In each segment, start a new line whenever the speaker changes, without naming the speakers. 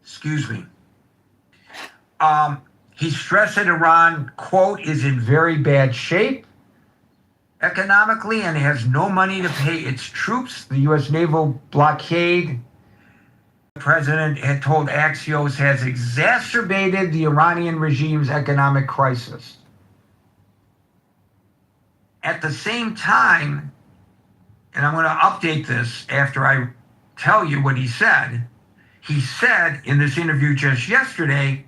Excuse me. He stressed that Iran, quote, is in very bad shape economically and has no money to pay its troops. The U.S. naval blockade, the president had told Axios, has exacerbated the Iranian regime's economic crisis. At the same time, and I'm going to update this after I tell you what he said in this interview just yesterday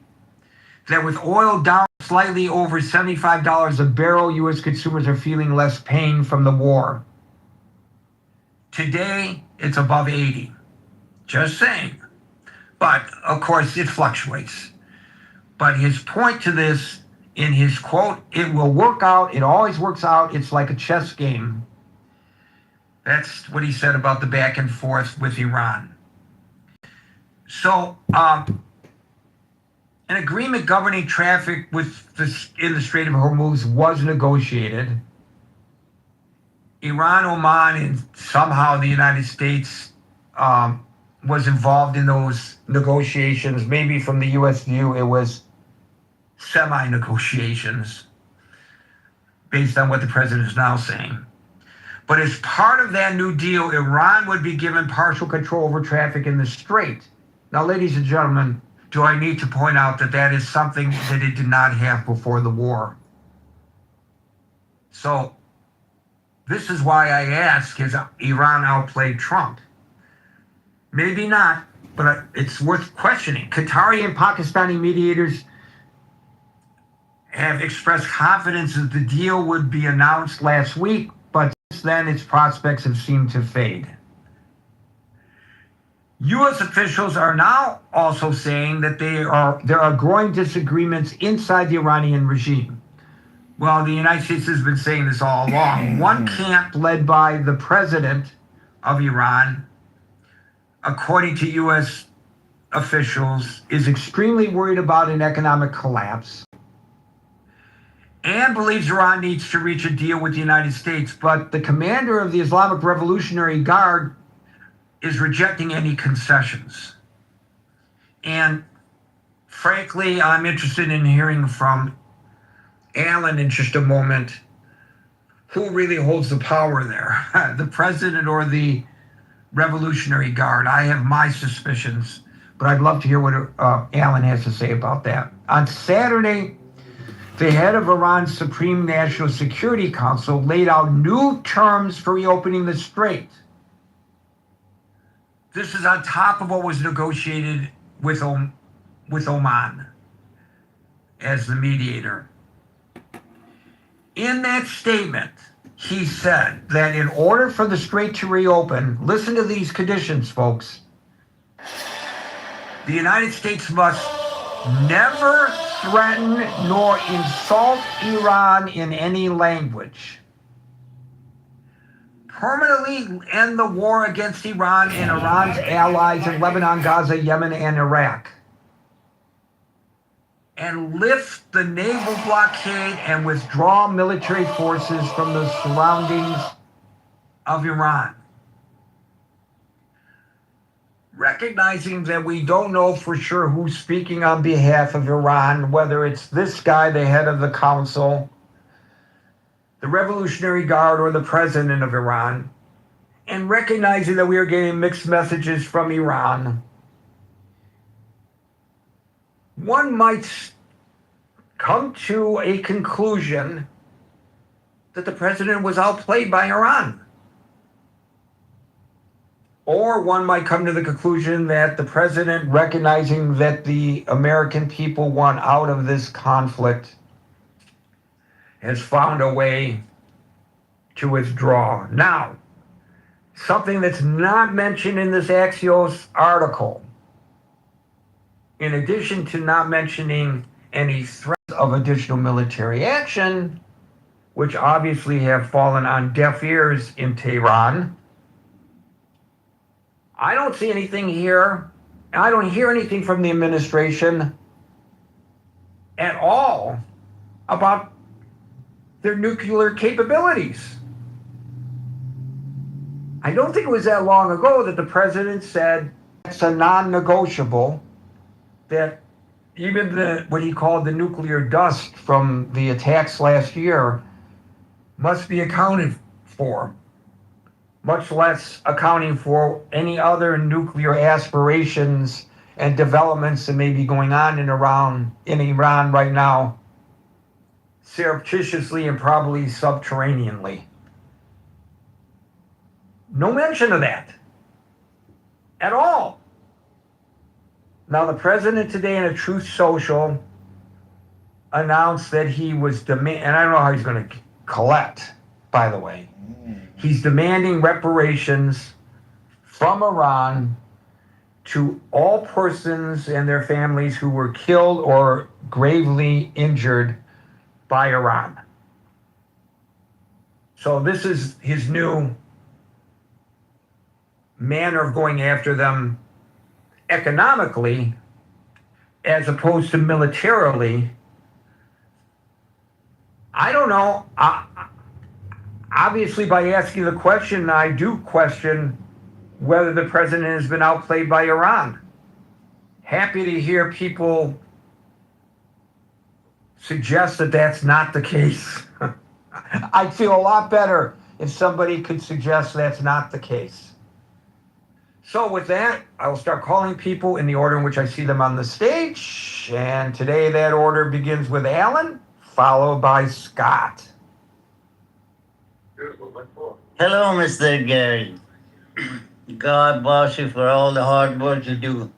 that with oil down slightly over $75 a barrel, U.S. consumers are feeling less pain from the war. Today, it's above 80. Just saying. But, of course, it fluctuates. But his point to this, in his quote, it will work out, it always works out, it's like a chess game. That's what he said about the back and forth with Iran. So, an agreement governing traffic in the Strait of Hormuz was negotiated. Iran, Oman, and somehow the United States was involved in those negotiations. Maybe from the U.S. view, it was semi-negotiations based on what the president is now saying. But as part of that new deal, Iran would be given partial control over traffic in the Strait. Now, ladies and gentlemen, do I need to point out that that is something that it did not have before the war? So this is why I ask, has Iran outplayed Trump? Maybe not, but it's worth questioning. Qatari and Pakistani mediators have expressed confidence that the deal would be announced last week, but since then its prospects have seemed to fade. U.S. officials are now also saying that there are growing disagreements inside the Iranian regime. Well, the United States has been saying this all along. One camp led by the president of Iran, according to U.S. officials, is extremely worried about an economic collapse and believes Iran needs to reach a deal with the United States. But the commander of the Islamic Revolutionary Guard is rejecting any concessions. And frankly, I'm interested in hearing from Alan in just a moment. Who really holds the power there? The president or the Revolutionary Guard? I have my suspicions, but I'd love to hear what Alan has to say about that. On Saturday, the head of Iran's Supreme National Security Council laid out new terms for reopening the strait. This is on top of what was negotiated with Oman as the mediator. In that statement, he said that in order for the strait to reopen, listen to these conditions, folks. The United States must never threaten nor insult Iran in any language. Permanently end the war against Iran and Iran's allies in Lebanon, Gaza, Yemen, and Iraq. And lift the naval blockade and withdraw military forces from the surroundings of Iran. Recognizing that we don't know for sure who's speaking on behalf of Iran, whether it's this guy, the head of the council, the Revolutionary Guard, or the president of Iran, and recognizing that we are getting mixed messages from Iran, one might come to a conclusion that the president was outplayed by Iran. Or one might come to the conclusion that the president, recognizing that the American people want out of this conflict, has found a way to withdraw. Now, something that's not mentioned in this Axios article, in addition to not mentioning any threats of additional military action, which obviously have fallen on deaf ears in Tehran, I don't see anything here. I don't hear anything from the administration at all about their nuclear capabilities. I don't think it was that long ago that the president said It's a non-negotiable that even what he called the nuclear dust from the attacks last year must be accounted for, much less accounting for any other nuclear aspirations and developments that may be going on in Iran right now, surreptitiously and probably subterraneanly. No mention of that at all. Now, the president today in a Truth Social announced that he was and I don't know how he's going to collect, by the way. He's demanding reparations from Iran to all persons and their families who were killed or gravely injured by Iran. So this is his new manner of going after them economically as opposed to militarily. I don't know. Obviously, by asking the question, I do question whether the president has been outplayed by Iran. Happy to hear people suggest that that's not the case. I'd feel a lot better if somebody could suggest that's not the case. So with that, I will start calling people in the order in which I see them on the stage. And today that order begins with Alan, followed by Scott.
Hello, Mr. Gary. God bless you for all the hard work you do.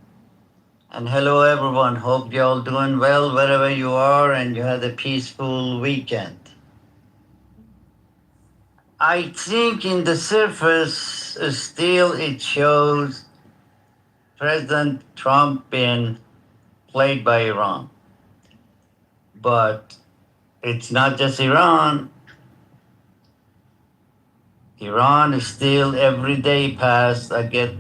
And hello, everyone. Hope you're all doing well wherever you are and you had a peaceful weekend. I think in the surface, still it shows President Trump being played by Iran. But it's not just Iran. Iran is still, every day past, I get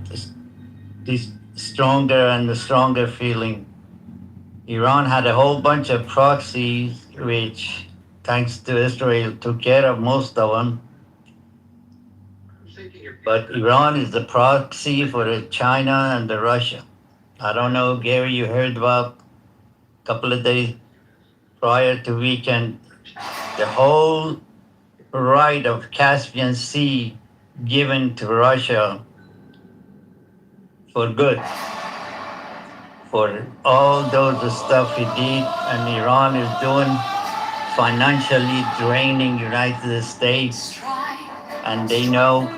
this stronger and stronger feeling. Iran had a whole bunch of proxies, which, thanks to Israel, took care of most of them. But Iran is the proxy for China and Russia. I don't know, Gary, you heard about a couple of days prior to weekend, the whole right of Caspian Sea given to Russia for good, for all those stuff he did, and Iran is doing, financially draining United States, and they know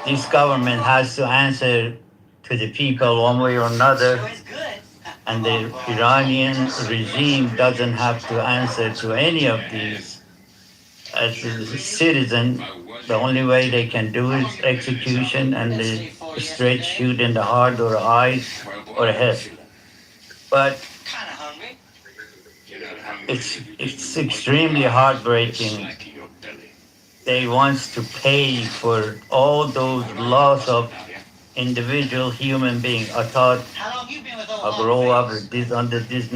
this government has to answer to the people one way or another, and the Iranian regime doesn't have to answer to any of these. As a citizen, the only way they can do is execution and the straight shoot in the heart or eyes or head. But it's extremely heartbreaking. They want to pay for all those loss of individual human beings. I thought I grew up under this.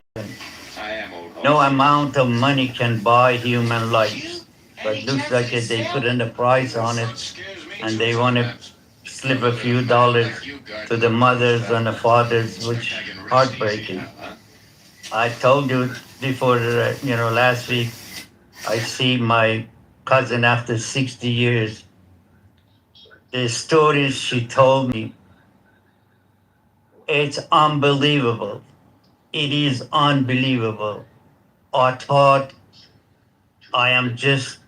No amount of money can buy human lives, but looks like they put in a price on it, and they want to slip a few dollars to the mothers and the fathers, which heartbreaking. I told you before, last week, I see my cousin after 60 years. The stories she told me, it's unbelievable. It is unbelievable. I thought I am just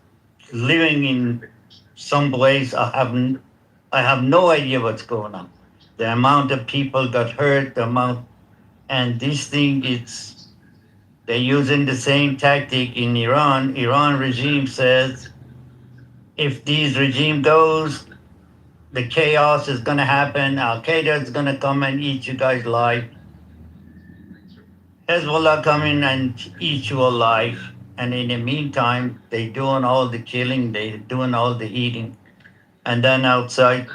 living in some place I have no idea what's going on. The amount of people got hurt, and this thing, they're using the same tactic in Iran. Iran regime says, if this regime goes, the chaos is going to happen. Al-Qaeda is going to come and eat you guys alive. Hezbollah come in and eat you alive. And in the meantime, they're doing all the killing, they're doing all the eating. And then outside,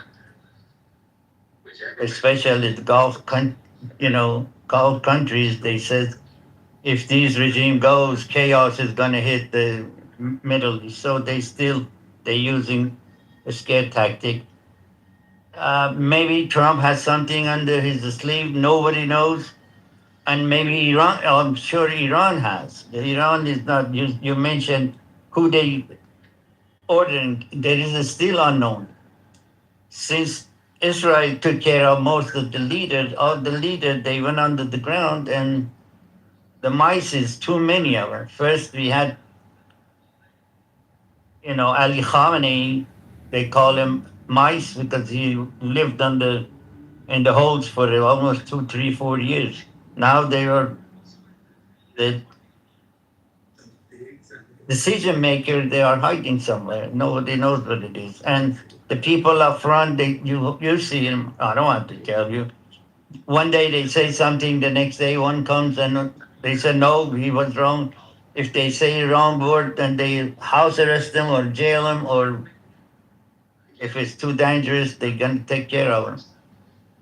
especially the Gulf countries, they said, if this regime goes, chaos is going to hit the Middle East. So they're using a scare tactic. Maybe Trump has something under his sleeve. Nobody knows. And maybe Iran, I'm sure Iran has. Iran is not, you mentioned who they ordering. There is a still unknown. Since Israel took care of most of the leaders, all the leaders, they went under the ground, and the mice is too many of them. First, we had, Ali Khamenei, they call him mice because he lived in the holes for almost 2, 3, 4 years. Now they are the decision maker. They are hiding somewhere. Nobody knows what it is. And the people up front, you see them. I don't have to tell you. One day they say something, the next day one comes and they say no, he was wrong. If they say the wrong word, then they house arrest them or jail them, or if it's too dangerous, they're gonna take care of them.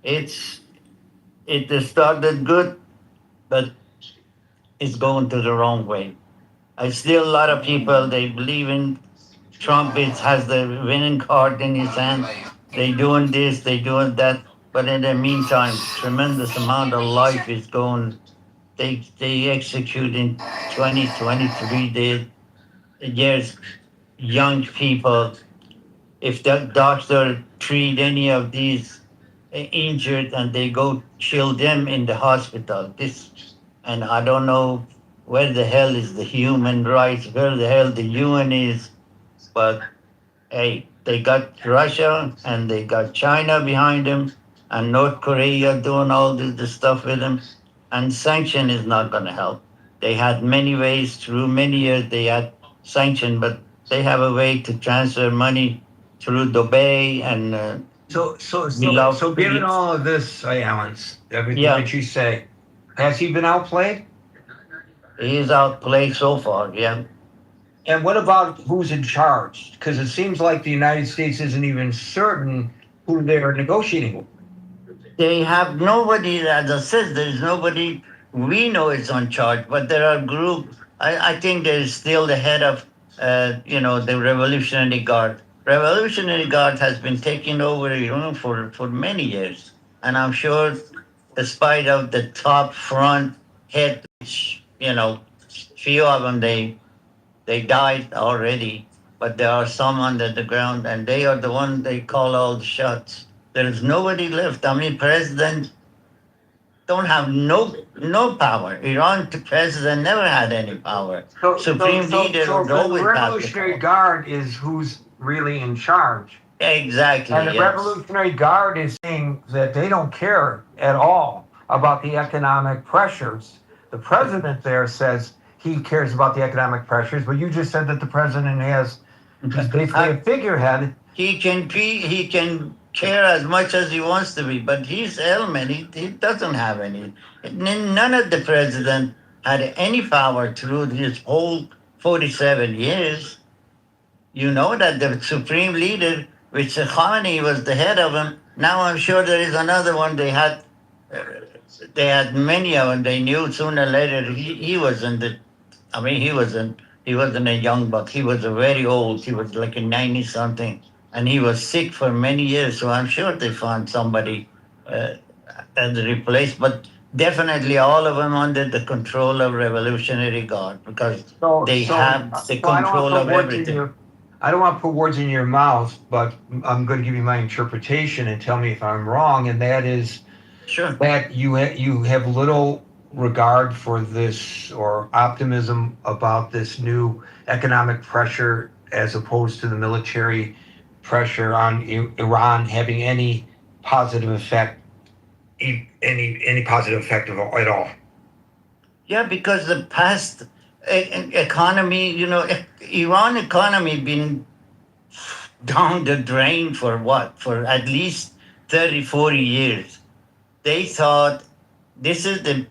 It started good, but it's going to the wrong way. I still a lot of people they believe in Trump. Has the winning card in his hand. They doing this, they doing that, but in the meantime, tremendous amount of life is going. They execute in 2023 years young people. If that doctor treat any of these injured and they go chill them in the hospital, this and I don't know where the hell is the human rights, where the hell the UN is, but hey, they got Russia and they got China behind them and North Korea doing all this stuff with them. And sanction is not going to help. They had many ways through many years they had sanction, but they have a way to transfer money through Dubai and
So given all of this, Alan, everything
yeah,
that you say, has he been outplayed?
he's outplayed so far. Yeah.
And what about who's in charge? Because it seems like the United States isn't even certain who they're negotiating with.
They have nobody, as I said, there's nobody we know is on charge, but there are groups. I think there's still the head of, the Revolutionary Guard. Revolutionary Guard has been taking over Iran for many years. And I'm sure, despite of the top front head, which, few of them, they died already, but there are some under the ground, and they are the ones they call all the shots. There is nobody left. I mean, president don't have no power. Iran president never had any power. Supreme leader
So
would
the
always have the
Revolutionary
power.
Guard is who's really in charge.
Exactly.
And the
Yes.
Revolutionary Guard is saying that they don't care at all about the economic pressures. The president there says he cares about the economic pressures, but you just said that the president is basically a figurehead.
He can care as much as he wants to be, but he's element. He doesn't have any. None of the president had any power through his whole 47 years. You know that the supreme leader, which Khamenei was the head of him. Now I'm sure there is another one. Uh, they had many of them. They knew sooner or later he wasn't the. I mean, he wasn't a young buck. He was a very old. He was like a 90 something, and he was sick for many years. So I'm sure they found somebody as replaced. But definitely all of them under the control of Revolutionary Guard because they have the control of everything.
I don't want to put words in your mouth, but I'm going to give you my interpretation and tell me if I'm wrong. And that is
Sure.
that you have little regard for this or optimism about this new economic pressure as opposed to the military pressure on Iran having any positive effect, any positive effect at all.
Yeah, because the past economy, Iran economy been down the drain for what? For at least 30, 40 years. They thought this is the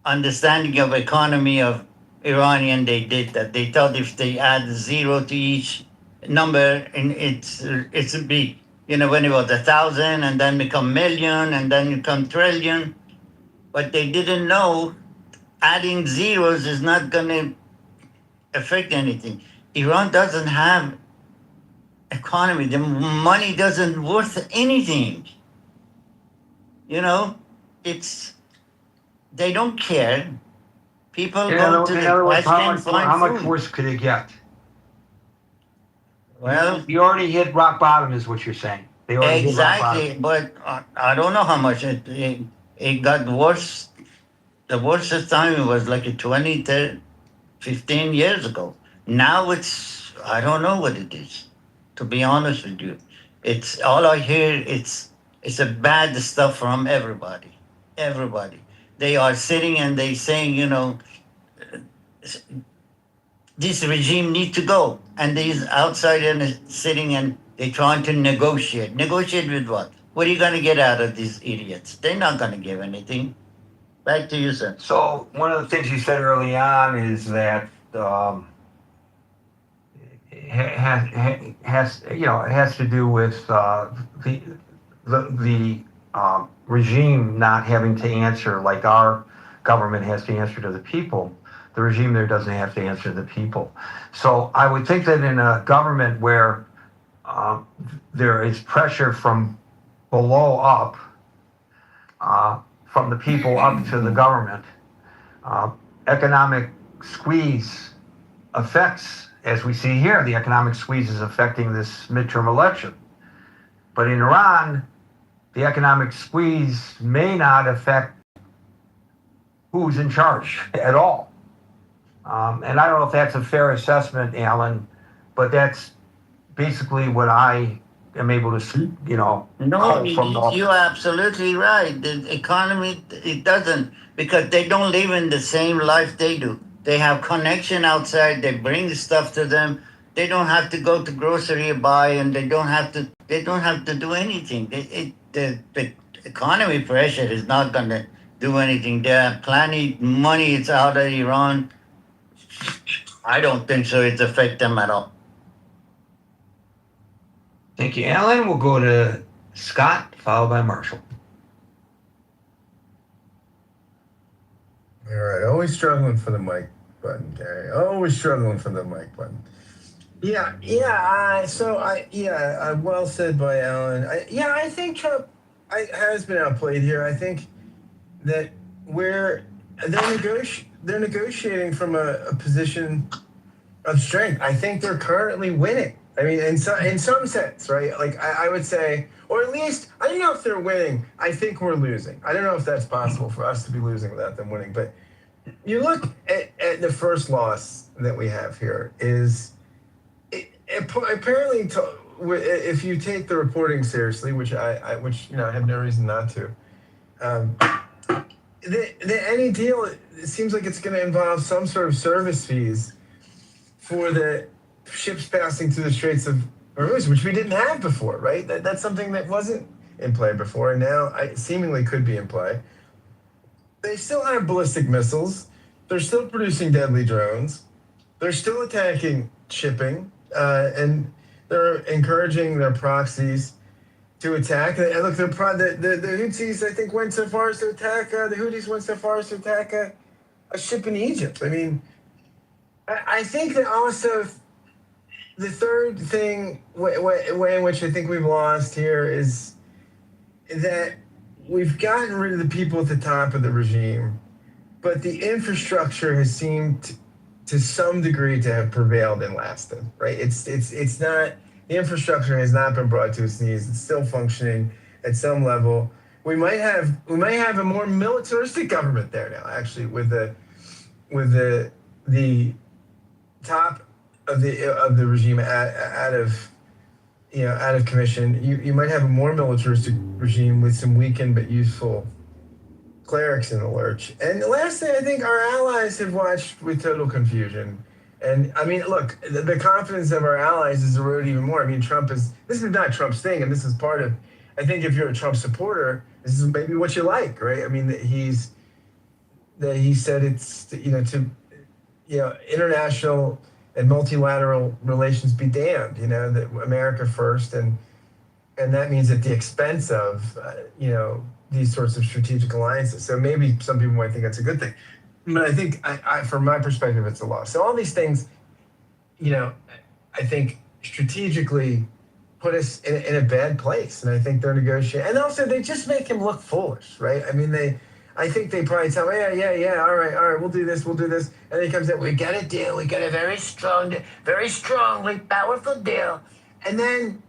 understanding of economy of Iranian. They did that. They thought if they add zero to each number, and it's a big, when it was 1,000 and then become million and then become trillion. But they didn't know adding zeros is not going to affect anything. Iran doesn't have economy. The money doesn't worth anything. You know, it's they don't care. People go to
In
the
other words,
cash and find
how much
food.
worse could it get?
Well,
You already hit rock bottom, is what you're saying. They already hit rock bottom.
exactly, but I don't know how much it got worse. The worst time was like 20, 30, 15 years ago. Now it's, I don't know what it is, to be honest with you. It's all I hear, it's a bad stuff from everybody. Everybody. They are sitting and they saying, this regime need to go. And these outsiders sitting and they trying to negotiate. Negotiate with what? What are you going to get out of these idiots? They're not going to give anything. Back to you, sir.
So one of the things you said early on is that it has to do with the regime not having to answer like our government has to answer to the people. The regime there doesn't have to answer to the people. So I would think that in a government where there is pressure from below up, from the people up to the government, economic squeeze affects, as we see here, the economic squeeze is affecting this midterm election. But in Iran, the economic squeeze may not affect who's in charge at all. And I don't know if that's a fair assessment, Alan, but that's basically what I am able to see,
No,
cull from the.
you're absolutely right. The economy, it doesn't, because they don't live in the same life they do. They have connection outside. They bring stuff to them. They don't have to go to grocery buy, and they don't have to do anything. The economy pressure is not going to do anything. There are plenty money. It's out of Iran. I don't think so. It's affect them at all.
Thank you, Alan. We'll go to Scott, followed by Marshall.
All right, always struggling for the mic button, Gary. Always struggling for the mic button. Well said by Alan. I think Trump has been outplayed here. I think that they're negotiating from a position of strength. I think they're currently winning. I mean, in some sense, right? Like I would say, or at least I don't know if they're winning. I think we're losing. I don't know if that's possible for us to be losing without them winning. But you look at the first loss that we have here apparently if you take the reporting seriously, which I have no reason not to. Any deal, it seems like it's going to involve some sort of service fees for the ships passing through the Straits of Hormuz, which we didn't have before, right? That's something that wasn't in play before, and now seemingly could be in play. They still have ballistic missiles. They're still producing deadly drones. They're still attacking shipping, and they're encouraging their proxies to attack. And look, the Houthis, I think, went so far as to attack. The Houthis went so far as to attack a ship in Egypt. I mean, I think that also the third thing, way in which I think we've lost here, is that we've gotten rid of the people at the top of the regime, but the infrastructure has seemed to some degree to have prevailed and lasted, right? It's not, the infrastructure has not been brought to its knees. It's still functioning at some level. We might have a more militaristic government there now, actually, with the top of the regime out of commission. You might have a more militaristic regime with some weakened but useful clerics in the lurch. And lastly, I think our allies have watched with total confusion. And I mean, look, the confidence of our allies is eroded even more. I mean, this is not Trump's thing, and this is part of, I think if you're a Trump supporter, this is maybe what you like, right? I mean, that he said it's, international and multilateral relations be damned, that America first, and that means at the expense of, these sorts of strategic alliances. So maybe some people might think that's a good thing, but I think, from my perspective, it's a loss. So all these things, I think strategically put us in a bad place. And I think they're negotiating. And also, they just make him look foolish, right? I mean, I think they probably tell him, yeah, all right, we'll do this. And then he comes in, we got a deal. We got a very strongly powerful deal. And then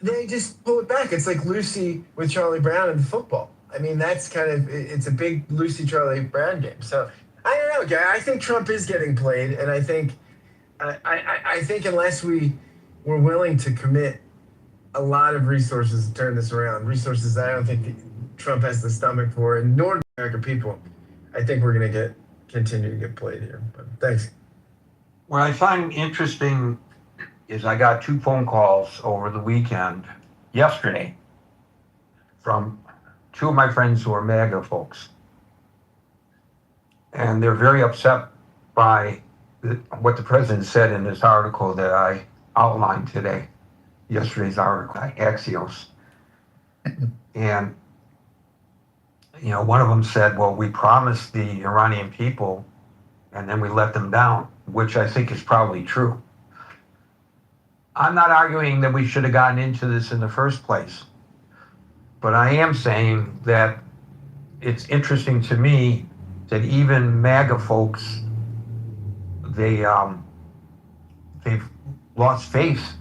they just pull it back. It's like Lucy with Charlie Brown in football. I mean, that's it's a big Lucy Charlie Brown game. So I don't know, Gary. I think Trump is getting played, and I think unless we're willing to commit a lot of resources to turn this around, resources that I don't think Trump has the stomach for, and nor do the American people, I think we're going to continue to get played here. But thanks.
What I find interesting is I got 2 phone calls over the weekend, yesterday, from 2 of my friends who are MAGA folks. And they're very upset by what the president said in this article that I outlined today, yesterday's article, Axios. And, one of them said, well, we promised the Iranian people and then we let them down, which I think is probably true. I'm not arguing that we should have gotten into this in the first place, but I am saying that it's interesting to me that even MAGA folks, they've lost faith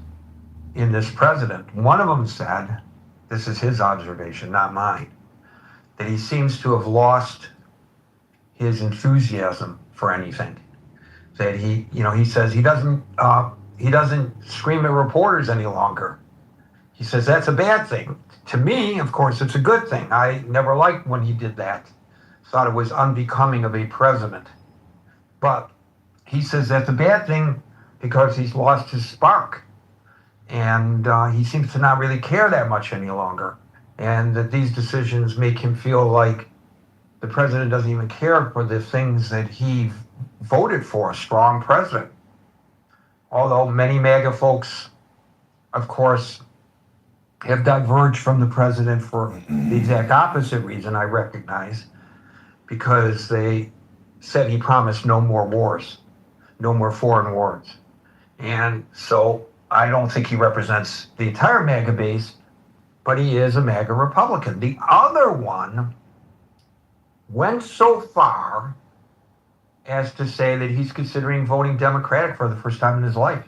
in this president. One of them said, this is his observation, not mine, that he seems to have lost his enthusiasm for anything. That he says he doesn't scream at reporters any longer. He says that's a bad thing. To me, of course, it's a good thing. I never liked when he did that. Thought it was unbecoming of a president. But he says that's a bad thing because he's lost his spark. And he seems to not really care that much any longer. And that these decisions make him feel like the president doesn't even care for the things that he voted for, a strong president. Although many MAGA folks, of course, have diverged from the president for the exact opposite reason, I recognize, because they said he promised no more wars, no more foreign wars. And so I don't think he represents the entire MAGA base, but he is a MAGA Republican. The other one went so far as to say that he's considering voting Democratic for the first time in his life.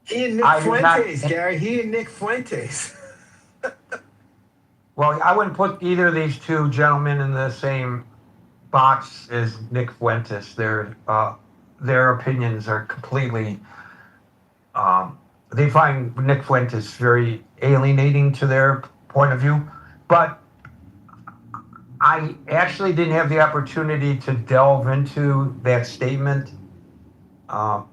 He and Nick Fuentes, Gary. He and Nick Fuentes.
Well, I wouldn't put either of these 2 gentlemen in the same box as Nick Fuentes. Their opinions are completely. They find Nick Fuentes very alienating to their point of view, but I actually didn't have the opportunity to delve into that statement to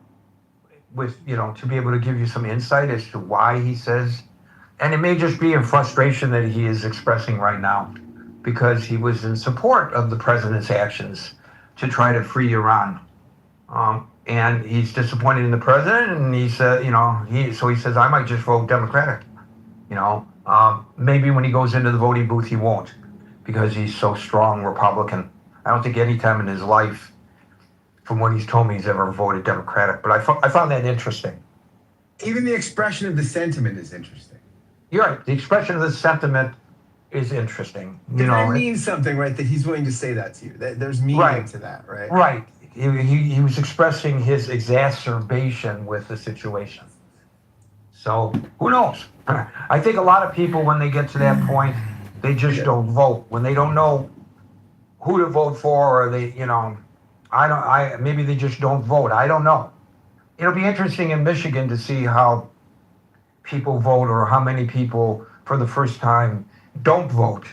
be able to give you some insight as to why he says, and it may just be a frustration that he is expressing right now because he was in support of the president's actions to try to free Iran. And he's disappointed in the president, and he said, he says, I might just vote Democratic. Maybe when he goes into the voting booth, he won't, because he's so strong Republican. I don't think any time in his life, from what he's told me, he's ever voted Democratic. But I found that interesting.
Even the expression of the sentiment is interesting.
You're right. The expression of the sentiment is interesting.
That means something, right? That he's willing to say that to you. That there's meaning to that, right?
Right. He was expressing his exacerbation with the situation. So who knows? I think a lot of people, when they get to that point, they just don't vote. When they don't know who to vote for, or maybe they just don't vote. I don't know. It'll be interesting in Michigan to see how people vote, or how many people for the first time don't vote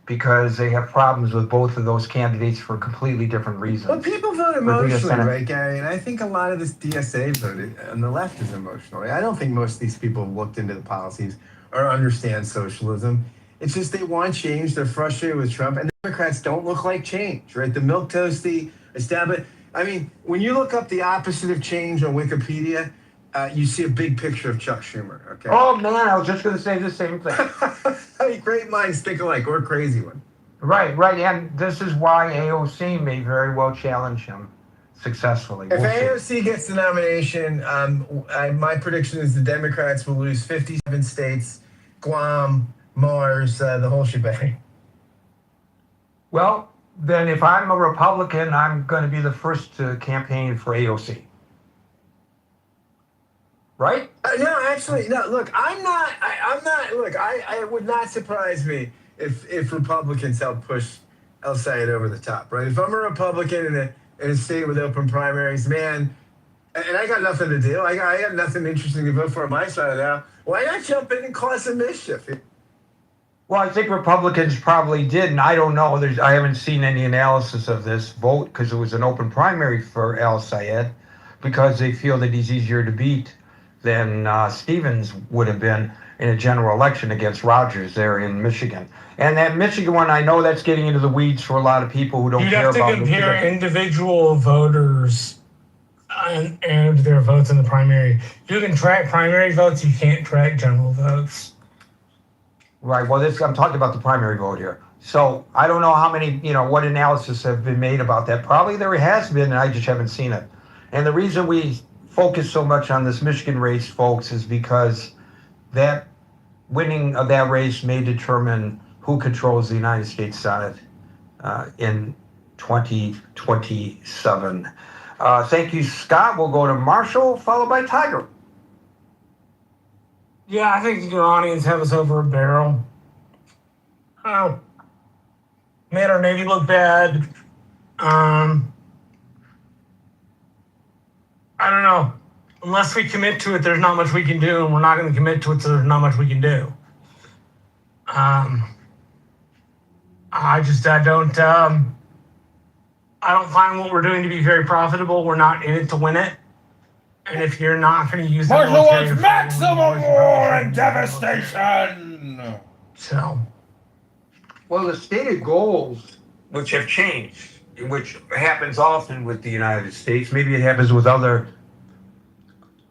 because they have problems with both of those candidates for completely different reasons.
Well, people vote emotionally, right, Gary? And I think a lot of this DSA vote on the left is emotional. Right? I don't think most of these people have looked into the policies or understand socialism. It's just they want change. They're frustrated with Trump. And the Democrats don't look like change, right? The milquetoasty, established. I mean, when you look up the opposite of change on Wikipedia, you see a big picture of Chuck Schumer, okay?
Oh, man, I was just going to say the same thing.
I mean, great minds think alike, or a crazy one.
Right. And this is why AOC may very well challenge him successfully.
If
We'll see.
AOC gets the nomination, my prediction is the Democrats will lose 57 states, Guam, Mars, the whole shebang.
Well, then if I'm a Republican, I'm going to be the first to campaign for AOC. Right?
No, actually, no. Look, I'm not. I'm not. Look, it would not surprise me if Republicans help push El Sayed over the top. Right? If I'm a Republican in a state with open primaries, man, and I got nothing to do. I got nothing interesting to vote for on my side of that. Why not jump in and cause some mischief?
Well, I think Republicans probably did, and I don't know. I haven't seen any analysis of this vote because it was an open primary for El Sayed, because they feel that he's easier to beat than Stevens would have been in a general election against Rogers there in Michigan. And that Michigan one, I know that's getting into the weeds for a lot of people who don't
You'd
care
have to
about
compare
Michigan.
individual voters and their votes in the primary. You can track primary votes, you can't track general votes.
Right. Well, I'm talking about the primary vote here. So I don't know how many, what analysis have been made about that. Probably there has been, and I just haven't seen it. And the reason we focus so much on this Michigan race, folks, is because that winning of that race may determine who controls the United States Senate in 2027. Thank you, Scott. We'll go to Marshall, followed by Tiger.
Yeah, I think the Iranians have us over a barrel. Made our Navy look bad. I don't know. Unless we commit to it, there's not much we can do, and we're not going to commit to it, so there's not much we can do. I don't find what we're doing to be very profitable. We're not in it to win it. And if you're not going to use
Marshall wants maximum war and devastation.
So,
well, the stated goals, which have changed, which happens often with the United States, maybe it happens with other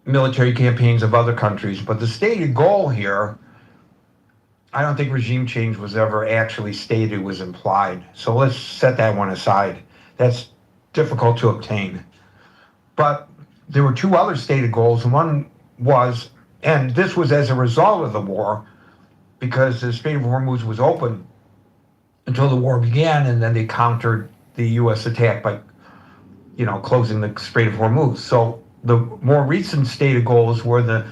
military campaigns of other countries, but the stated goal here, I don't think regime change was ever actually stated, it was implied. So let's set that one aside. That's difficult to obtain. But there were two other stated goals, and one was, and this was as a result of the war, because the Strait of Hormuz was open until the war began, and then they countered the U.S. attack by, closing the Strait of Hormuz. So the more recent stated goals were the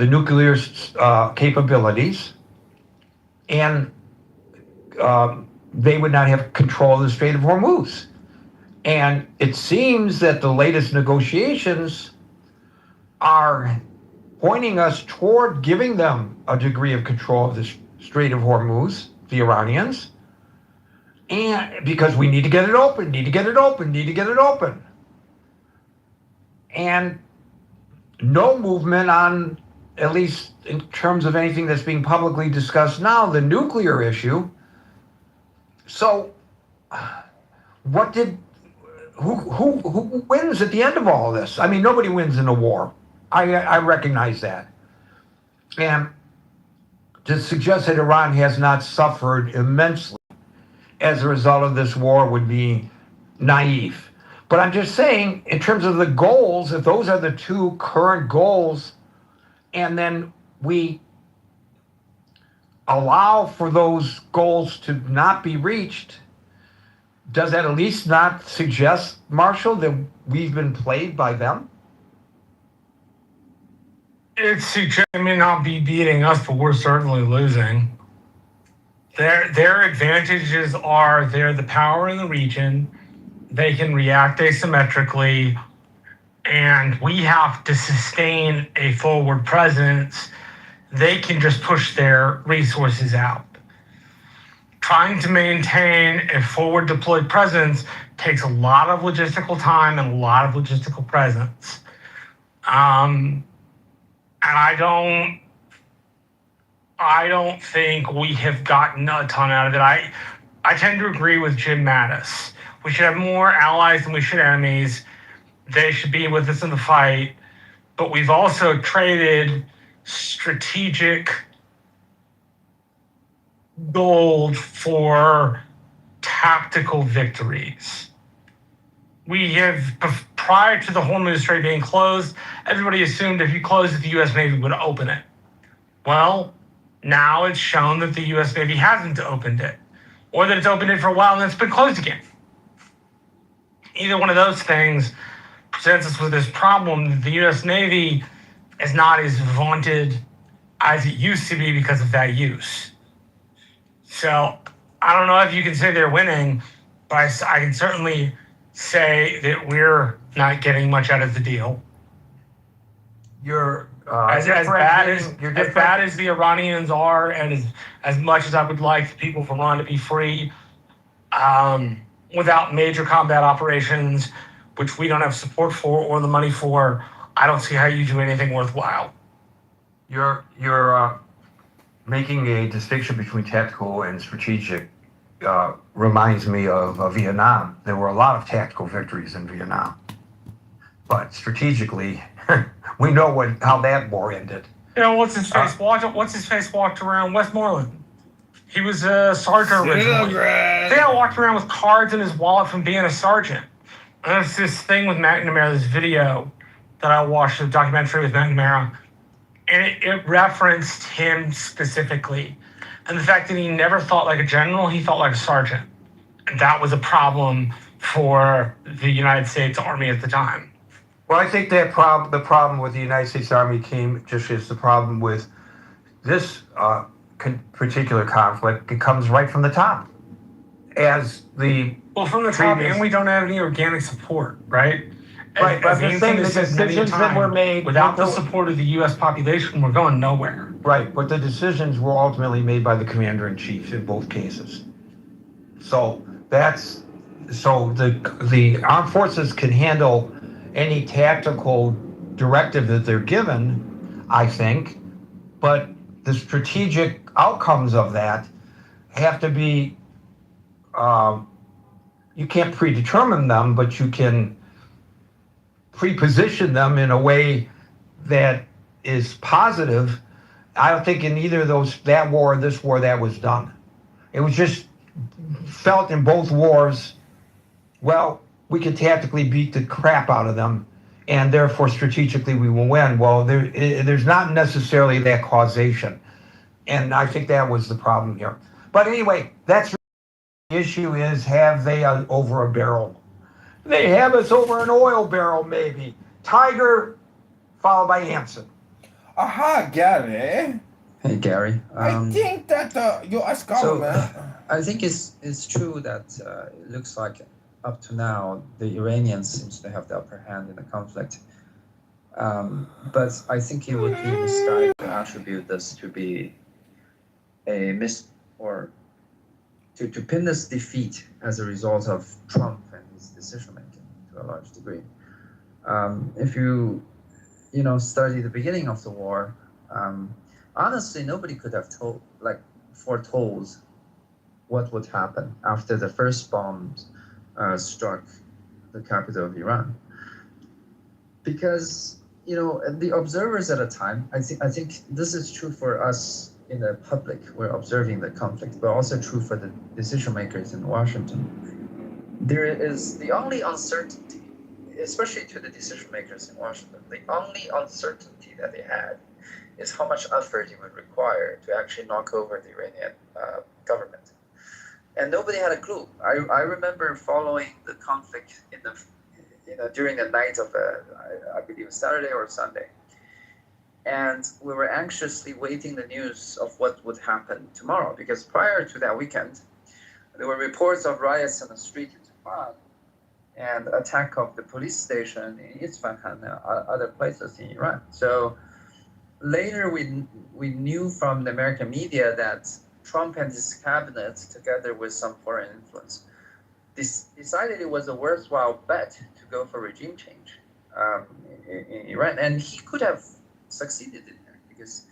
nuclear capabilities, and they would not have control of the Strait of Hormuz. And it seems that the latest negotiations are pointing us toward giving them a degree of control of the Strait of Hormuz, the Iranians, and because we need to get it open, And no movement on, at least in terms of anything that's being publicly discussed now, the nuclear issue. So who wins at the end of all this? I mean, nobody wins in a war. I recognize that. And to suggest that Iran has not suffered immensely as a result of this war would be naive. But I'm just saying, in terms of the goals, if those are the two current goals, and then we allow for those goals to not be reached, does that at least not suggest, Marshall, that we've been played by them?
it suggests they may not be beating us, but we're certainly losing. Their advantages are they're the power in the region. They can react asymmetrically, and we have to sustain a forward presence. They can just push their resources out. Trying to maintain a forward deployed presence takes a lot of logistical time and a lot of logistical presence. And I don't think we have gotten a ton out of it. I tend to agree with Jim Mattis. We should have more allies than we should enemies. They should be with us in the fight. But we've also traded strategic gold for tactical victories. we have, prior to the Hormuz Strait being closed, everybody assumed if you closed it, the U.S. Navy would open it. Well, now it's shown that the U.S. Navy hasn't opened it, or that it's opened it for a while and it's been closed again. Either one of those things presents us with this problem that the U.S. Navy is not as vaunted as it used to be because of that use. So I don't know if you can say they're winning, but I can certainly say that we're not getting much out of the deal.
You're
As bad as the Iranians are, and as much as I would like the people of Iran to be free, without major combat operations, which we don't have support for or the money for, I don't see how you do anything worthwhile.
You're making a distinction between tactical and strategic. Reminds me of Vietnam. There were a lot of tactical victories in Vietnam, but strategically, we know how that war ended.
You know, what's his face walked around Westmoreland. He was a sergeant originally. They all walked around with cards in his wallet from being a sergeant. And there's this thing with McNamara, this video that I watched, a documentary with McNamara, and it referenced him specifically. And the fact that he never thought like a general, he thought like a sergeant. And that was a problem for the United States Army at the time.
Well, I think that the problem with the United States Army came just as the problem with this particular conflict. It comes right from the top. As the
from the top, and we don't have any organic support, right?
Right, but the decisions that were made
without the support of the U.S. population, we're going nowhere.
Right, but the decisions were ultimately made by the commander-in-chief in both cases. So the armed forces can handle any tactical directive that they're given, I think, but the strategic outcomes of that have to be, you can't predetermine them, but you can preposition them in a way that is positive. I don't think in either of those, that war or this war, that was done. It was just felt in both wars, well, we can tactically beat the crap out of them, and therefore strategically we will win. Well, there's not necessarily that causation. And I think that was the problem here. But anyway, that's the issue is, have they over a barrel? They have us over an oil barrel, maybe. Tiger, followed by Anson.
Aha, Gary.
Hey Gary.
I think that the U.S. government.
I think it's true that it looks like up to now the Iranians seems to have the upper hand in the conflict. But I think it would be misguided to attribute this to be a or to pin this defeat as a result of Trump and his decision making to a large degree. If you study the beginning of the war, honestly, nobody could have foretold what would happen after the first bombs struck the capital of Iran. Because the observers at the time, I think this is true for us in the public. We're observing the conflict, but also true for the decision makers in Washington. There is the only uncertainty, especially to the decision makers in Washington, the only uncertainty that they had is how much effort it would require to actually knock over the Iranian government. And nobody had a clue. I remember following the conflict during the night of I believe Saturday or Sunday. And we were anxiously waiting the news of what would happen tomorrow, because prior to that weekend, there were reports of riots on the street in Tehran and attack of the police station in Isfahan and other places in Iran. So later we knew from the American media that Trump and his cabinet, together with some foreign influence, decided it was a worthwhile bet to go for regime change in Iran. And he could have succeeded in there because,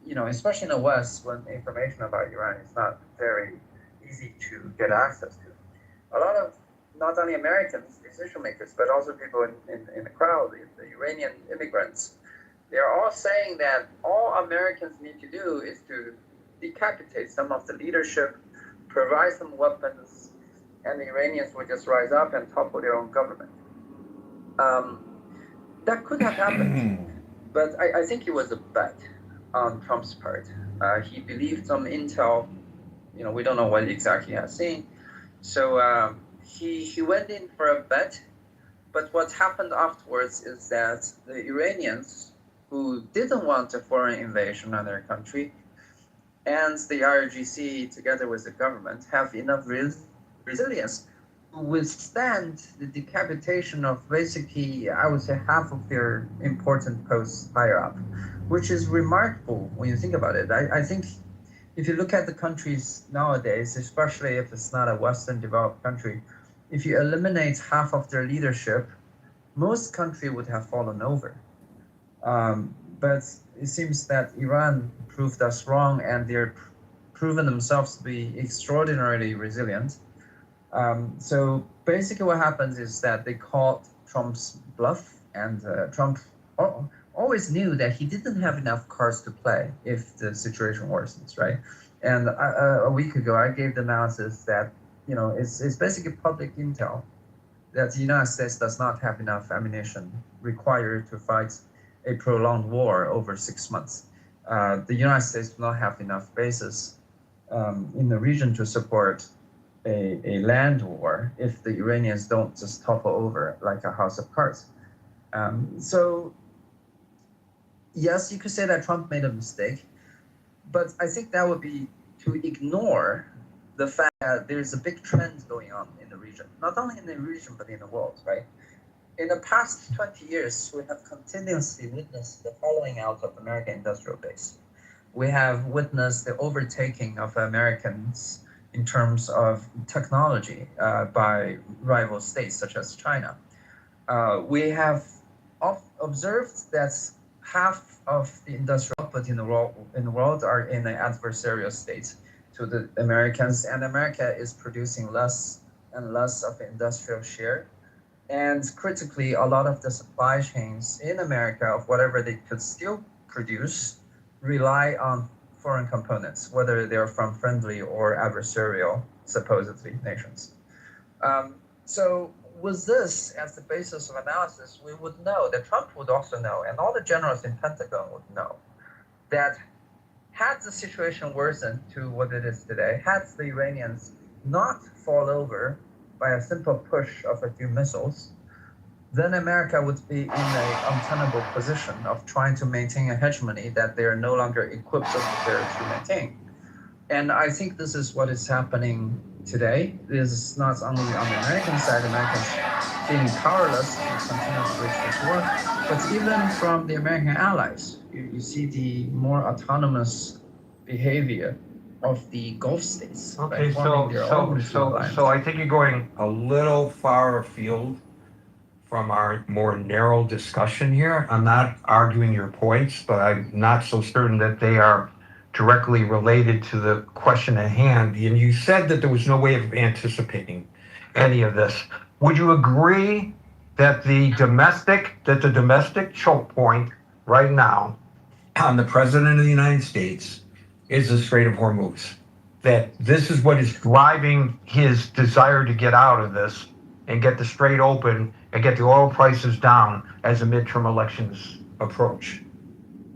especially in the West, when information about Iran is not very easy to get access to. A lot of not only Americans, decision makers, but also people in the crowd, the Iranian immigrants, they're all saying that all Americans need to do is to decapitate some of the leadership, provide some weapons, and the Iranians will just rise up and topple their own government. That could have happened, but I think it was a bet on Trump's part. He believed some intel, we don't know what exactly he has seen. So he went in for a bet, but what happened afterwards is that the Iranians, who didn't want a foreign invasion on their country, and the IRGC, together with the government, have enough resilience to withstand the decapitation of basically, I would say, half of their important posts higher up, which is remarkable when you think about it. I think if you look at the countries nowadays, especially if it's not a Western developed country, if you eliminate half of their leadership, most countries would have fallen over. But it seems that Iran proved us wrong, and they're proven themselves to be extraordinarily resilient. So basically what happens is that they called Trump's bluff, and Trump always knew that he didn't have enough cards to play if the situation worsens, right? And a week ago, I gave the analysis that, it's basically public intel that the United States does not have enough ammunition required to fight a prolonged war over 6 months. The United States do not have enough bases in the region to support a land war if the Iranians don't just topple over like a house of cards. So yes, you could say that Trump made a mistake, but I think that would be to ignore the fact that there's a big trend going on in the region, not only in the region, but in the world, right? In the past 20 years, we have continuously witnessed the hollowing out of American industrial base. We have witnessed the overtaking of Americans in terms of technology by rival states such as China. We have observed that half of the industrial output in the world are in an adversarial state to the Americans, and America is producing less and less of an industrial share. And critically, a lot of the supply chains in America of whatever they could still produce rely on foreign components, whether they're from friendly or adversarial, supposedly, nations. So with this as the basis of analysis, we would know that Trump would also know, and all the generals in Pentagon would know, that had the situation worsened to what it is today, had the Iranians not fall over by a simple push of a few missiles, then America would be in an untenable position of trying to maintain a hegemony that they are no longer equipped or prepared to maintain. And I think this is what is happening today. This is not only on the American side, Americans feeling powerless to continue to wage this war, but even from the American allies. You see the more autonomous behavior of the Gulf states.
Okay,
forming their own alliance.
so I think you're going a little far afield from our more narrow discussion here. I'm not arguing your points, but I'm not so certain that they are directly related to the question at hand. And you said that there was no way of anticipating any of this. Would you agree that the domestic choke point right now on the President of the United States is the Strait of Hormuz? That this is what is driving his desire to get out of this and get the strait open and get the oil prices down as the midterm elections approach.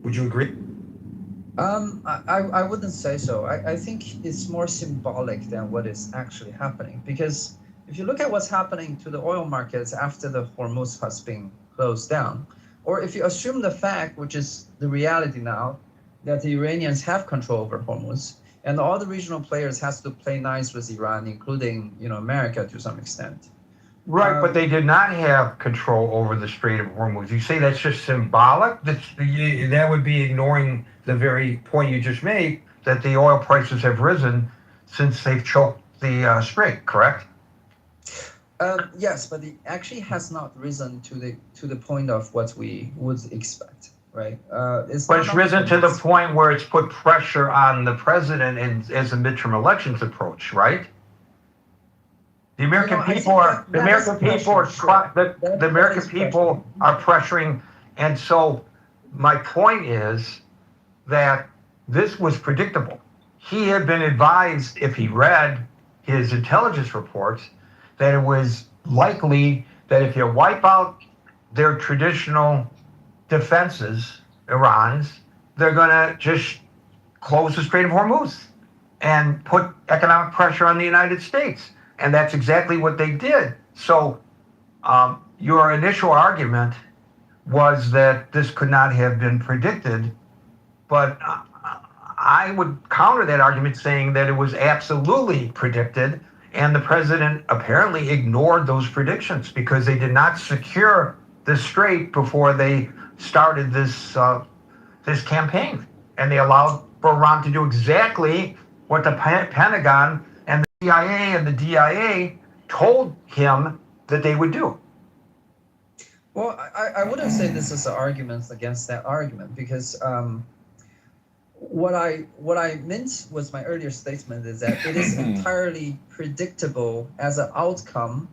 Would you agree?
I wouldn't say so. I think it's more symbolic than what is actually happening, because if you look at what's happening to the oil markets after the Hormuz has been closed down, or if you assume the fact, which is the reality now, that the Iranians have control over Hormuz, and all the regional players has to play nice with Iran, including America to some extent.
Right, but they did not have control over the Strait of Hormuz. You say that's just symbolic? That would be ignoring the very point you just made, that the oil prices have risen since they've choked the strait, correct?
Yes, but it actually has not risen to the point of what we would expect, right?
But it's risen to the point where it's put pressure on the president as the midterm elections approach, right? The American people are pressuring, and so my point is that this was predictable. He had been advised, if he read his intelligence reports, that it was likely that if you wipe out their traditional defenses, Iran's, they're going to just close the Strait of Hormuz and put economic pressure on the United States. And that's exactly what they did. So your initial argument was that this could not have been predicted, but I would counter that argument saying that it was absolutely predicted, and the president apparently ignored those predictions because they did not secure the strait before they started this this campaign, and they allowed for Iran to do exactly what the Pentagon and the CIA and the DIA told him that they would do.
Well, I wouldn't say this is an argument against that argument, because what I meant with my earlier statement is that it is entirely predictable as an outcome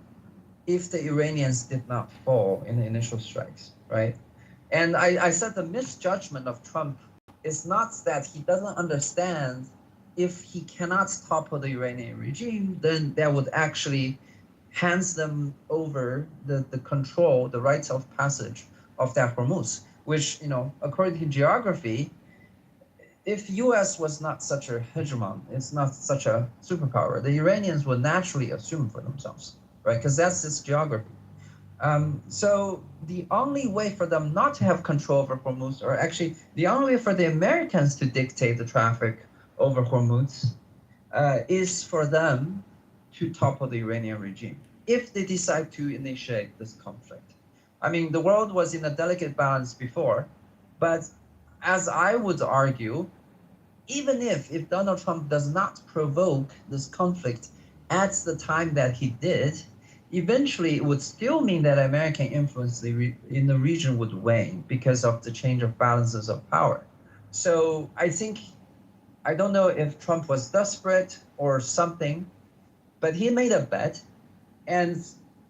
if the Iranians did not fall in the initial strikes, right? And I said the misjudgment of Trump is not that he doesn't understand if he cannot topple the Iranian regime, then that would actually hands them over the control, the rights of passage of that Hormuz, which, you know, according to geography, if U.S. was not such a hegemon, it's not such a superpower, the Iranians would naturally assume for themselves, right? Because that's its geography. So the only way for them not to have control over Hormuz, or actually the only way for the Americans to dictate the traffic over Hormuz, is for them to topple the Iranian regime if they decide to initiate this conflict. I mean, the world was in a delicate balance before, but as I would argue, even if Donald Trump does not provoke this conflict at the time that he did, eventually it would still mean that American influence in the region would wane because of the change of balances of power. So I don't know if Trump was desperate or something, but he made a bet, and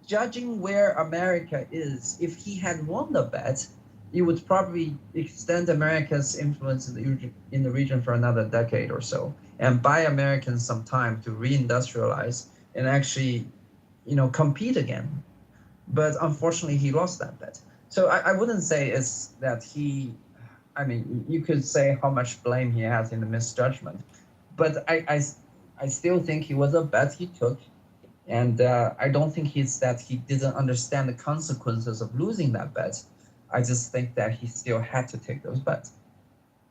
judging where America is, if he had won the bet, it would probably extend America's influence in the region for another decade or so, and buy Americans some time to reindustrialize and actually, you know, compete again. But unfortunately, he lost that bet. So I wouldn't say it's that he, I mean, you could say how much blame he has in the misjudgment, but I still think it was a bet he took, and I don't think it's that he didn't understand the consequences of losing that bet. I just think that he still had to take those bets.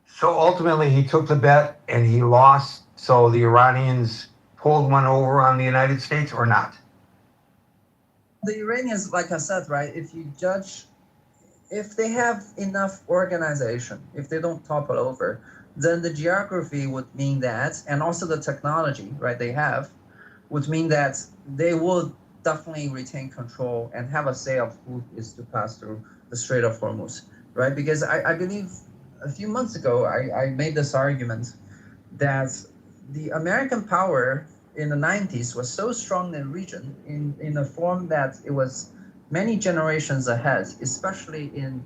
So ultimately, he took the bet and he lost. So the Iranians pulled one over on the United States, or not?
The Iranians, like I said, right, if you judge, if they have enough organization, if they don't topple over, then the geography would mean that, and also the technology, right, they have, would mean that they will definitely retain control and have a say of who is to pass through the Strait of Hormuz, right? Because I believe a few months ago, I made this argument that the American power in the 90s was so strong in the region in a form that it was many generations ahead, especially in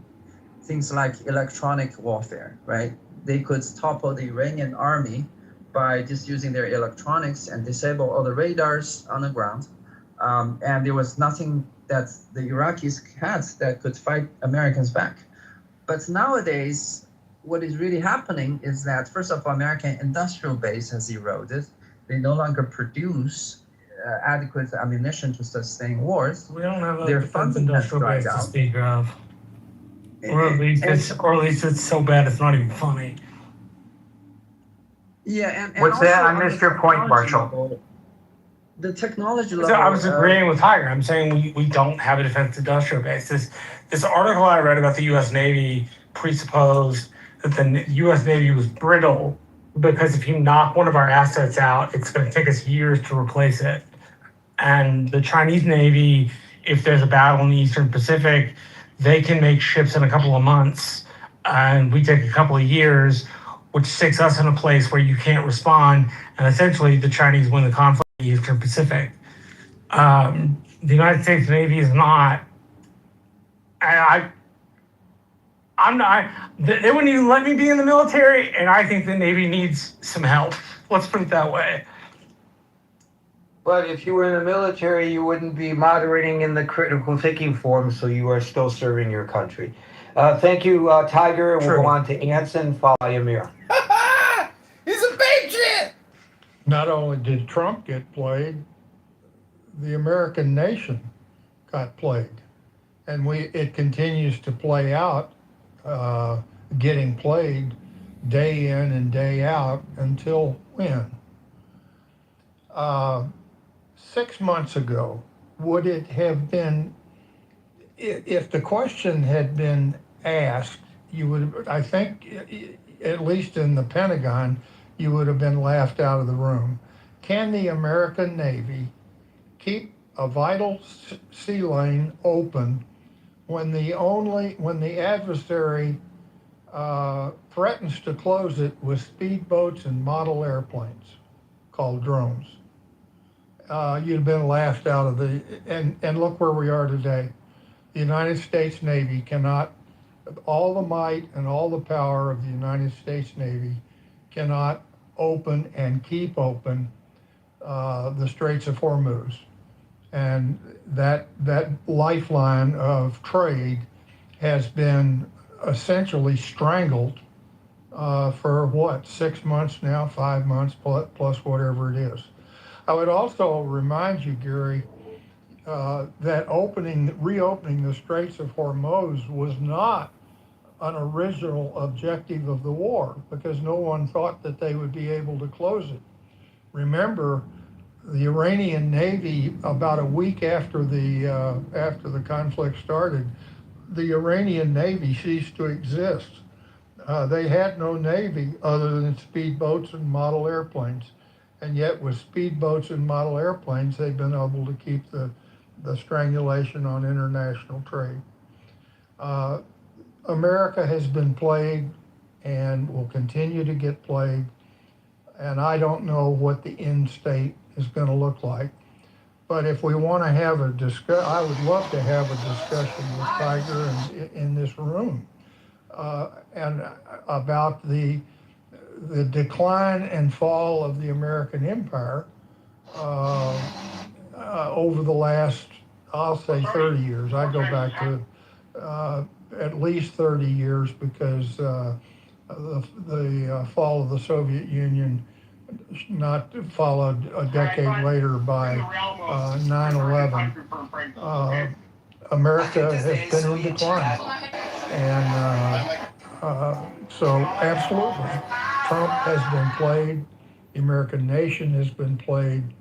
things like electronic warfare, right? They could topple the Iranian army by just using their electronics and disable all the radars on the ground. And there was nothing that the Iraqis had that could fight Americans back. But nowadays, what is really happening is that, first of all, American industrial base has eroded. They no longer produce adequate ammunition to sustain wars.
We don't have a
Their
defense
funding has
industrial
dried
base to
out.
speak of. Or at least it's so bad it's not even funny.
Yeah, and
What's
also
that? I
on the
missed your point,
technology
Marshall.
level, the technology
So
level.
I was agreeing with Tiger. I'm saying we don't have a defense industrial base. This article I read about the U.S. Navy presupposed that the U.S. Navy was brittle because if you knock one of our assets out, it's going to take us years to replace it. And the Chinese Navy, if there's a battle in the Eastern Pacific, they can make ships in a couple of months, and we take a couple of years, which sticks us in a place where you can't respond, and essentially the Chinese win the conflict in the Eastern Pacific. The United States Navy is not. I'm not. They wouldn't even let me be in the military, and I think the Navy needs some help. Let's put it that way.
But if you were in the military, you wouldn't be moderating in the critical thinking forum, so you are still serving your country. Thank you, Tiger. We'll
True.
go on to Anson, followed by Amir.
He's a patriot!
Not only did Trump get played, the American nation got played. And it continues to play out, getting played day in and day out until when? 6 months ago, would it have been, if the question had been asked, you would, I think, at least in the Pentagon, you would have been laughed out of the room. Can the American Navy keep a vital sea lane open when the adversary threatens to close it with speedboats and model airplanes called drones? You'd have been laughed out of and look where we are today. The United States Navy cannot, all the might and all the power of the United States Navy cannot open and keep open the Straits of Hormuz. And that lifeline of trade has been essentially strangled for what, 6 months now, 5 months plus whatever it is. I would also remind you, Gary, that reopening the Straits of Hormuz was not an original objective of the war, because no one thought that they would be able to close it. Remember, the Iranian Navy, about a week after the conflict started, the Iranian Navy ceased to exist. They had no navy other than speedboats and model airplanes. And yet with speedboats and model airplanes, they've been able to keep the strangulation on international trade. America has been plagued and will continue to get plagued. And I don't know what the end state is going to look like. But if we want to have a discussion, I would love to have a discussion with Tiger in this room and about the decline and fall of the American empire over the last, I'll say 30 years. I go back to at least 30 years, because the fall of the Soviet Union not followed a decade later by 9/11. America has been in decline. And so absolutely, Trump has been played, the American nation has been played,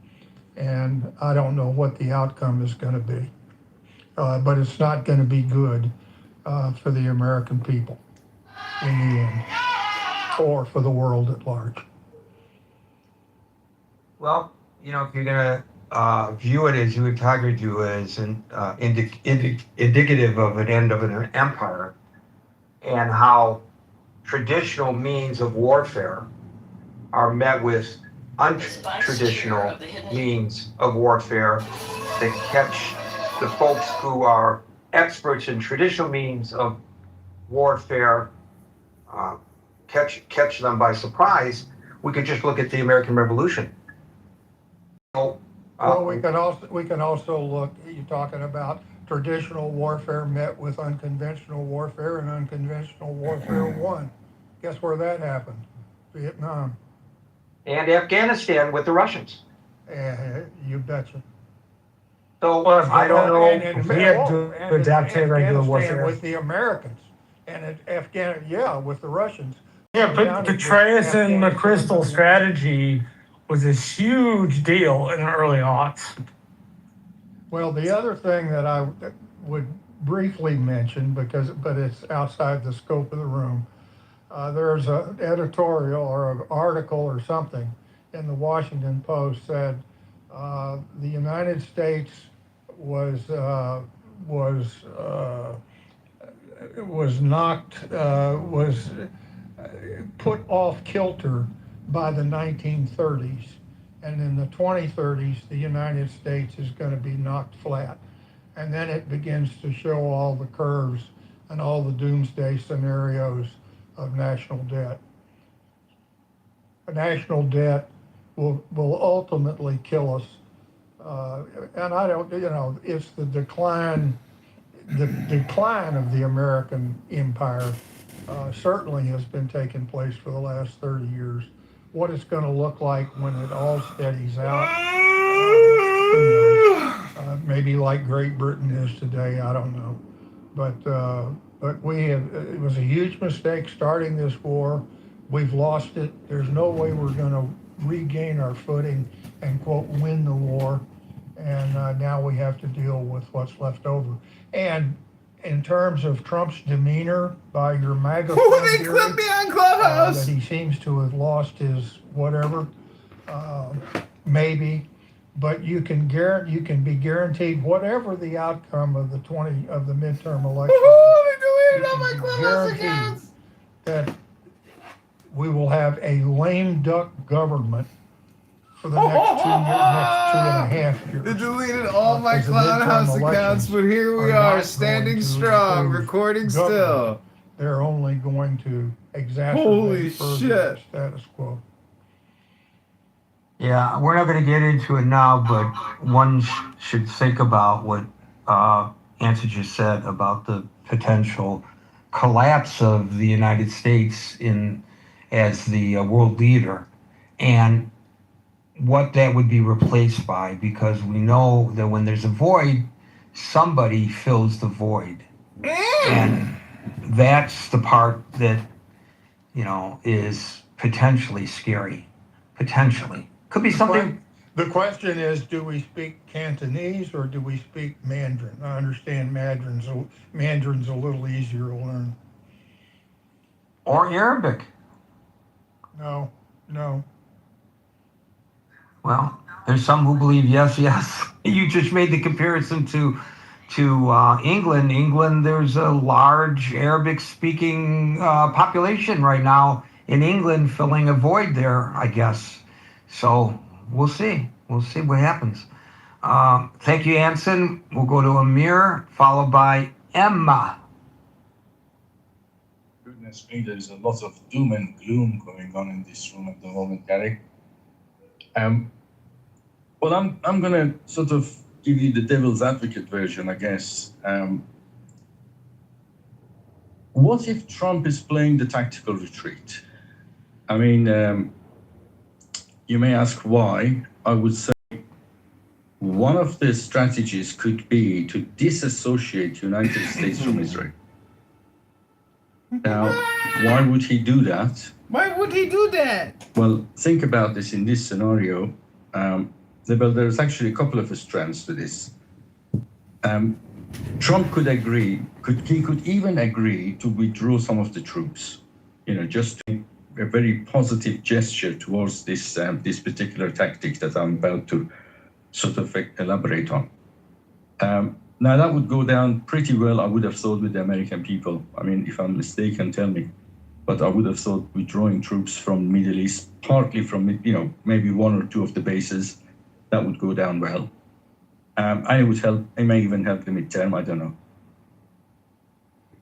and I don't know what the outcome is going to be. But it's not going to be good for the American people in the end, or for the world at large.
Well, if you're going to view it as you and Tiger do, as indicative of an end of an empire, and how traditional means of warfare are met with untraditional means of warfare that catch the folks who are experts in traditional means of warfare, catch them by surprise. We could just look at the American Revolution.
Well, we can also look. You're talking about traditional warfare met with unconventional warfare, and unconventional warfare won. Guess where that happened? Vietnam.
And Afghanistan with the Russians.
You betcha.
So I don't know.
We had to adapt to regular warfare.
With the Americans, and with the Russians.
Yeah, but the Trace and McChrystal strategy was a huge deal in the early aughts.
Well, the other thing that I would briefly mention, but it's outside the scope of the room, there's an editorial or an article or something in the Washington Post said the United States was put off kilter by the 1930s, and in the 2030s the United States is going to be knocked flat, and then it begins to show all the curves and all the doomsday scenarios of national debt. National debt will ultimately kill us And I don't, it's the decline of the American empire certainly has been taking place for the last 30 years. What it's going to look like when it all steadies out, who knows? Maybe like Great Britain is today, I don't know. But it was a huge mistake starting this war. We've lost it. There's no way we're going to regain our footing and, quote, win the war. And now we have to deal with what's left over. And in terms of Trump's demeanor by your MAGA
Who
friend
they
here,
clip me on Clubhouse?
that he seems to have lost his whatever, maybe, but you can be guaranteed whatever the outcome of the midterm election.
They deleted all my Clubhouse accounts.
That we will have a lame duck government for the next 2.5 years.
They deleted all my
'cause the midterm
Clubhouse accounts,
elections
but here we
are
are,
not
standing
going to
strong,
improve
recording
government.
still.
They're only going to exacerbate
Holy
further
shit.
the status quo.
Yeah, we're not going to get into it now, but one should think about what Answer just said about the potential collapse of the United States as the world leader, and what that would be replaced by, because we know that when there's a void, somebody fills the void. And that's the part that, is potentially scary. Potentially. Could be something.
The question is, do we speak Cantonese or do we speak Mandarin? I understand Mandarin's a little easier to learn.
Or Arabic.
No.
Well, there's some who believe yes. You just made the comparison to England. England, there's a large Arabic-speaking population right now in England, filling a void there, I guess. So we'll see. We'll see what happens. Thank you, Anson. We'll go to Amir, followed by Emma.
Goodness me, there's a lot of doom and gloom going on in this room at the moment, Gary. Well, I'm gonna sort of give you the devil's advocate version, I guess. What if Trump is playing the tactical retreat? I mean, you may ask why. I would say one of the strategies could be to disassociate the United States from Israel. Now, why would he do that?
Why would he do that?
Well, think about this in this scenario. There's actually a couple of strands to this. Trump could even agree to withdraw some of the troops, just a very positive gesture towards this particular tactic that I'm about to sort of elaborate on. Now that would go down pretty well, I would have thought, with the American people. I mean, if I'm mistaken, tell me. But I would have thought withdrawing troops from the Middle East, partly from, maybe one or two of the bases, that would go down well. And it would help, it may even help the midterm, I don't know.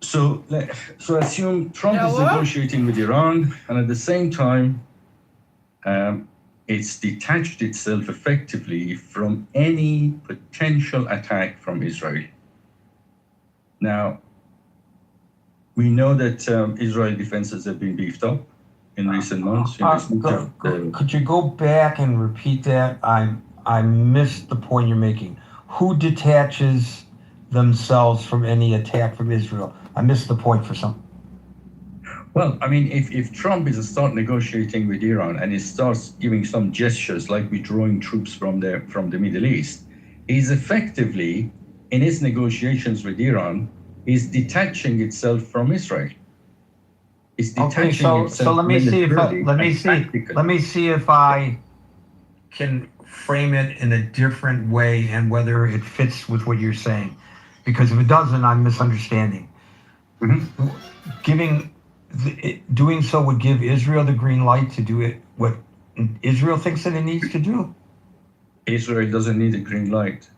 So assume Trump is negotiating with Iran, and at the same time, it's detached itself effectively from any potential attack from Israel. Now, we know that Israel defenses have been beefed up in recent months.
Could you go back and repeat that? I missed the point you're making. Who detaches themselves from any attack from Israel? I missed the point for some.
Well, I mean, if Trump is to start negotiating with Iran and he starts giving some gestures like withdrawing troops from the Middle East, he's effectively, in his negotiations with Iran, is detaching itself from Israel. It's detaching itself.
So let me see if I can frame it in a different way and whether it fits with what you're saying. Because if it doesn't, I'm misunderstanding.
Mm-hmm.
Doing so would give Israel the green light to do it what Israel thinks that it needs to do.
Israel doesn't need a green light.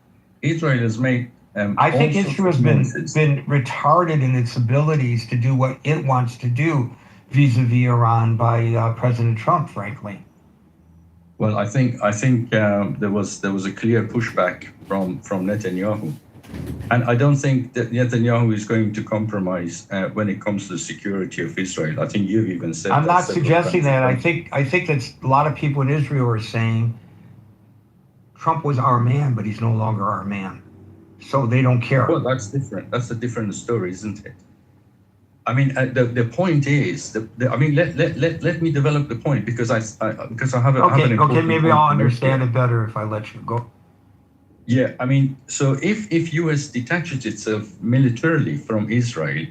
Israel has made.
I think Israel has been retarded in its abilities to do what it wants to do vis-a-vis Iran by President Trump, frankly.
Well, I think there was a clear pushback from Netanyahu, and I don't think that Netanyahu is going to compromise when it comes to the security of Israel. I think you've even said
I'm
that
not
several
suggesting
times.
that. I think that a lot of people in Israel are saying Trump was our man, but he's no longer our man. So they don't care.
Well, that's different. That's a different story, isn't it? I mean, the point is, I mean, let me develop the point because I have
Okay,
an important
maybe
point
I'll
to make
understand
here.
it better if I let you go.
Yeah, I mean, so if US detaches itself militarily from Israel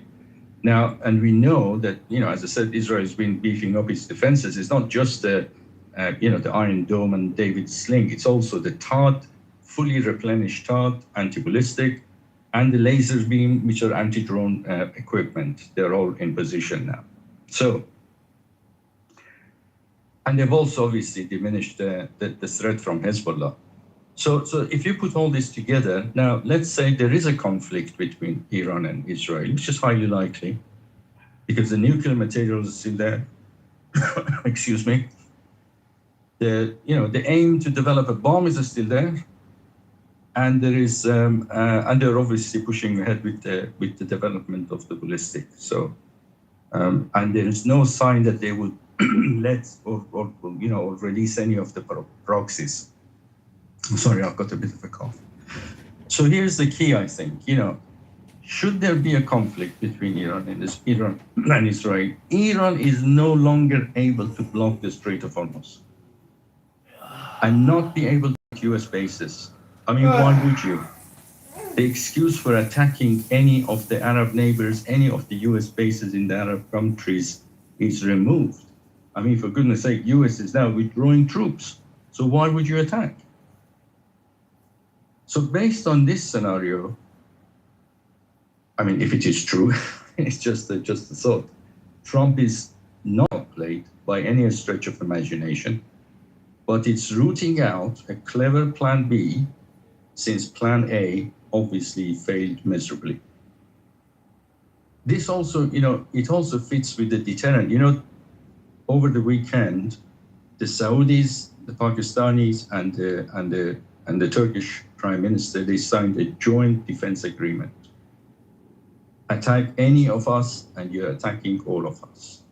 now, and we know that, as I said, Israel has been beefing up its defenses. It's not just the Iron Dome and David Sling. It's also the TOD, fully replenished TOD, anti-ballistic, and the laser beam, which are anti-drone equipment. They're all in position now. So, and they've also obviously diminished the threat from Hezbollah. So if you put all this together, now let's say there is a conflict between Iran and Israel, which is highly likely, because the nuclear material is still there. Excuse me. The aim to develop a bomb is still there, and there is and they're obviously pushing ahead with the development of the ballistic. So and there is no sign that they would let or release any of the proxies. I'm sorry, I've got a bit of a cough. So here's the key, I think. Should there be a conflict between Iran and Israel, Iran is no longer able to block the Strait of Hormuz and not be able to hit US bases. I mean, why would you? The excuse for attacking any of the Arab neighbors, any of the US bases in the Arab countries is removed. I mean, for goodness sake, US is now withdrawing troops. So why would you attack? So based on this scenario, I mean, if it is true, it's just a thought. Trump is not played by any stretch of imagination, but it's rooting out a clever plan B, since plan A obviously failed miserably. This also, it also fits with the deterrent. Over the weekend, the Saudis, the Pakistanis, and the Turkish Prime Minister, they signed a joint defense agreement. Attack any of us, and you're attacking all of us.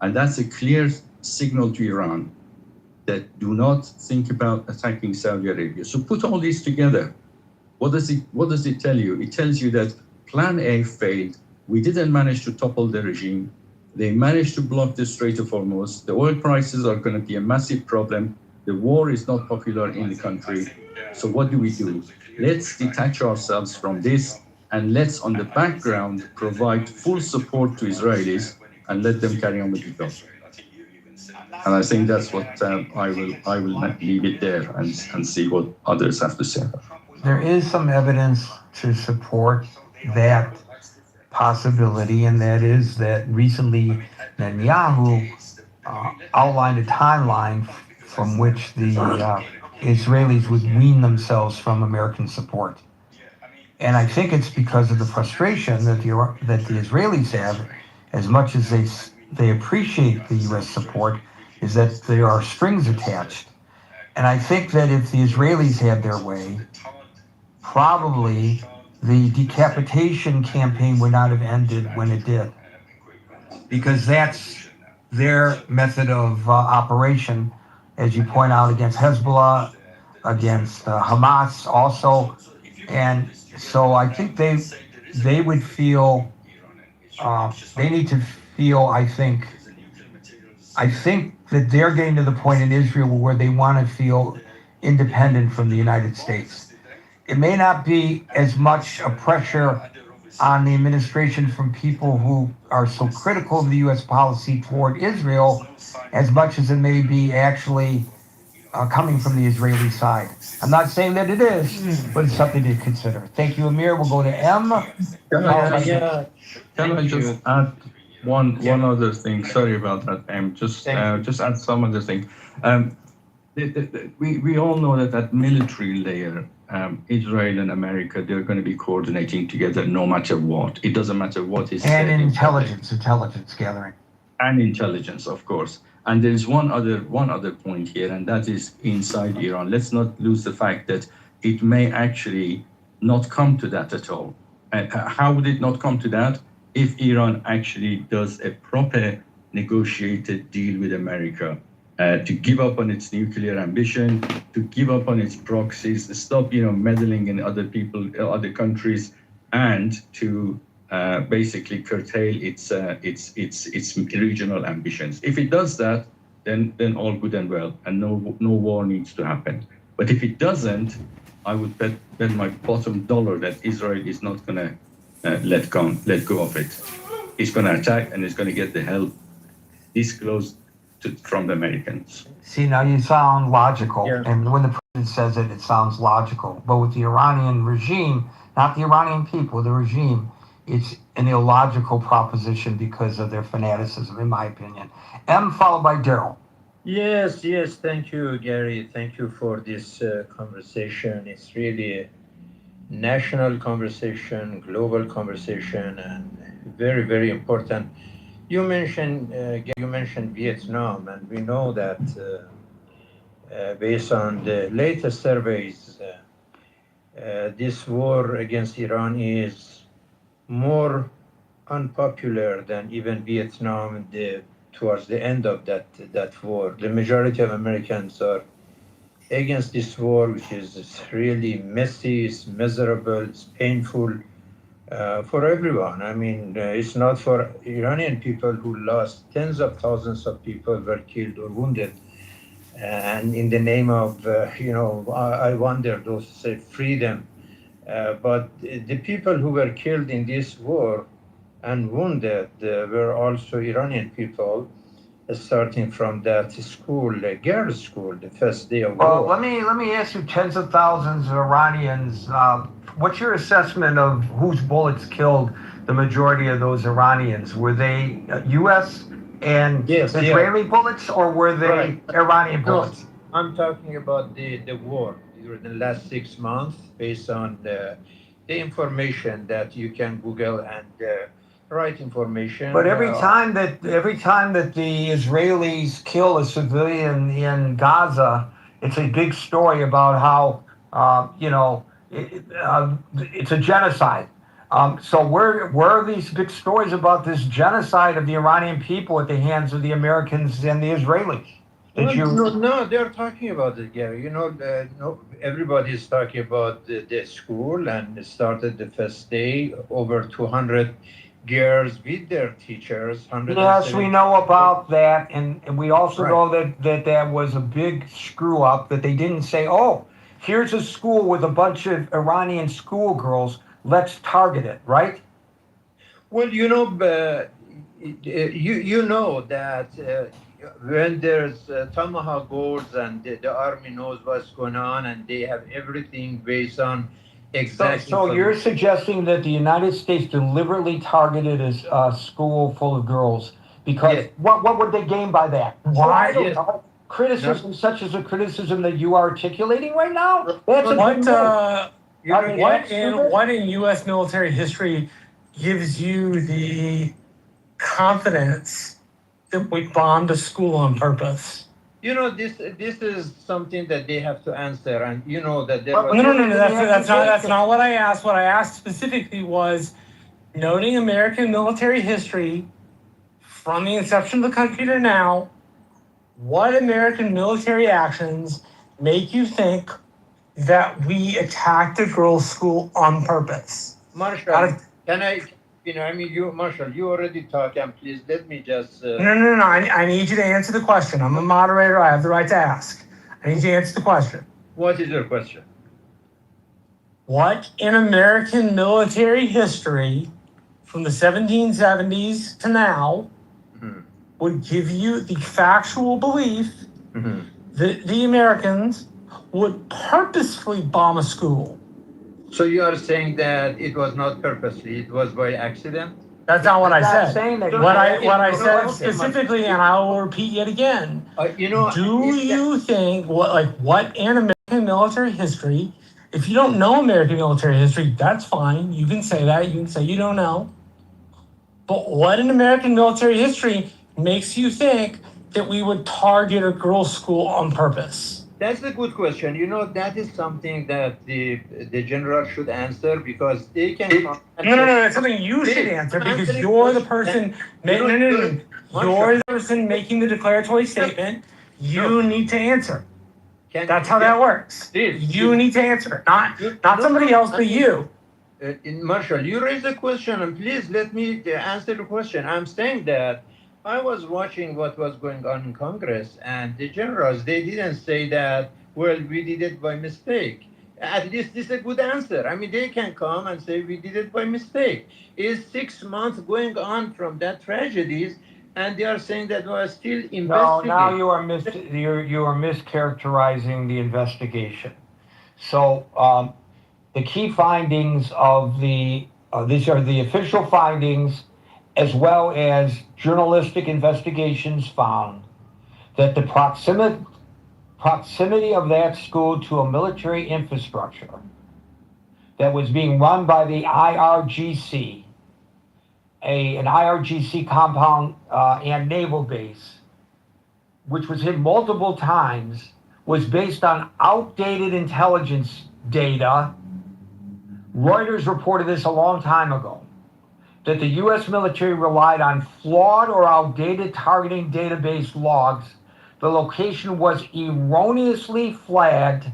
And that's a clear signal to Iran that do not think about attacking Saudi Arabia. So put all this together. What does it tell you? It tells you that Plan A failed. We didn't manage to topple the regime. They managed to block the Strait of Hormuz. The oil prices are going to be a massive problem. The war is not popular in the country. So what do? Let's detach ourselves from this, and let's, on the background, provide full support to Israelis and let them carry on with the job. And I think that's what I will leave it there and see what others have to say.
There is some evidence to support that possibility, and that is that recently Netanyahu outlined a timeline from which the Israelis would wean themselves from American support. And I think it's because of the frustration that the Israelis have, as much as they appreciate the U.S. support, is that there are strings attached. And I think that if the Israelis had their way, probably the decapitation campaign would not have ended when it did, because that's their method of operation, as you point out, against Hezbollah, against Hamas also. And so I think they would feel, they need to feel, I think that they're getting to the point in Israel where they want to feel independent from the United States. It may not be as much a pressure on the administration from people who are so critical of the U.S. policy toward Israel, as much as it may be actually coming from the Israeli side. I'm not saying that it is, but it's something to consider. Thank you, Amir. We'll go to M.
Can I just add one other thing? Sorry about that, M. Just add some other thing. We all know that at military layer, Israel and America, they're going to be coordinating together no matter what. It doesn't matter what is said.
And intelligence gathering.
And intelligence, of course. And there is one other point here, and that is inside Iran. Let's not lose the fact that it may actually not come to that at all. And how would it not come to that? If Iran actually does a proper negotiated deal with America to give up on its nuclear ambition, to give up on its proxies, to stop, meddling in other people, other countries, and to basically curtail its regional ambitions. If it does that, then all good and well, and no war needs to happen. But if it doesn't, I would bet my bottom dollar that Israel is not going to let go of it. It's going to attack, and it's going to get the help this close from the Americans.
See, now you sound logical,
Yeah.
and when the president says it, it sounds logical. But with the Iranian regime, not the Iranian people, the regime, it's an illogical proposition because of their fanaticism, in my opinion. M followed by Daryl.
Yes, thank you, Gary. Thank you for this conversation. It's really a national conversation, global conversation, and very, very important. You mentioned Vietnam, and we know that based on the latest surveys, this war against Iran is more unpopular than even Vietnam towards the end of that war. The majority of Americans are against this war, which is really messy, it's miserable, it's painful for everyone. I mean, it's not for Iranian people who lost tens of thousands of people were killed or wounded. And in the name of, I wonder, those say freedom. But the people who were killed in this war and wounded were also Iranian people, starting from that school, girls' school, the first day of
Well,
war.
let me ask you, tens of thousands of Iranians. What's your assessment of whose bullets killed the majority of those Iranians? Were they U.S. and
Yes,
Israeli bullets, or were they
Right.
Iranian
No,
bullets?
I'm talking about the war during the last 6 months, based on the information that you can Google and right information.
But every time that the Israelis kill a civilian in Gaza, it's a big story about how it's a genocide. So where are these big stories about this genocide of the Iranian people at the hands of the Americans and the Israelis?
No, they're talking about it, Gary. Everybody is talking about the school, and it started the first day, over 200 girls with their teachers.
Yes, we know about that, and we also
Right.
know that was a big screw up, that they didn't say, oh, here's a school with a bunch of Iranian schoolgirls, let's target it, right?
Well, you know that when there's tomahawk wars and the army knows what's going on, and they have everything based on exact.
So you're suggesting that the United States deliberately targeted a school full of girls because
Yes.
what would they gain by that?
Why?
I don't
Yes.
know. Criticism such as the criticism that you are articulating right now? That's a
What
big move. I mean,
what in U.S. military history gives you the confidence that we bombed a school on purpose?
This is something that they have to answer, and you know that there
But
was.
No. That's not what I asked. What I asked specifically was, noting American military history from the inception of the country to now, what American military actions make you think that we attacked a girls' school on purpose?
Marshall, can I? Marshall, you already talked, and please let me just.
No. I need you to answer the question. I'm a moderator. I have the right to ask. I need you to answer the question.
What is your question?
What in American military history from the 1770s to now
Mhm.
would give you the factual belief
Mhm.
that the Americans would purposefully bomb a school?
So you are saying that it was not purposely; it was by accident.
That's not what I
I'm not
said.
saying that.
What I said
Okay.
specifically, and I will repeat yet again. Do
it's-
you think what in American military history? If you don't know American military history, that's fine. You can say that. You can say you don't know. But what in American military history makes you think that we would target a girls' school on purpose?
That's a good question. You know, that is something that the general should answer because they can come and
No,
say,
that's something you should
Dave,
answer
I'm
because
answering
you're the
question.
person. No. You're
Marshall,
the person making the declaratory statement. You need to answer. That's how that works.
Please,
You need to answer, not
No,
somebody else, but you.
Marshall, you raised a question, and please let me answer the question. I'm saying that I was watching what was going on in Congress, and the generals, they didn't say that, well, we did it by mistake. At least this is a good answer. I mean, they can come and say we did it by mistake. It's 6 months going on from that tragedies, and they are saying that we are still investigating.
No, now you are mischaracterizing the investigation. So the key findings of these are the official findings, as well as journalistic investigations found that the proximity of that school to a military infrastructure that was being run by the IRGC, an IRGC compound and naval base, which was hit multiple times, was based on outdated intelligence data. Reuters reported this a long time ago, that the U.S. military relied on flawed or outdated targeting database logs. The location was erroneously flagged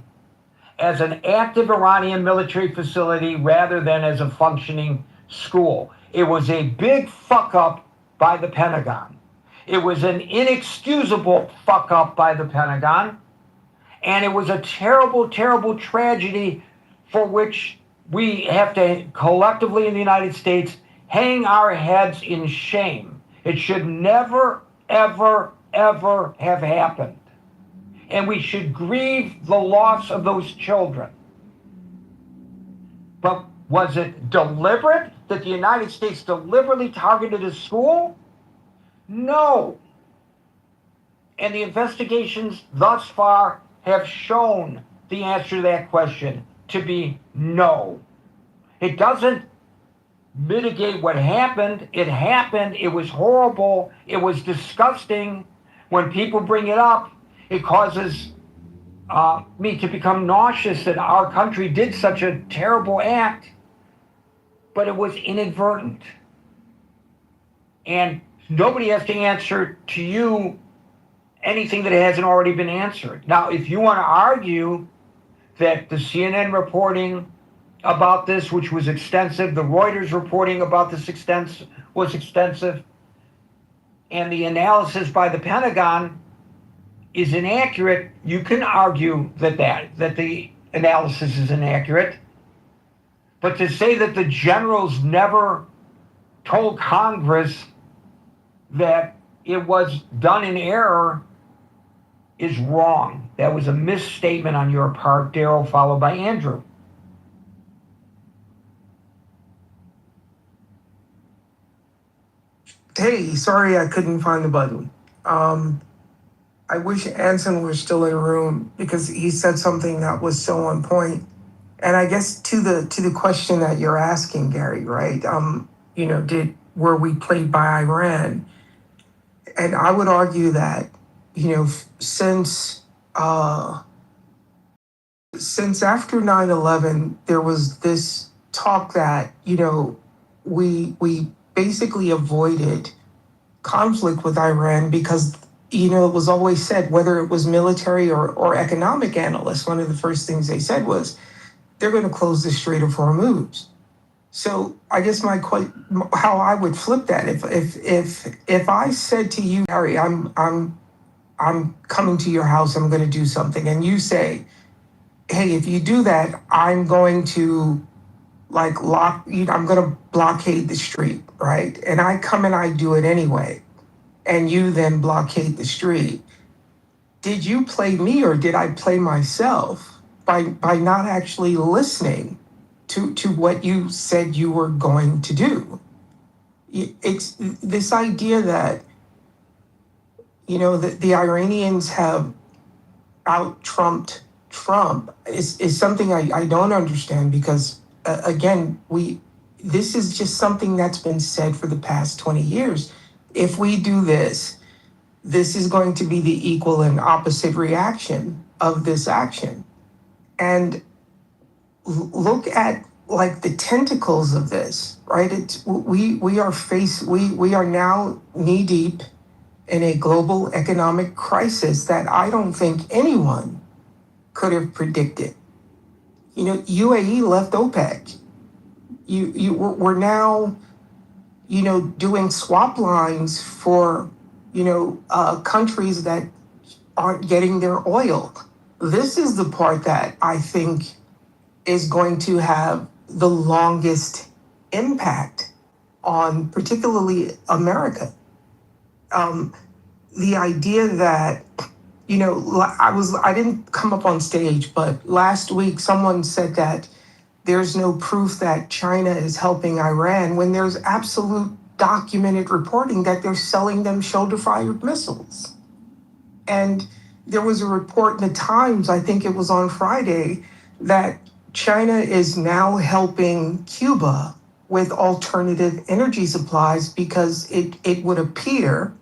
as an active Iranian military facility rather than as a functioning school. It was a big fuck up by the Pentagon. It was an inexcusable fuck up by the Pentagon. And it was a terrible, terrible tragedy for which we have to collectively in the United States hang our heads in shame. It should never, ever, ever have happened. And we should grieve the loss of those children. But was it deliberate that the United States deliberately targeted a school? No. And the investigations thus far have shown the answer to that question to be no. It doesn't mitigate what happened. It happened. It was horrible. It was disgusting. When people bring it up, it causes me to become nauseous that our country did such a terrible act, but it was inadvertent. And nobody has to answer to you anything that hasn't already been answered. Now, if you want to argue that the CNN reporting about this, which was extensive, the Reuters reporting about this was extensive, and the analysis by the Pentagon is inaccurate, you can argue that the analysis is inaccurate. But to say that the generals never told Congress that it was done in error is wrong. That was a misstatement on your part, Daryl, followed by Andrew.
Hey, sorry I couldn't find the button. I wish Anson were still in the room because he said something that was so on point. And I guess to the question that you're asking, Gary, right? Were we played by Iran? And I would argue that, since after 9/11, there was this talk that, we basically avoided conflict with Iran because, it was always said, whether it was military or economic analysts, one of the first things they said was, they're going to close the Strait of Hormuz. So I guess how I would flip that, if I said to you, Harry, I'm coming to your house, I'm going to do something, and you say, hey, if you do that, I'm going to I'm going to blockade the street, right? And I come and I do it anyway, and you then blockade the street. Did you play me or did I play myself by not actually listening to what you said you were going to do? It's this idea that, the Iranians have out-trumped Trump is something I don't understand because, again, this is just something that's been said for the past 20 years. If we do this, this is going to be the equal and opposite reaction of this action. And look at like the tentacles of this, right? We are now knee deep in a global economic crisis that I don't think anyone could have predicted. You know, UAE left OPEC. We're now, you know, doing swap lines for, you know, countries that aren't getting their oil. This is the part that I think is going to have the longest impact on particularly America. The idea that, you know, I didn't come up on stage, but last week someone said that there's no proof that China is helping Iran when there's absolute documented reporting that they're selling them shoulder-fired missiles. And there was a report in the Times, I think it was on Friday, that China is now helping Cuba with alternative energy supplies because it would appear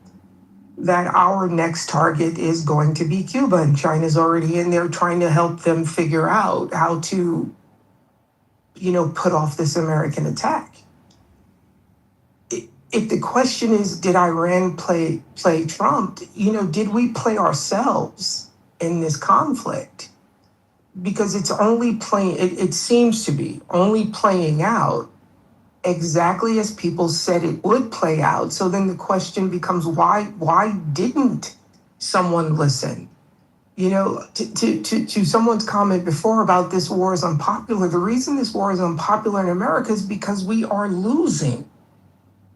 that our next target is going to be Cuba, and China's already in there trying to help them figure out how to, you know, put off this American attack. If the question is, did Iran play Trump? You know, did we play ourselves in this conflict? Because it's only playing, it seems to be only playing out exactly as people said it would play out. So then the question becomes, why didn't someone listen? You know, to someone's comment before about this war is unpopular, the reason this war is unpopular in America is because we are losing.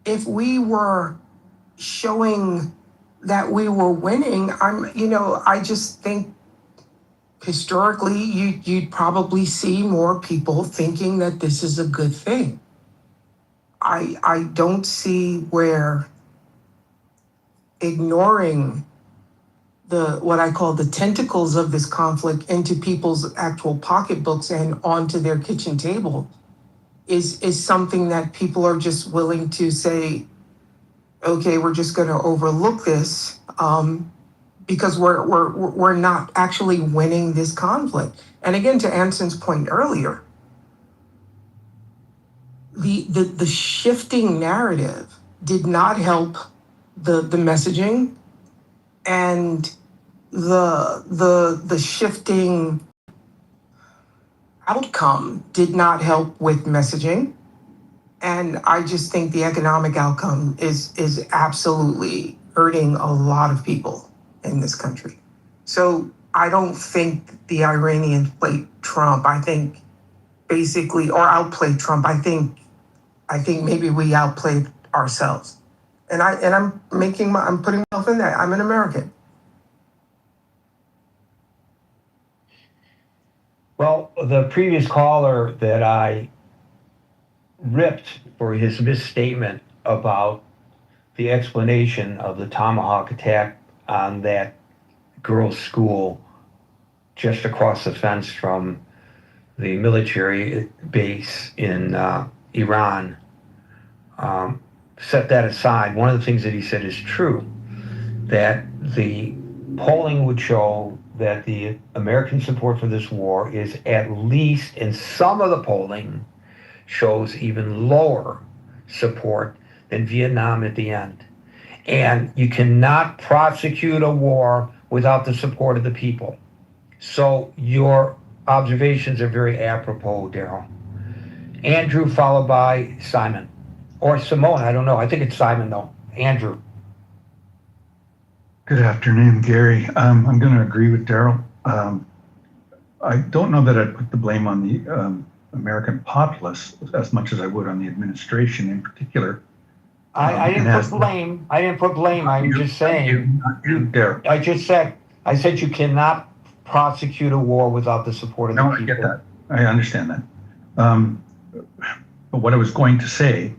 If we were showing that we were winning, I just think historically you'd probably see more people thinking that this is a good thing. I don't see where ignoring what I call the tentacles of this conflict into people's actual pocketbooks and onto their kitchen table is something that people are just willing to say, okay, we're just going to overlook this because we're not actually winning this conflict. And again, to Anson's point earlier, the shifting narrative did not help the messaging, and the shifting outcome did not help with messaging. And I just think the economic outcome is absolutely hurting a lot of people in this country. So I don't think the Iranians played Trump. I think basically, or outplayed Trump. I think maybe we outplayed ourselves. And I'm putting myself in that. I'm an American.
Well, the previous caller that I ripped for his misstatement about the explanation of the Tomahawk attack on that girls' school just across the fence from the military base in Iran, set that aside. One of the things that he said is true, that the polling would show that the American support for this war is, at least in some of the polling, shows even lower support than Vietnam at the end. And you cannot prosecute a war without the support of the people. So your observations are very apropos, Daryl. Andrew, followed by Simon. Or Simone, I don't know. I think it's Simon, though. Andrew.
Good afternoon, Gary. I'm going to agree with Daryl. I don't know that I'd put the blame on the American populace as much as I would on the administration in particular.
I didn't put blame. I'm just saying.
You, Daryl.
I said you cannot prosecute a war without the support of the people.
I get that. I understand that. But what I was going to say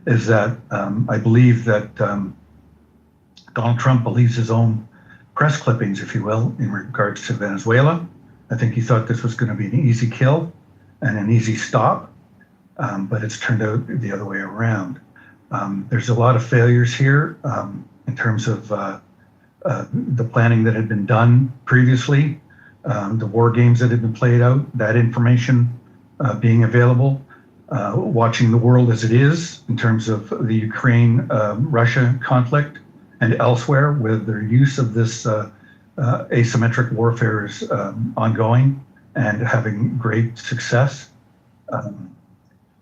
is that I believe that Donald Trump believes his own press clippings, if you will, in regards to Venezuela. I think he thought this was going to be an easy kill and an easy stop, but it's turned out the other way around. There's a lot of failures here in terms of the planning that had been done previously, the war games that had been played out, that information being available, watching the world as it is in terms of the Ukraine-Russia conflict and elsewhere, where their use of this asymmetric warfare is ongoing and having great success.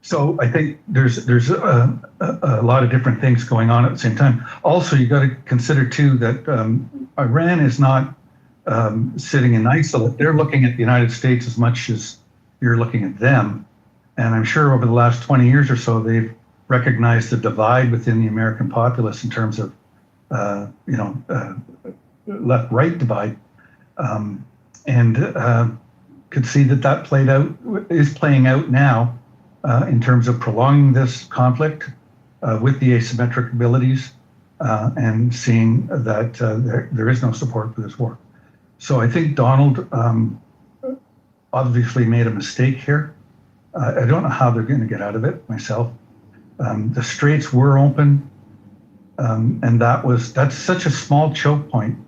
So I think there's a lot of different things going on at the same time. Also, you got to consider too that Iran is not sitting in isolate. They're looking at the United States as much as you're looking at them. And I'm sure over the last 20 years or so, they've recognized the divide within the American populace in terms of, left-right divide, and could see that is playing out now in terms of prolonging this conflict with the asymmetric abilities and seeing that there is no support for this war. So I think Donald obviously made a mistake here. I don't know how they're going to get out of it myself. The straits were open, and that's such a small choke point.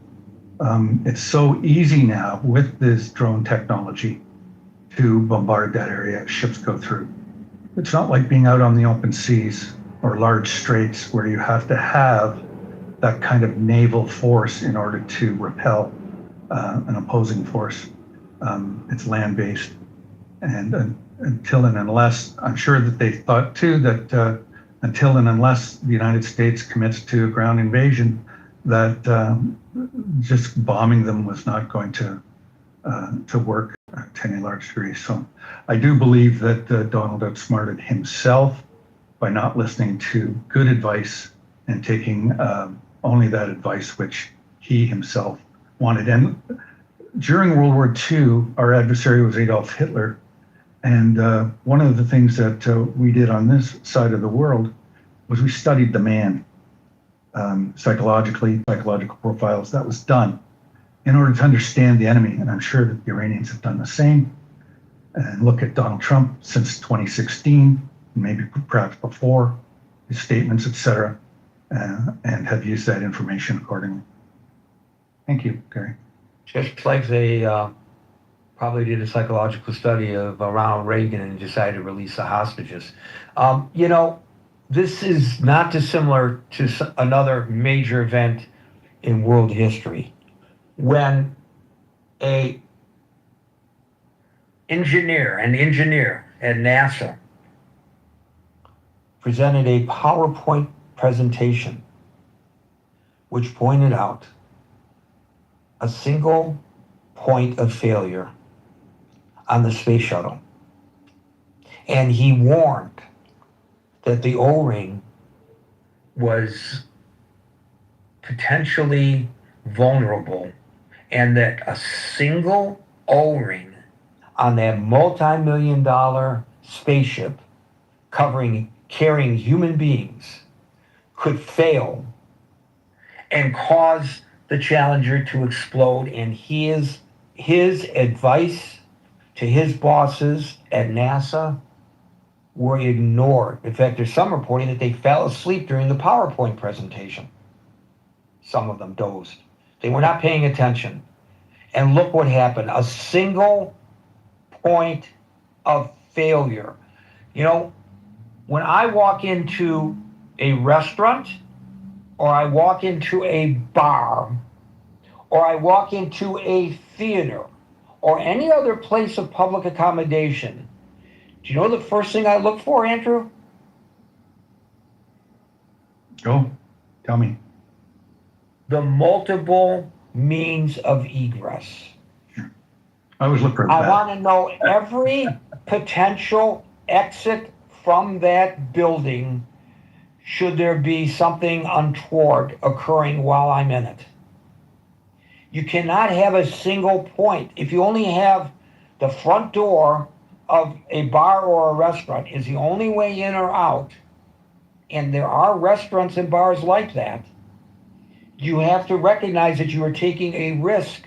It's so easy now with this drone technology to bombard that area. Ships go through. It's not like being out on the open seas or large straits where you have to have that kind of naval force in order to repel an opposing force. It's land-based, and until and unless, I'm sure that they thought too that until and unless the United States commits to a ground invasion, that just bombing them was not going to work to any large degree. So I do believe that Donald outsmarted himself by not listening to good advice and taking only that advice which he himself wanted. And during World War II, our adversary was Adolf Hitler. And one of the things that we did on this side of the world was we studied the man psychological profiles. That was done in order to understand the enemy. And I'm sure that the Iranians have done the same. And look at Donald Trump since 2016, maybe perhaps before, his statements, etc., and have used that information accordingly. Thank you, Gary.
Just like they probably did a psychological study of Ronald Reagan and decided to release the hostages. This is not dissimilar to another major event in world history, when an engineer at NASA presented a PowerPoint presentation which pointed out a single point of failure on the space shuttle. And he warned that the O-ring was potentially vulnerable, and that a single O-ring on that multi-million-dollar spaceship carrying human beings could fail and cause the Challenger to explode. And his advice to his bosses at NASA were ignored. In fact, there's some reporting that they fell asleep during the PowerPoint presentation. Some of them dozed. They were not paying attention. And look what happened. A single point of failure. When I walk into a restaurant, or I walk into a bar, or I walk into a theater, or any other place of public accommodation, do you know the first thing I look for, Andrew?
Go, tell me.
The multiple means of egress.
I was looking for that.
I want to know every potential exit from that building should there be something untoward occurring while I'm in it. You cannot have a single point. If you only have the front door of a bar or a restaurant is the only way in or out, and there are restaurants and bars like that, you have to recognize that you are taking a risk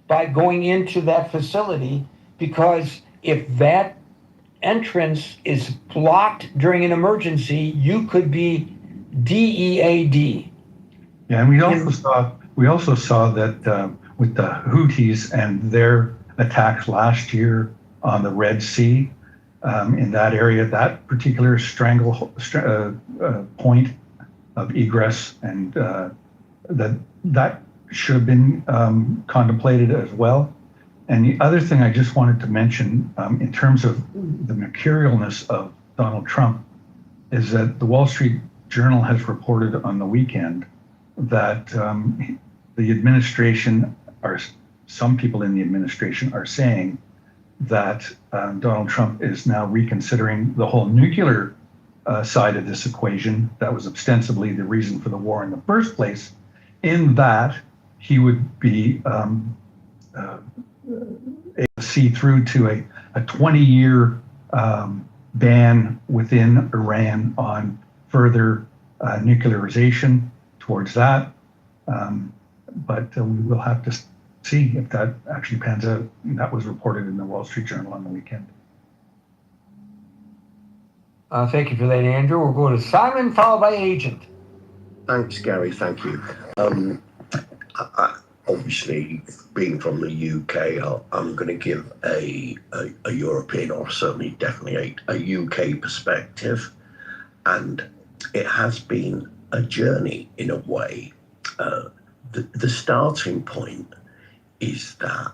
by going into that facility, because if that entrance is blocked during an emergency, you could be DEAD.
Yeah, and we also saw we also saw that with the Houthis and their attacks last year on the Red Sea, in that area, that particular point of egress, and that should have been contemplated as well. And the other thing I just wanted to mention in terms of the mercurialness of Donald Trump is that the Wall Street Journal has reported on the weekend that the administration, or some people in the administration, are saying that Donald Trump is now reconsidering the whole nuclear side of this equation that was ostensibly the reason for the war in the first place, in that he would be able to see through to a 20-year ban within Iran on further nuclearization towards that. But we will have to see if that actually pans out. That was reported in the Wall Street Journal on the weekend.
Thank you for that, Andrew. We'll go to Simon, followed by Agent.
Thanks, Gary. Thank you. Obviously, being from the UK, I'm going to give a European, or certainly definitely a UK perspective. And it has been a journey in a way. The starting point is that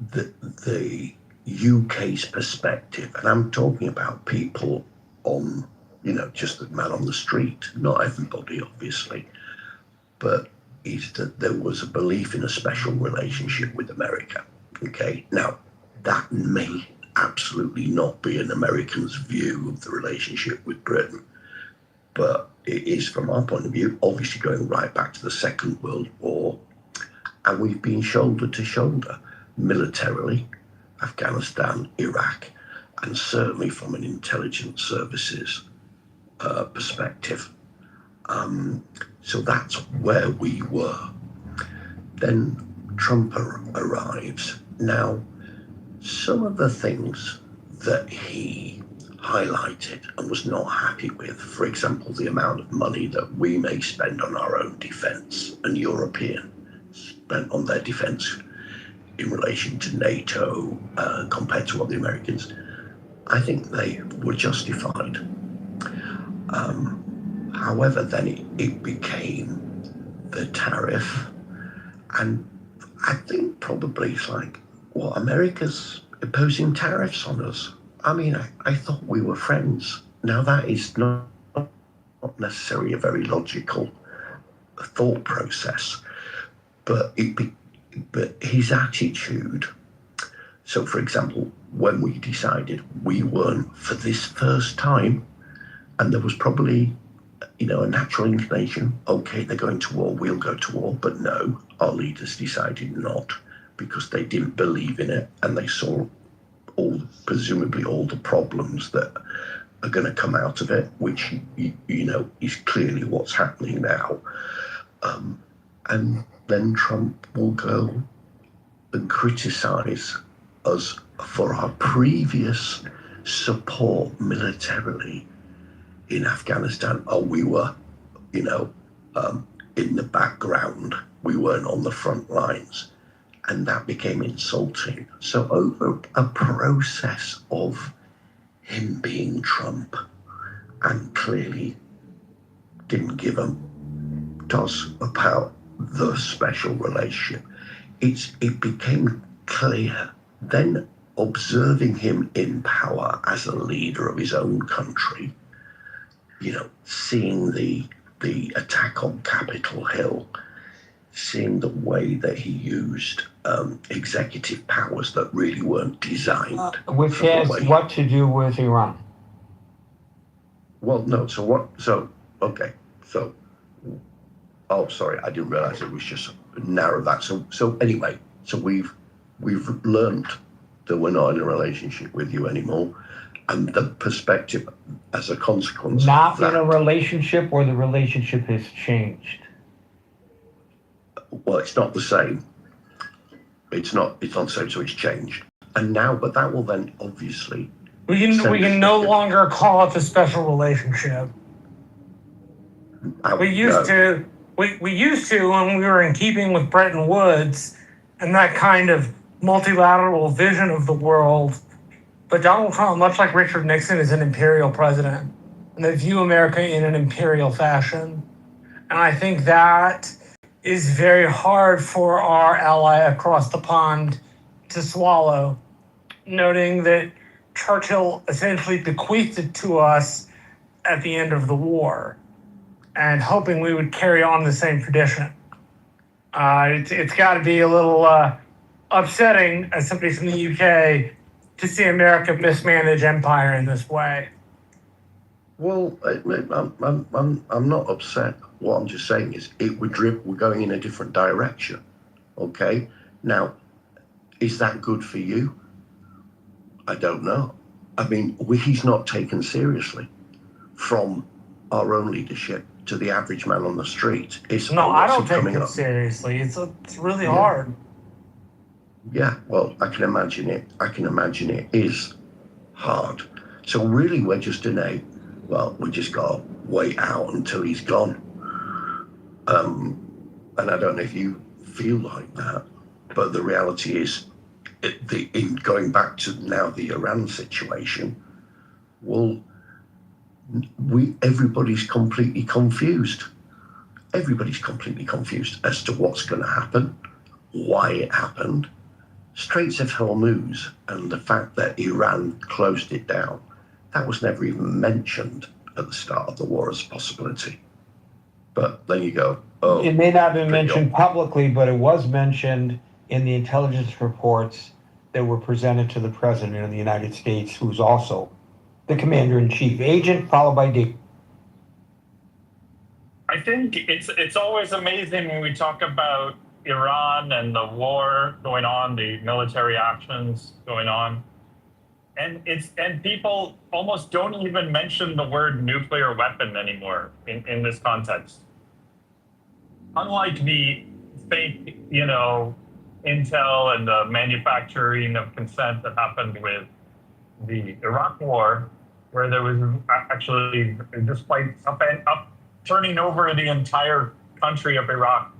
the UK's perspective, and I'm talking about people on, just the man on the street, not everybody, obviously, but is that there was a belief in a special relationship with America. Okay, now that may absolutely not be an American's view of the relationship with Britain, but it is, from our point of view, obviously going right back to the Second World War, and we've been shoulder to shoulder militarily, Afghanistan, Iraq, and certainly from an intelligence services perspective. So that's where we were. Then Trump arrives. Now, some of the things that he highlighted and was not happy with, for example, the amount of money that we may spend on our own defense and European spent on their defense in relation to NATO compared to what the Americans, I think they were justified. However, then it became the tariff, and I think probably it's like, well, America's imposing tariffs on us. I mean, I thought we were friends. Now that is not necessarily a very logical thought process, but his attitude. So, for example, when we decided we weren't for this first time, and there was probably, a natural inclination, okay, they're going to war, we'll go to war. But no, our leaders decided not, because they didn't believe in it, and they saw presumably all the problems that are going to come out of it, which, is clearly what's happening now. And then Trump will go and criticize us for our previous support militarily in Afghanistan. Oh, we were, in the background. We weren't on the front lines. And that became insulting. So over a process of him being Trump, and clearly didn't give a toss about the special relationship, it became clear. Then observing him in power as a leader of his own country, seeing the attack on Capitol Hill, seeing the way that he used executive powers that really weren't designed.
Which has what to do with Iran?
Well, no, oh, sorry, I didn't realize it was just narrow that. So anyway, we've learned that we're not in a relationship with you anymore. And the perspective as a consequence
Not
of that,
in a relationship, or the relationship has changed?
well, it's not the same. It's not the same, so it's changed. And now, but that will then obviously...
We can no longer call it the special relationship. We used to We used to when we were in keeping with Bretton Woods and that kind of multilateral vision of the world. But Donald Trump, much like Richard Nixon, is an imperial president, and they view America in an imperial fashion. And I think that is very hard for our ally across the pond to swallow, noting that Churchill essentially bequeathed it to us at the end of the war and hoping we would carry on the same tradition. It's got to be a little upsetting as somebody from the UK to see America mismanage empire in this way.
Well, I'm not upset. What I'm just saying is we're going in a different direction. Okay? Now, is that good for you? I don't know. I mean, he's not taken seriously from our own leadership to the average man on the street.
No, I don't take it seriously. It's really hard.
Yeah, well, I can imagine it is hard. So really, we're just we just got to wait out until he's gone. And I don't know if you feel like that, but the reality is, in going back to now the Iran situation, well, everybody's completely confused. Everybody's completely confused as to what's going to happen, why it happened. Straits of Hormuz and the fact that Iran closed it down, that was never even mentioned at the start of the war as a possibility. But then you go, oh.
It may not have been mentioned publicly, but it was mentioned in the intelligence reports that were presented to the President of the United States, who's also the Commander-in-Chief. Agent followed by D.
I think it's always amazing when we talk about Iran and the war going on, the military actions going on. And people almost don't even mention the word nuclear weapon anymore in this context. Unlike the fake, intel and the manufacturing of consent that happened with the Iraq war, where there was actually, despite turning over the entire country of Iraq,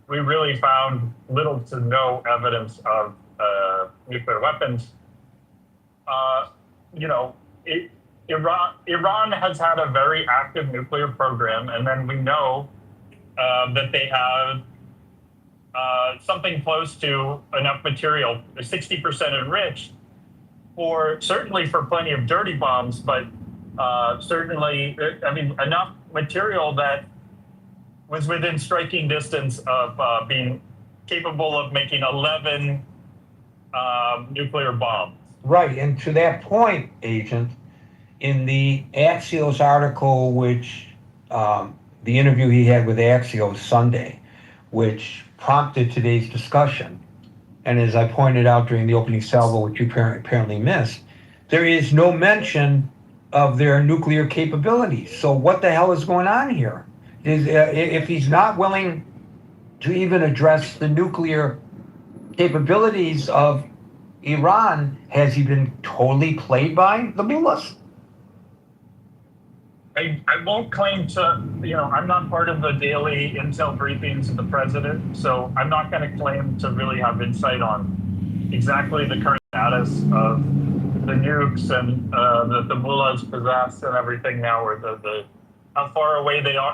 we really found little to no evidence of nuclear weapons. Iran has had a very active nuclear program, and then we know that they have something close to enough material, 60% enriched, certainly for plenty of dirty bombs, but certainly, enough material that was within striking distance of being capable of making 11 nuclear bombs.
Right, and to that point, Agent, in the Axios article, which the interview he had with Axios Sunday, which prompted today's discussion, and as I pointed out during the opening salvo, which you apparently missed, there is no mention of their nuclear capabilities. So what the hell is going on here? If he's not willing to even address the nuclear capabilities of Iran, has he been totally played by the mullahs?
I won't claim to, I'm not part of the daily intel briefings of the president, so I'm not going to claim to really have insight on exactly the current status of the nukes and that the mullahs possess and everything now, or how far away they are.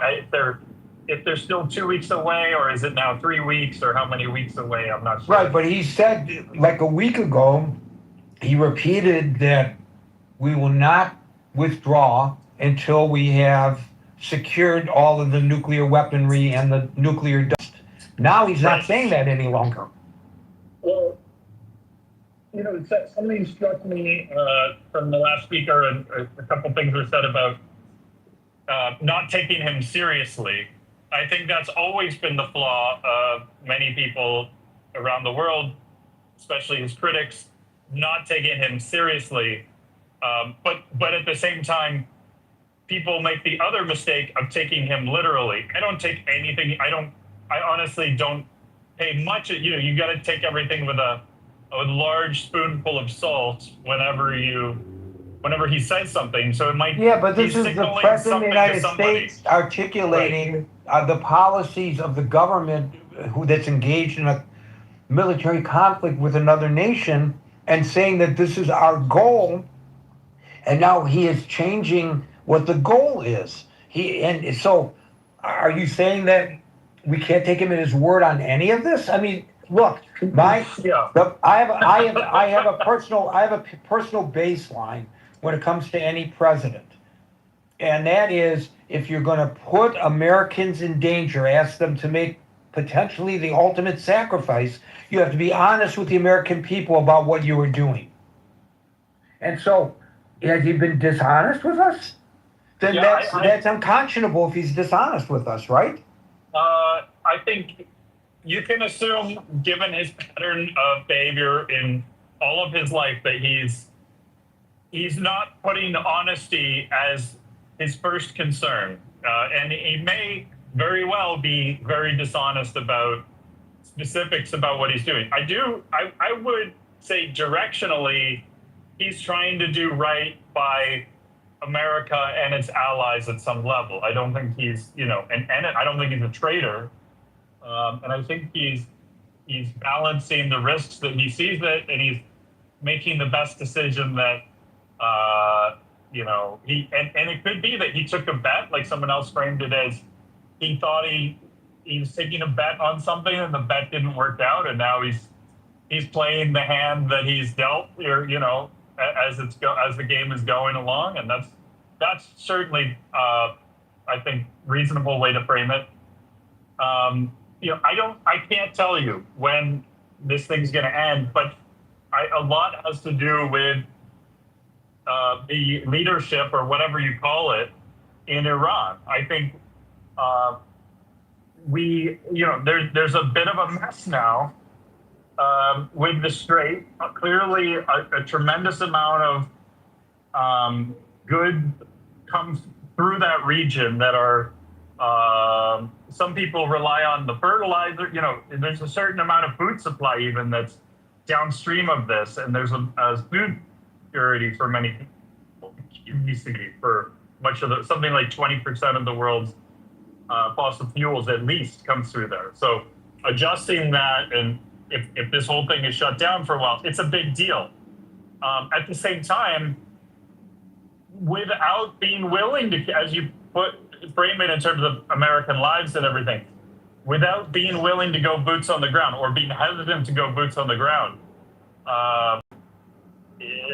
If they're still 2 weeks away, or is it now 3 weeks, or how many weeks away, I'm not sure.
Right, but he said like a week ago, he repeated that we will not withdraw until we have secured all of the nuclear weaponry and the nuclear dust. Now he's not saying that any longer.
Well, something struck me from the last speaker, and a couple things were said about not taking him seriously. I think that's always been the flaw of many people around the world, especially his critics, not taking him seriously. But at the same time, people make the other mistake of taking him literally. I don't take anything. I honestly don't pay much. You got to take everything with a large spoonful of salt whenever you whenever he says something. So it might
Yeah, but this
he's
is the
signaling
President of the
something to
United
somebody.
States articulating the policies of the government that's engaged in a military conflict with another nation and saying that this is our goal. And now he is changing what the goal is. And so are you saying that we can't take him at his word on any of this? I mean, look, I have a personal baseline when it comes to any president. And that is, if you're going to put Americans in danger, ask them to make potentially the ultimate sacrifice, you have to be honest with the American people about what you are doing. And so, has he been dishonest with us? Then that's unconscionable if he's dishonest with us, right?
I think you can assume, given his pattern of behavior in all of his life, that he's not putting honesty as his first concern, and he may very well be very dishonest about specifics about what he's doing. I would say directionally, he's trying to do right by America and its allies at some level. I don't think he's, and I don't think he's a traitor. And I think he's balancing the risks that he sees it, and he's making the best decision that, and it could be that he took a bet, like someone else framed it as he thought he was taking a bet on something and the bet didn't work out, and now he's playing the hand that he's dealt, as the game is going along, and that's certainly I think reasonable way to frame it. I can't tell you when this thing's going to end, but a lot has to do with the leadership, or whatever you call it, in Iran. I think there's a bit of a mess now with the Strait. Clearly, a tremendous amount of good comes through that region that are. Some people rely on the fertilizer. There's a certain amount of food supply even that's downstream of this, and there's a food security for many people. For much of something like 20% of the world's fossil fuels at least comes through there. So adjusting that, and if this whole thing is shut down for a while, it's a big deal. At the same time, without being willing to, as you frame it in terms of American lives and everything, without being willing to go boots on the ground, or being hesitant to go boots on the ground,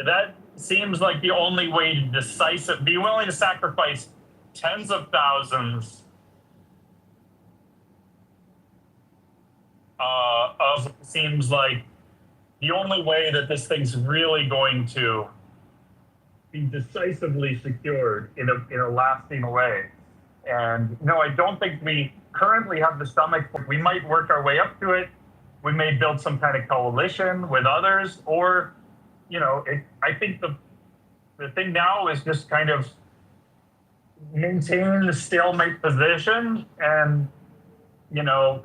that seems like the only way to be willing to sacrifice tens of thousands seems like the only way that this thing's really going to be decisively secured in a lasting way. And I don't think we currently have the stomach. We might work our way up to it. We may build some kind of coalition with others, or, I think the thing now is just kind of maintaining the stalemate position and,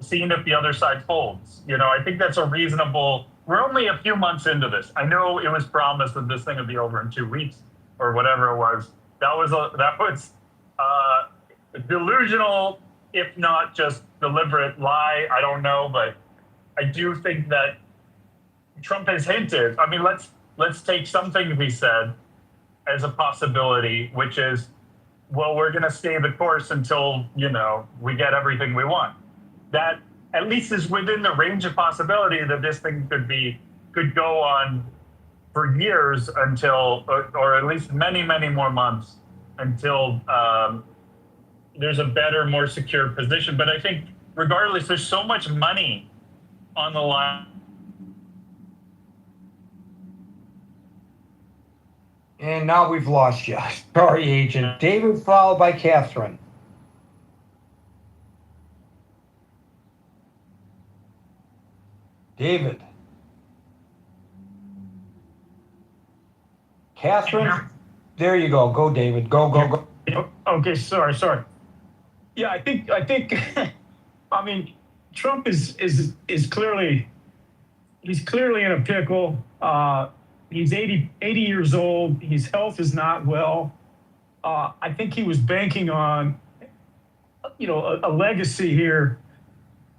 seeing if the other side folds. I think that's a reasonable. We're only a few months into this. I know it was promised that this thing would be over in 2 weeks or whatever it was. That was delusional, if not just deliberate lie. I don't know, but I do think that Trump has hinted. I mean, let's take something he said as a possibility, which is, well, we're going to stay the course until, we get everything we want. That at least is within the range of possibility that this thing could go on for years until, or at least many, many more months until there's a better, more secure position. But I think regardless, there's so much money on the line.
And now we've lost you. Sorry, Agent. David, followed by Catherine. David. Catherine? There you go. Go, David. Go.
Okay, sorry. Yeah, I think I mean, Trump is clearly, he's clearly in a pickle. He's 80 years old. His health is not well. I think he was banking on, a legacy here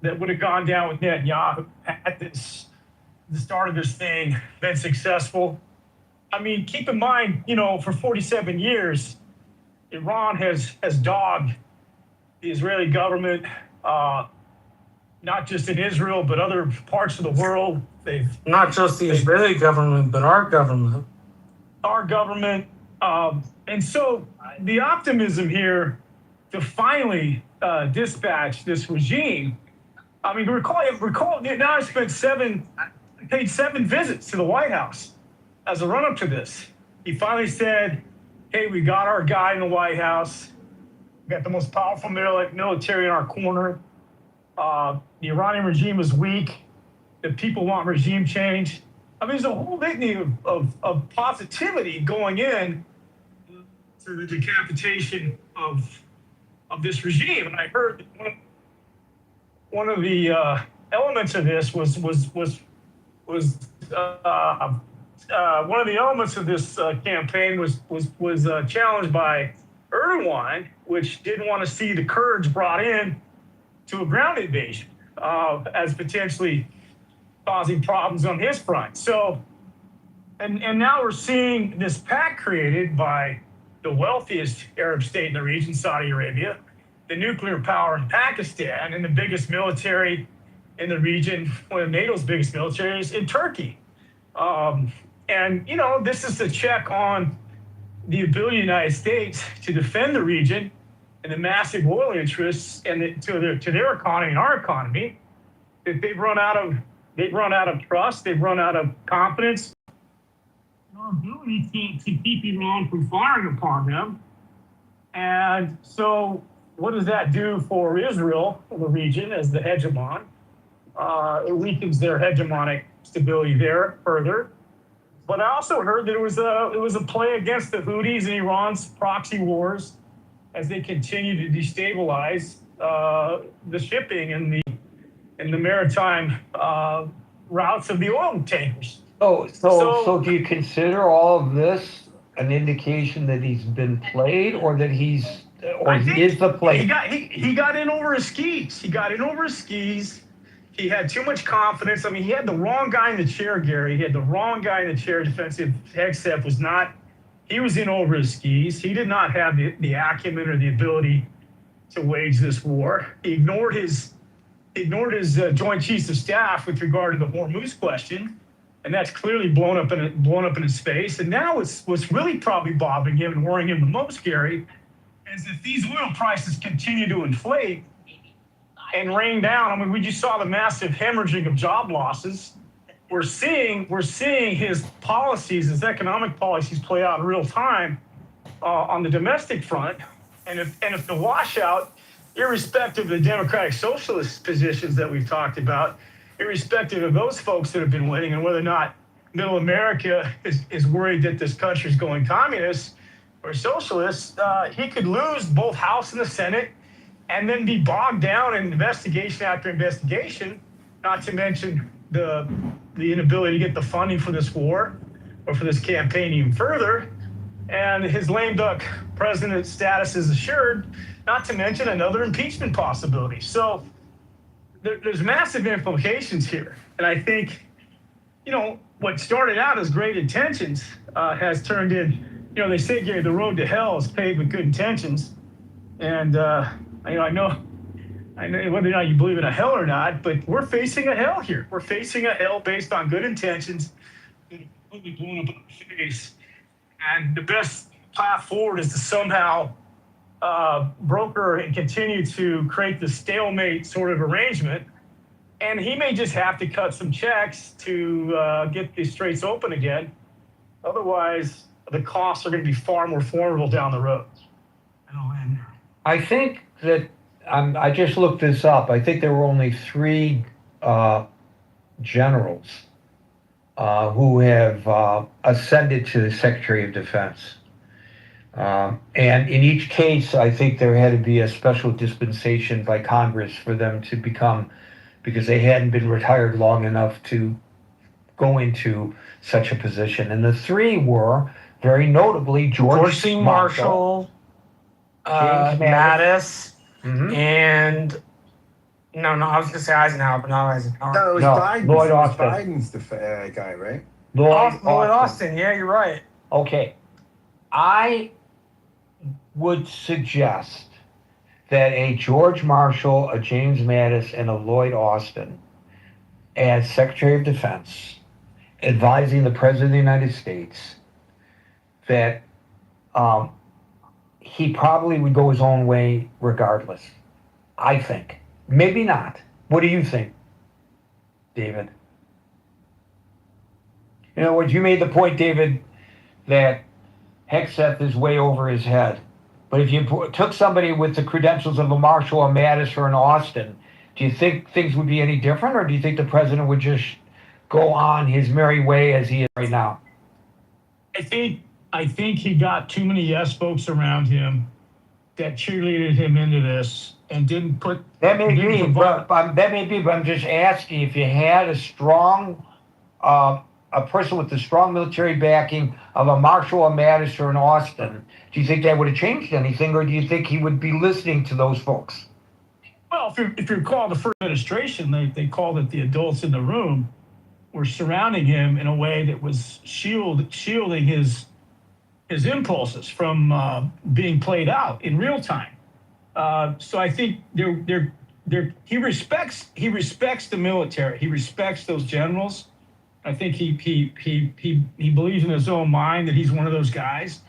that would have gone down with Netanyahu at the start of this thing, been successful. I mean, keep in mind, for 47 years, Iran has dogged the Israeli government, not just in Israel, but other parts of the world.
Not just the Israeli government, but our government.
Our government. And so the optimism here to finally dispatch this regime. I mean, recall Netanyahu paid 7 visits to the White House as a run-up to this. He finally said, hey, we got our guy in the White House. We got the most powerful military in our corner. The Iranian regime is weak. The people want regime change. I mean, there's a whole litany of positivity going in to the decapitation of this regime. And I heard one of the elements of this was one of the elements of this campaign was challenged by Erdogan, which didn't want to see the Kurds brought in to a ground invasion as potentially causing problems on his front. So, and now we're seeing this pact created by the wealthiest Arab state in the region, Saudi Arabia, the nuclear power in Pakistan, and the biggest military in the region, one of NATO's biggest militaries in Turkey. And, this is a check on the ability of the United States to defend the region and the massive oil interests and to their economy and our economy. That they've run out of trust, they've run out of confidence. Our ability to keep Iran from firing upon them. And so what does that do for Israel in the region as the hegemon? It weakens their hegemonic stability there further. But I also heard that it was a play against the Houthis and Iran's proxy wars as they continue to destabilize the shipping and the maritime routes of the oil tankers.
So do you consider all of this an indication that he's been played, or that he is the play?
He got in over his skis. He had too much confidence. I mean, he had the wrong guy in the chair, Gary. He had the wrong guy in the chair. Defensive Hegseth he was in over his skis. He did not have the acumen or the ability to wage this war. He ignored his Joint Chiefs of Staff with regard to the Hormuz question, and that's clearly blown up in his face. And now what's really probably bothering him and worrying him the most, Gary, is if these oil prices continue to inflate and rain down. I mean, we just saw the massive hemorrhaging of job losses. We're seeing his policies, his economic policies, play out in real time on the domestic front. And if the washout, irrespective of the democratic socialist positions that we've talked about, irrespective of those folks that have been winning, and whether or not Middle America is worried that this country is going communist or socialist, he could lose both House and the Senate, and then be bogged down in investigation after investigation, not to mention the inability to get the funding for this war or for this campaign even further. And his lame duck president status is assured, not to mention another impeachment possibility. So there's massive implications here. And I think, what started out as great intentions has turned in, they say, Gary, the road to hell is paved with good intentions. And, I know whether or not you believe in a hell or not, but we're facing a hell here. We're facing a hell based on good intentions that are completely blown up in our face. And the best path forward is to somehow broker and continue to create the stalemate sort of arrangement. And he may just have to cut some checks to get the straits open again. Otherwise, the costs are going to be far more formidable down the road.
I think that I just looked this up. I think there were only 3 generals who have ascended to the Secretary of Defense. And in each case, I think there had to be a special dispensation by Congress for them to become, because they hadn't been retired long enough to go into such a position. And the three were, very notably,
George C. Marshall,
James
Mattis,
Mhm.
and no, I was gonna say Eisenhower, but not Eisenhower.
No, it was
No,
Biden.
Lloyd
It was
Austin.
Biden's guy, right?
Lloyd
Lloyd Austin. Yeah, you're right.
Okay. I would suggest that a George Marshall, a James Mattis, and a Lloyd Austin, as Secretary of Defense, advising the President of the United States that he probably would go his own way regardless. I think. Maybe not. What do you think, David? In other words, you made the point, David, that Hegseth is way over his head. But if you took somebody with the credentials of a Marshall, a Mattis, or an Austin, do you think things would be any different, or do you think the president would just go on his merry way as he is right now?
I think he got too many yes folks around him that cheerleaded him into this and didn't put.
That may be, but I'm just asking if you had a strong, a person with the strong military backing of a Marshall, a Mattis, or an Austin. Do you think that would have changed anything, or do you think he would be listening to those folks?
Well, if you recall the first administration, they called it the adults in the room were surrounding him in a way that was shielding his impulses from being played out in real time. So I think he respects the military. He respects those generals. I think he believes in his own mind that he's one of those guys,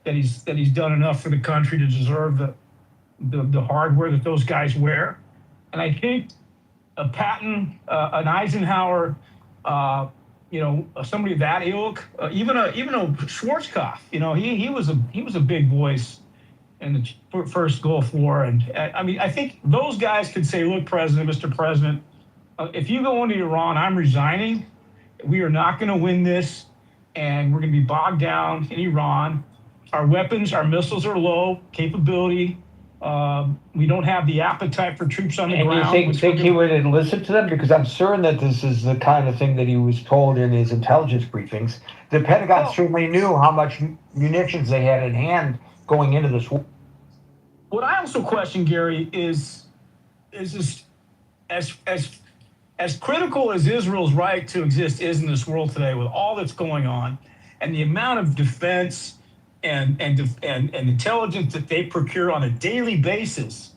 that he's done enough for the country to deserve the hardware that those guys wear. And I think a Patton, an Eisenhower, somebody of that ilk, even a Schwarzkopf, he was a big voice in the first Gulf War. And I mean, I think those guys could say, look, Mr. President, if you go into Iran, I'm resigning. We are not going to win this, and we're going to be bogged down in Iran. Our weapons, our missiles are low capability. We don't have the appetite for troops on the ground.
And you think he would listen to them? Because I'm certain that this is the kind of thing that he was told in his intelligence briefings. The Pentagon certainly knew how much munitions they had in hand going into this war.
What I also question, Gary, is this, as critical as Israel's right to exist is in this world today, with all that's going on, and the amount of defense and intelligence that they procure on a daily basis,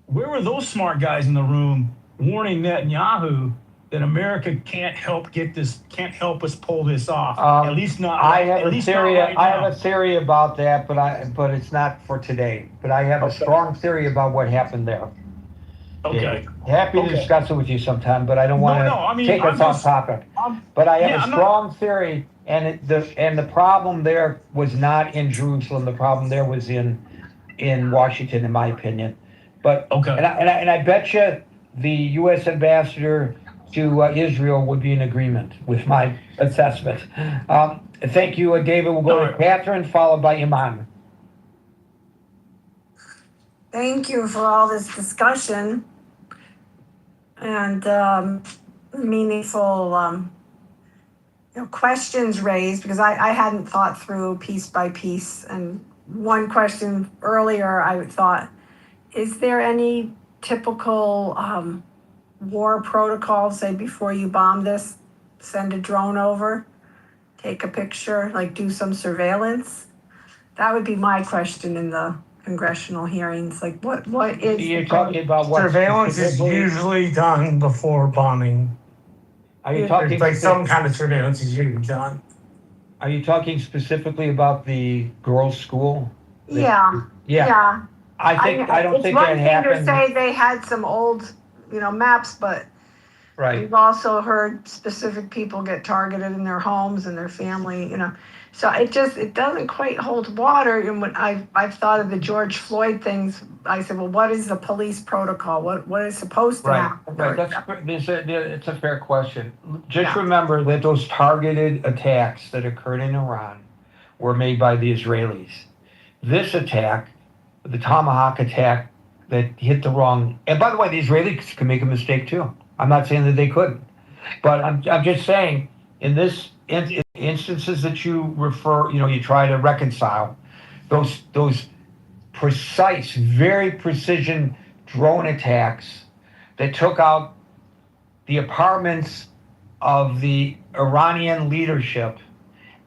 where were those smart guys in the room warning Netanyahu that America can't help us pull this off? At least not.
I have a theory.
Right
I have a theory about that, but it's not for today. But I have a strong theory about what happened there.
Okay.
Happy to discuss it with you sometime, but I don't want to take us off topic. But I have a strong theory, and the problem there was not in Jerusalem. The problem there was in Washington, in my opinion. But and I bet you the U.S. ambassador to Israel would be in agreement with my assessment. Thank you, David. We'll go to Catherine, followed by Iman.
Thank you for all this discussion and meaningful questions raised, because I hadn't thought through piece by piece. And one question earlier, I thought, is there any typical war protocol, say before you bomb this, send a drone over, take a picture, like do some surveillance? That would be my question in the congressional hearings. Like what is
you're talking about? What
surveillance is usually done before bombing.
Are you talking
like some kind of surveillance is usually done?
Are you talking specifically about the girls' school?
Yeah.
I don't think that happened.
It's one thing to say they had some old, maps, but we've also heard specific people get targeted in their homes and their family, So it doesn't quite hold water. And when I've thought of the George Floyd things, I said, well, what is the police protocol? What is supposed to happen?
Right. It's a fair question. Just remember that those targeted attacks that occurred in Iran were made by the Israelis. This attack, the Tomahawk attack that hit the wrong, and by the way, the Israelis can make a mistake too. I'm not saying that they couldn't, but I'm just saying in this instances that you refer, you try to reconcile, those precise, very precision drone attacks that took out the apartments of the Iranian leadership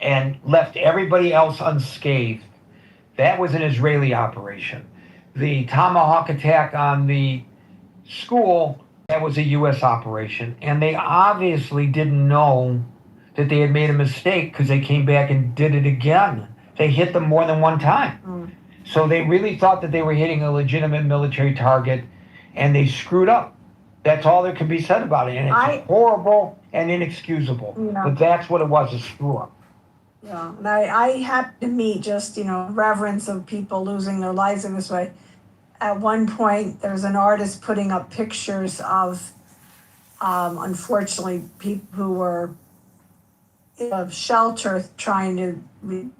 and left everybody else unscathed. That was an Israeli operation. The Tomahawk attack on the school, that was a U.S. operation. And they obviously didn't know that they had made a mistake because they came back and did it again. They hit them more than one time. So they really thought that they were hitting a legitimate military target, and they screwed up. That's all there can be said about it. And it's horrible and inexcusable. But that's what it was, a screw up.
Yeah, and I happen to meet just, reverence of people losing their lives in this way. At one point, there's an artist putting up pictures of, unfortunately, people who were in a shelter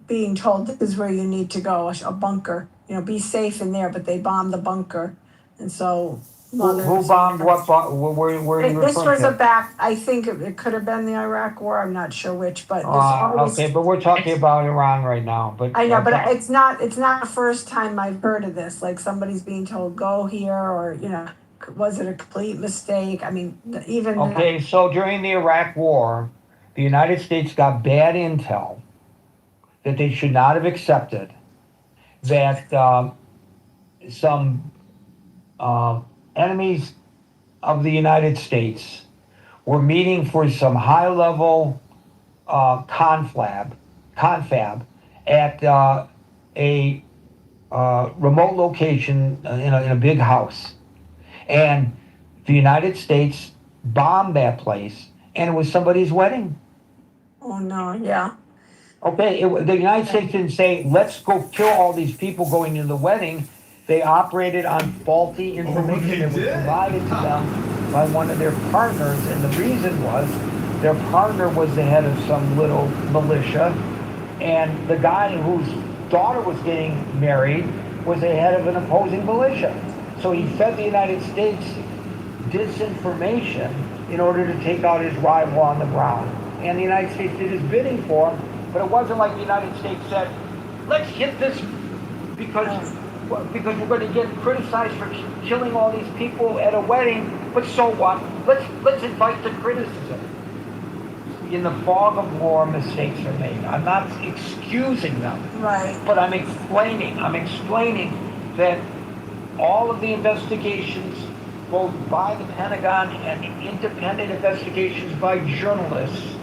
being told this is where you need to go, a bunker, be safe in there, but they bombed the bunker. And so
Who bombed what? Where are you
this was
referring to?
I think it could have been the Iraq War. I'm not sure which, but
Okay, but we're talking about Iran right now. But
I know, but it's not the first time I've heard of this. Like somebody's being told go here, or was it a complete mistake? I mean, even
okay. So during the Iraq War, the United States got bad intel that they should not have accepted. That some enemies of the United States were meeting for some high-level confab at a remote location in a big house. And the United States bombed that place, and it was somebody's wedding.
Oh, no, yeah.
Okay, the United States didn't say, let's go kill all these people going to the wedding. They operated on faulty information that was provided to them by one of their partners, and the reason was their partner was the head of some little militia, and the guy whose daughter was getting married was the head of an opposing militia. So he fed the United States disinformation in order to take out his rival on the ground. And the United States did his bidding for him, but it wasn't like the United States said, let's hit this because we're going to get criticized for killing all these people at a wedding, but so what? Let's invite the criticism. In the fog of war, mistakes are made. I'm not excusing them,
right?
But I'm explaining that all of the investigations, both by the Pentagon and independent investigations by journalists,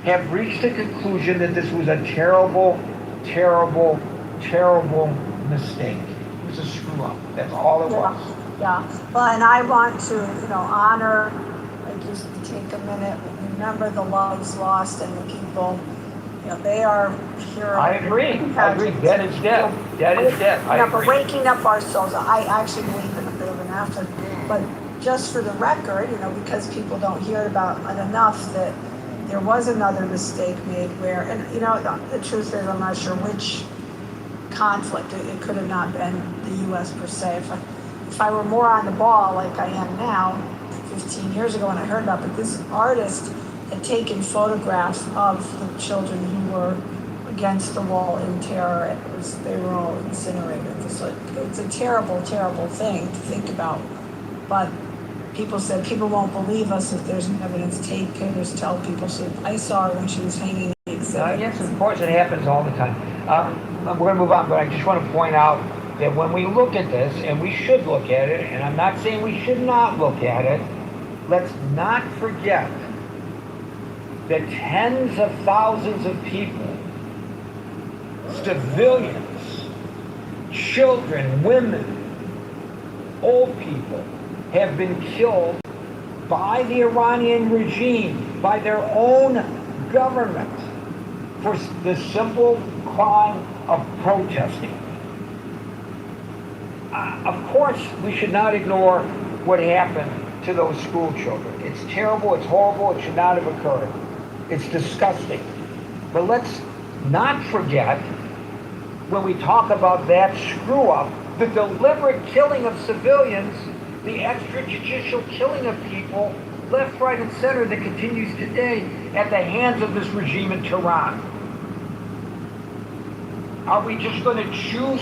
have reached the conclusion that this was a terrible, terrible, terrible mistake. It was a screw up. That's all it was.
Yeah. Well, and I want to, honor, just take a minute, remember the lives lost and the people. They are heroes.
I agree. Dead is dead. Dead is dead.
But waking up our souls. I actually believe in a bit of an after. But just for the record, because people don't hear about it enough, that there was another mistake made where, and the truth is, I'm not sure which conflict. It could have not been the U.S. per se. If I were more on the ball like I am now, 15 years ago when I heard about it, but this artist had taken photographs of the children who were against the wall in terror, and they were all incinerated. It's a terrible, terrible thing to think about. But people said people won't believe us if there's no evidence. Take pictures, tell people. So I saw her when she was hanging the exhibit.
Yes, of course, it happens all the time. We're going to move on, but I just want to point out that when we look at this, and we should look at it, and I'm not saying we should not look at it, let's not forget that tens of thousands of people, civilians, children, women, old people, have been killed by the Iranian regime, by their own government, for the simple crime of protesting. Of course, we should not ignore what happened to those school children. It's terrible, it's horrible, it should not have occurred. It's disgusting. But let's not forget, when we talk about that screw up, the deliberate killing of civilians, the extrajudicial killing of people left, right, and center that continues today at the hands of this regime in Tehran. Are we just going to choose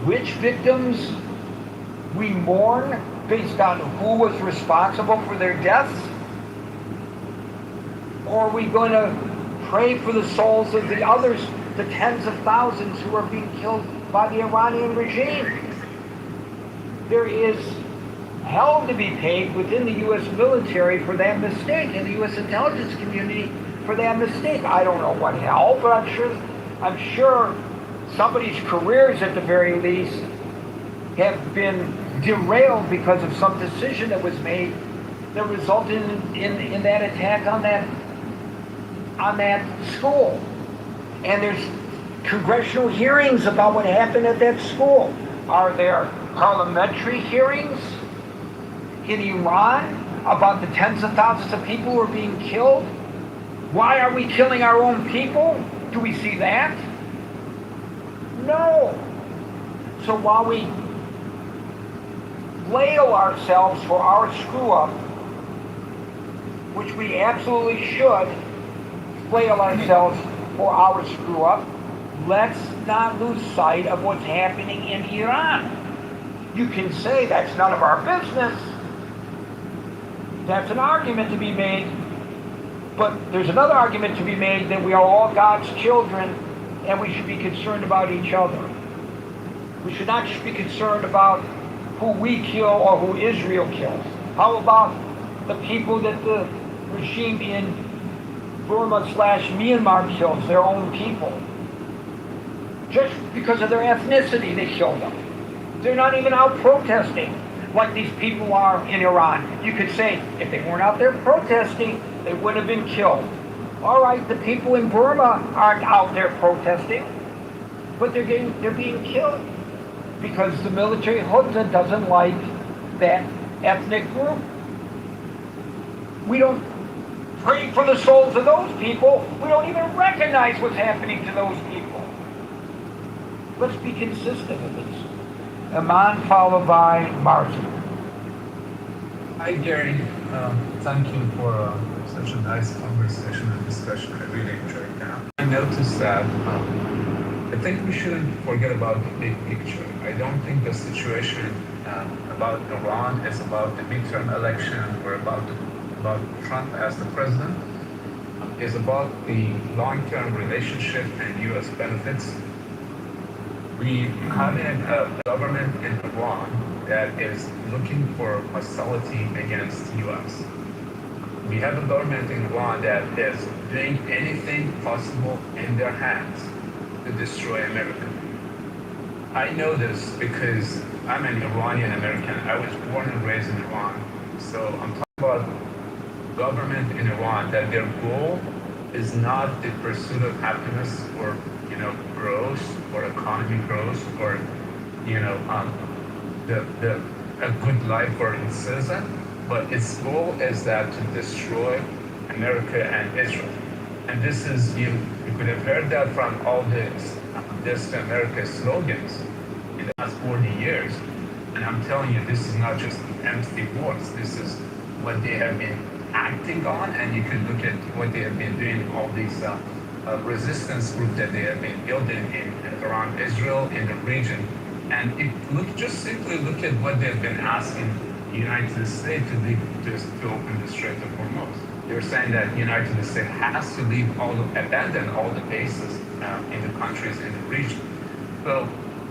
which victims we mourn based on who was responsible for their deaths? Or are we going to pray for the souls of the others, the tens of thousands who are being killed by the Iranian regime? There is hell to be paid within the U.S. military for that mistake, and the U.S. intelligence community for that mistake. I don't know what hell, but I'm sure somebody's careers, at the very least, have been derailed because of some decision that was made that resulted in that attack on that school. And there's congressional hearings about what happened at that school. Are there parliamentary hearings in Iran about the tens of thousands of people who are being killed? Why are we killing our own people? Do we see that? No. So while we flail ourselves for our screw up, which we absolutely should flail ourselves for our screw up, let's not lose sight of what's happening in Iran. You can say that's none of our business. That's an argument to be made. But there's another argument to be made that we are all God's children and we should be concerned about each other. We should not just be concerned about who we kill or who Israel kills. How about the people that the regime in Burma/Myanmar kills, their own people? Just because of their ethnicity, they kill them. They're not even out protesting like these people are in Iran. You could say, if they weren't out there protesting, they would have been killed. All right, the people in Burma aren't out there protesting, but they're being killed because the military junta doesn't like that ethnic group. We don't pray for the souls of those people. We don't even recognize what's happening to those people. Let's be consistent with this. Iman followed by Martin.
Hi Gary, thank you for such a nice conversation and discussion. I really enjoyed that. I noticed that I think we shouldn't forget about the big picture. I don't think the situation about Iran is about the midterm election or about Trump as the president. It's about the long-term relationship and U.S. benefits. We have a government in Iran that is looking for hostility against the U.S. We have a government in Iran that is doing anything possible in their hands to destroy America. I know this because I'm an Iranian American. I was born and raised in Iran. So I'm talking about government in Iran that their goal is not the pursuit of happiness or growth or economy growth or a good life for its citizen, but its goal is that to destroy America and Israel. And this is you could have heard that from all the This to America slogans in the last 40 years. And I'm telling you, this is not just empty words. This is what they have been acting on, and you can look at what they have been doing, all these resistance groups that they have been building around Israel in the region. And simply look at what they've been asking the United States to open the Strait of Hormuz. They're saying that the United States has to abandon all the bases in the countries in the region. So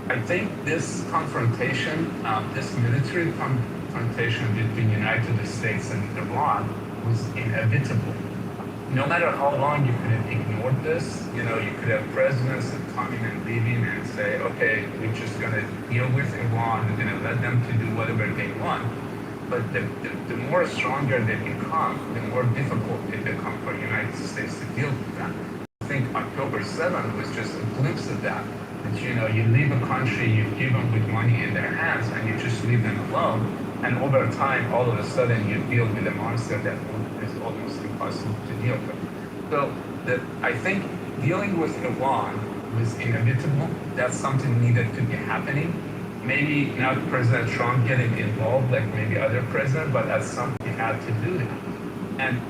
I think this confrontation, this military confrontation between the United States and Iran was inevitable. No matter how long you could have ignored this, you could have presidents coming and leaving and say, okay, we're just going to deal with Iran, we're going to let them to do whatever they want. But the more stronger they become, the more difficult it becomes for the United States to deal with that. I think October 7th was just a glimpse of that. That you leave a country, you give them with money in their hands, and you just leave them alone. And over time, all of a sudden, you deal with a monster that is almost impossible to deal with. So I think dealing with Iran was inevitable. That's something needed to be happening. Maybe not President Trump getting involved like maybe other presidents, but at some point he had to do that.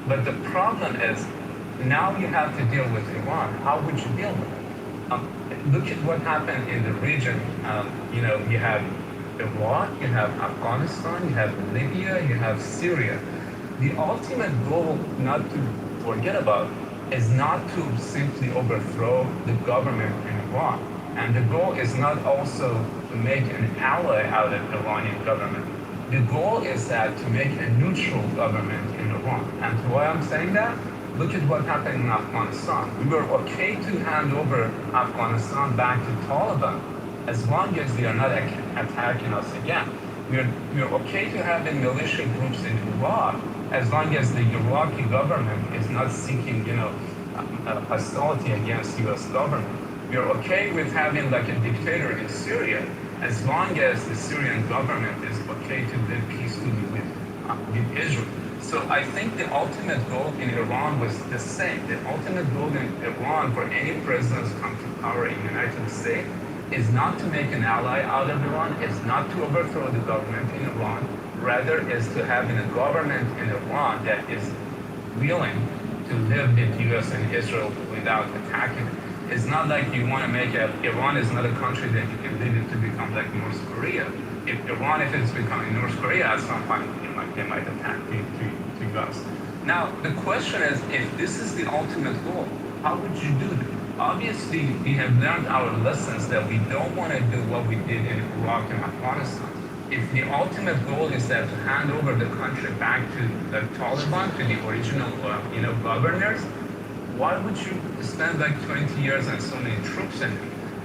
But the problem is, now you have to deal with Iran. How would you deal with it? Look at what happened in the region. You have Iraq, you have Afghanistan, you have Libya, you have Syria. The ultimate goal, not to forget about, is not to simply overthrow the government in Iran. And the goal is not also to make an ally out of the Iranian government. The goal is that to make a neutral government in Iran. And why I'm saying that? Look at what happened in Afghanistan. We were okay to hand over Afghanistan back to Taliban as long as they are not attacking us again. We're okay to have the militia groups in Iraq as long as the Iraqi government is not seeking, hostility against U.S. government. We're okay with having like a dictator in Syria as long as the Syrian government is okay to live peacefully with Israel. So I think the ultimate goal in Iran was the same. The ultimate goal in Iran for any president to come to power in the United States is not to make an ally out of Iran, is not to overthrow the government in Iran, rather is to having a government in Iran that is willing to live with US and Israel without attacking it. It's not like you want to make Iran is not a country that you can leave it to become like North Korea. If it's becoming North Korea at some point, they might attack to us. Now, the question is, if this is the ultimate goal, how would you do that? Obviously, we have learned our lessons that we don't want to do what we did in Iraq and Afghanistan. If the ultimate goal is that to hand over the country back to the Taliban, to the original, governors, why would you spend like 20 years and so many troops in it?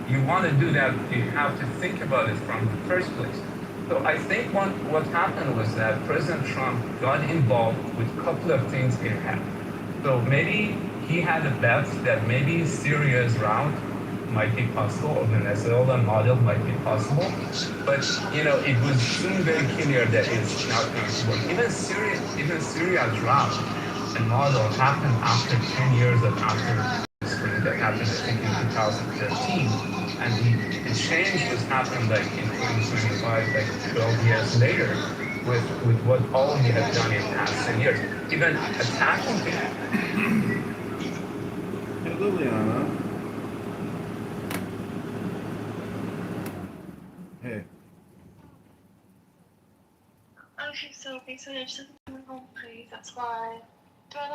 You want to do that, you have to think about it from the first place. So I think what happened was that President Trump got involved with a couple of things in head. So maybe he had a bet that maybe Syria's route might be possible, or Venezuela model might be possible. But it was soon very clear that it's not going to work. Even Syria's route and model happened after 10 years of after spring that happened, I think, in 2013. And the change was happened like in 2025, like 12 years later, with what all we have done in the past 10 years. Even attacking people.
Hey, Liliana. Hey.
Okay, so basically I just have to home plate, that's why. But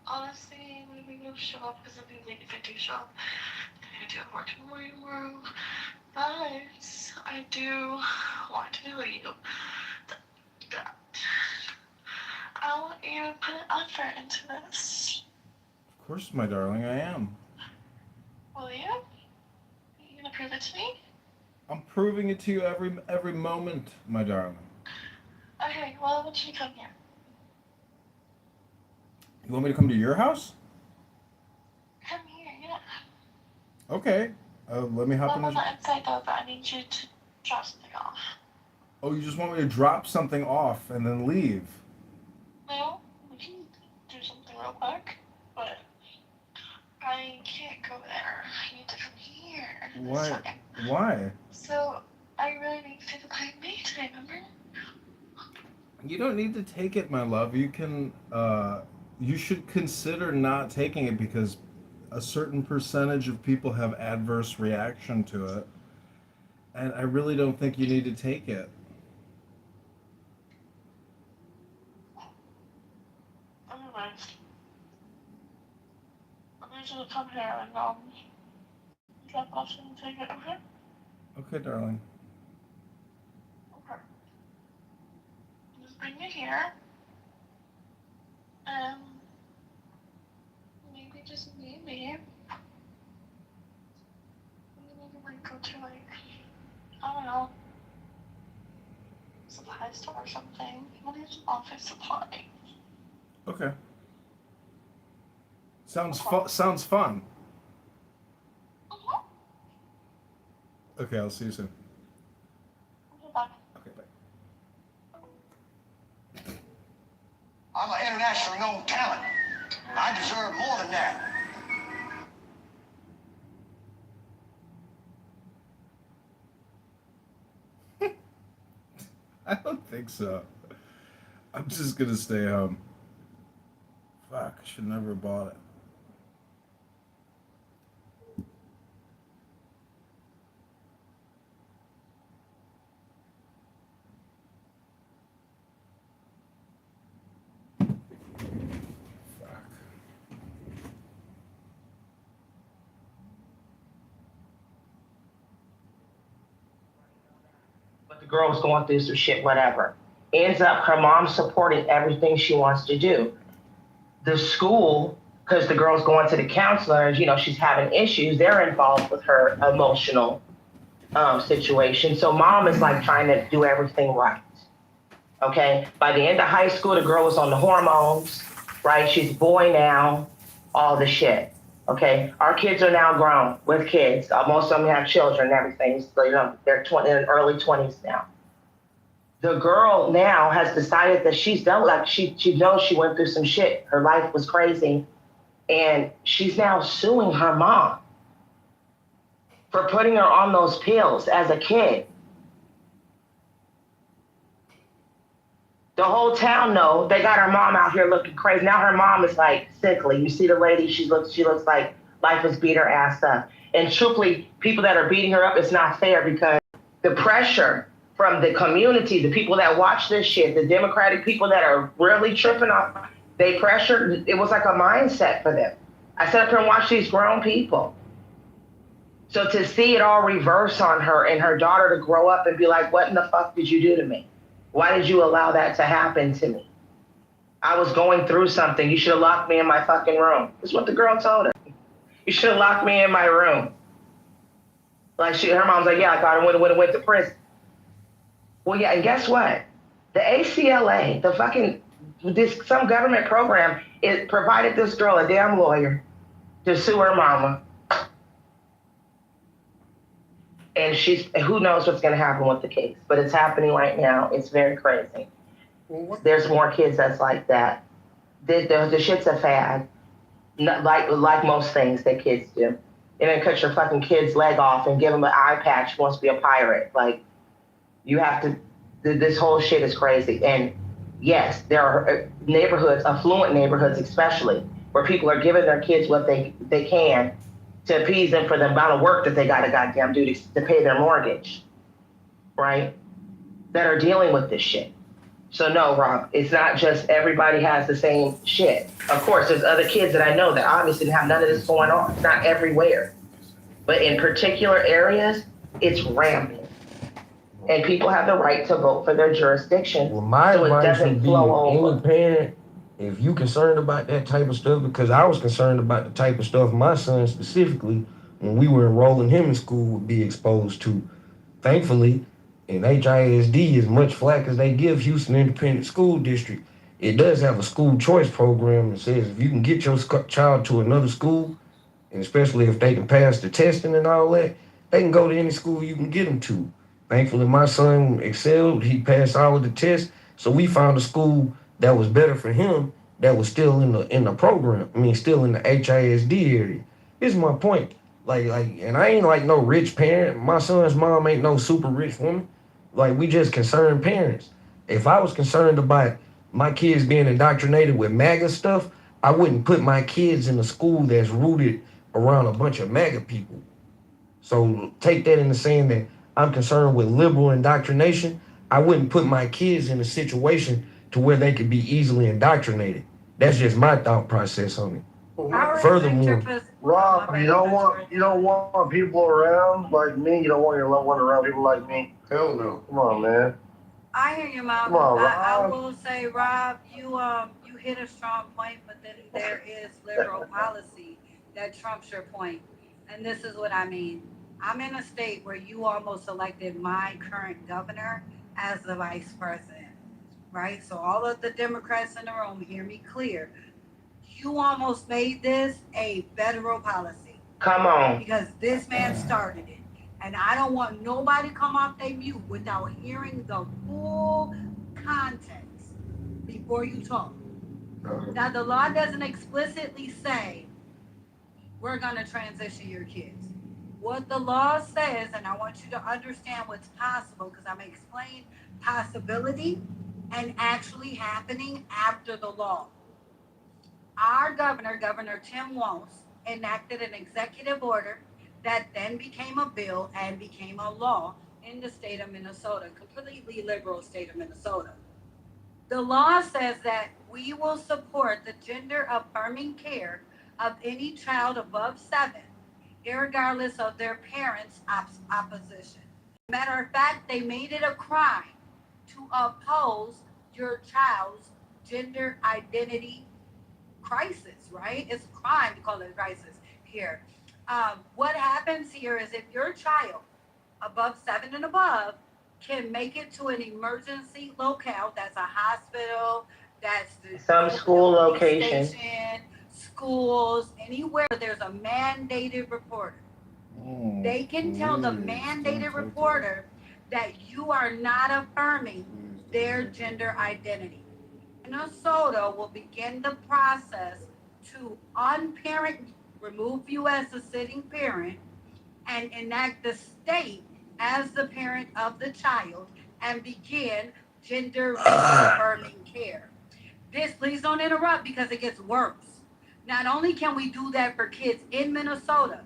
honestly, maybe you'll show up because it'll be late if I do show up. I'm gonna do work in the morning tomorrow. But I do want to tell you that I want you to put effort into this.
Of course, my darling, I am.
Will you? Are you gonna prove it to me?
I'm proving it to you every moment, my darling.
Okay, well I want you to come here.
You want me to come to your house?
Come here, yeah.
Okay. Let me hop in
Well,
this.
I'm not inside though, but I need you to drop something off.
Oh, you just want me to drop something off and then leave?
No, we can do something real quick, but I can't go there. I need to come here.
Why? Why?
So, I really need to take the time me today, remember?
You don't need to take it, my love. You can, you should consider not taking it because a certain percentage of people have adverse reaction to it. And I really don't think you need to take it.
Anyways, I need you to come here and, drop off and take it, okay?
Okay, darling.
Okay. Just bring it here. And maybe just maybe we might go to like, I don't know, supply store or something. What is office supply?
Okay. Sounds fun. Okay, I'll see you soon.
Bye.
Okay, bye.
I'm an internationally known talent. I deserve more than that.
I don't think so. I'm just gonna stay home. Fuck, I should never have bought it.
But the girl's going through some shit, whatever. Ends up her mom supporting everything she wants to do. The school, because the girl's going to the counselor, you know, she's having issues, they're involved with her emotional situation. So mom is like trying to do everything right. Okay. By the end of high school, the girl was on the hormones, right? She's a boy now, all the shit. Okay. Our kids are now grown with kids. Most of them have children and everything. So, you know, they're in their early 20s now. The girl now has decided that she's done, like she knows she went through some shit. Her life was crazy. And she's now suing her mom for putting her on those pills as a kid. The whole town knows. They got her mom out here looking crazy. Now her mom is like sickly. You see the lady, she looks like life has beat her ass up. And truthfully, people that are beating her up, it's not fair because the pressure from the community, the people that watch this shit, the Democratic people that are really tripping off, they pressure, it was like a mindset for them. I sat up here and watched these grown people. So to see it all reverse on her and her daughter to grow up and be like, what in the fuck did you do to me? Why did you allow that to happen to me? I was going through something. You should have locked me in my fucking room. That's what the girl told her. You should have locked me in my room. Like her mom's like, yeah, I thought I would have went to prison. Well, yeah, and guess what? The ACLA, some government program, it provided this girl a damn lawyer to sue her mama. And who knows what's going to happen with the case, but it's happening right now. It's very crazy. There's more kids that's like that. The shit's a fad, like most things that kids do. And then cut your fucking kid's leg off and give him an eye patch. He wants to be a pirate. Like, you have to, this whole shit is crazy. And yes, there are neighborhoods, affluent neighborhoods especially, where people are giving their kids what they can to appease them for the amount of work that they got to goddamn do to pay their mortgage, right? That are dealing with this shit. So no, Rob, it's not just everybody has the same shit. Of course, there's other kids that I know that obviously have none of this going on. It's not everywhere. But in particular areas, it's rampant. And people have the right to vote for their jurisdiction.
Well, my
so it
advice
doesn't
would be
flow over.
any parent, if you concerned about that type of stuff, because I was concerned about the type of stuff my son specifically, when we were enrolling him in school, would be exposed to. Thankfully, in HISD, as much flack as they give Houston Independent School District, it does have a school choice program that says if you can get your child to another school, and especially if they can pass the testing and all that, they can go to any school you can get them to. Thankfully, my son excelled. He passed all of the tests, so we found a school that was better for him, that was still in the program. I mean, still in the HISD area. Here's my point. And I ain't like no rich parent. My son's mom ain't no super rich woman. Like, we just concerned parents. If I was concerned about my kids being indoctrinated with MAGA stuff, I wouldn't put my kids in a school that's rooted around a bunch of MAGA people. So take that into saying that I'm concerned with liberal indoctrination. I wouldn't put my kids in a situation to where they could be easily indoctrinated. That's just my thought process on it. Furthermore,
Rob, you don't want people around like me. You don't want your loved one around people like me. Hell no. Come on, man.
I hear you, Mom.
Come on,
I
Rob.
will say, Rob, you hit a strong point, but then there is liberal policy that trumps your point. And this is what I mean. I'm in a state where you almost elected my current governor as the vice president, right? So all of the Democrats in the room, hear me clear. You almost made this a federal policy.
Come on.
Because this man started it. And I don't want nobody come off their mute without hearing the full context before you talk. Now, the law doesn't explicitly say we're going to transition your kids. What the law says, and I want you to understand what's possible, because I'm explaining possibility and actually happening after the law. our governor, Governor Tim Walz, enacted an executive order that then became a bill and became a law in the state of Minnesota, completely liberal state of Minnesota. The law says that we will support the gender affirming care of any child above 7, irregardless of their parents' opposition. Matter of fact, they made it a crime to oppose your child's gender identity crisis, right? It's a crime to call it a crisis here. What happens here is if your child above 7 and above can make it to an emergency locale, that's a hospital, that's the
Some school
police
location.
station, schools, anywhere there's a mandated reporter. They can tell the mandated reporter that you are not affirming their gender identity. Minnesota will begin the process to unparent, remove you as the sitting parent, and enact the state as the parent of the child and begin gender affirming care. This, please don't interrupt because it gets worse. Not only can we do that for kids in Minnesota,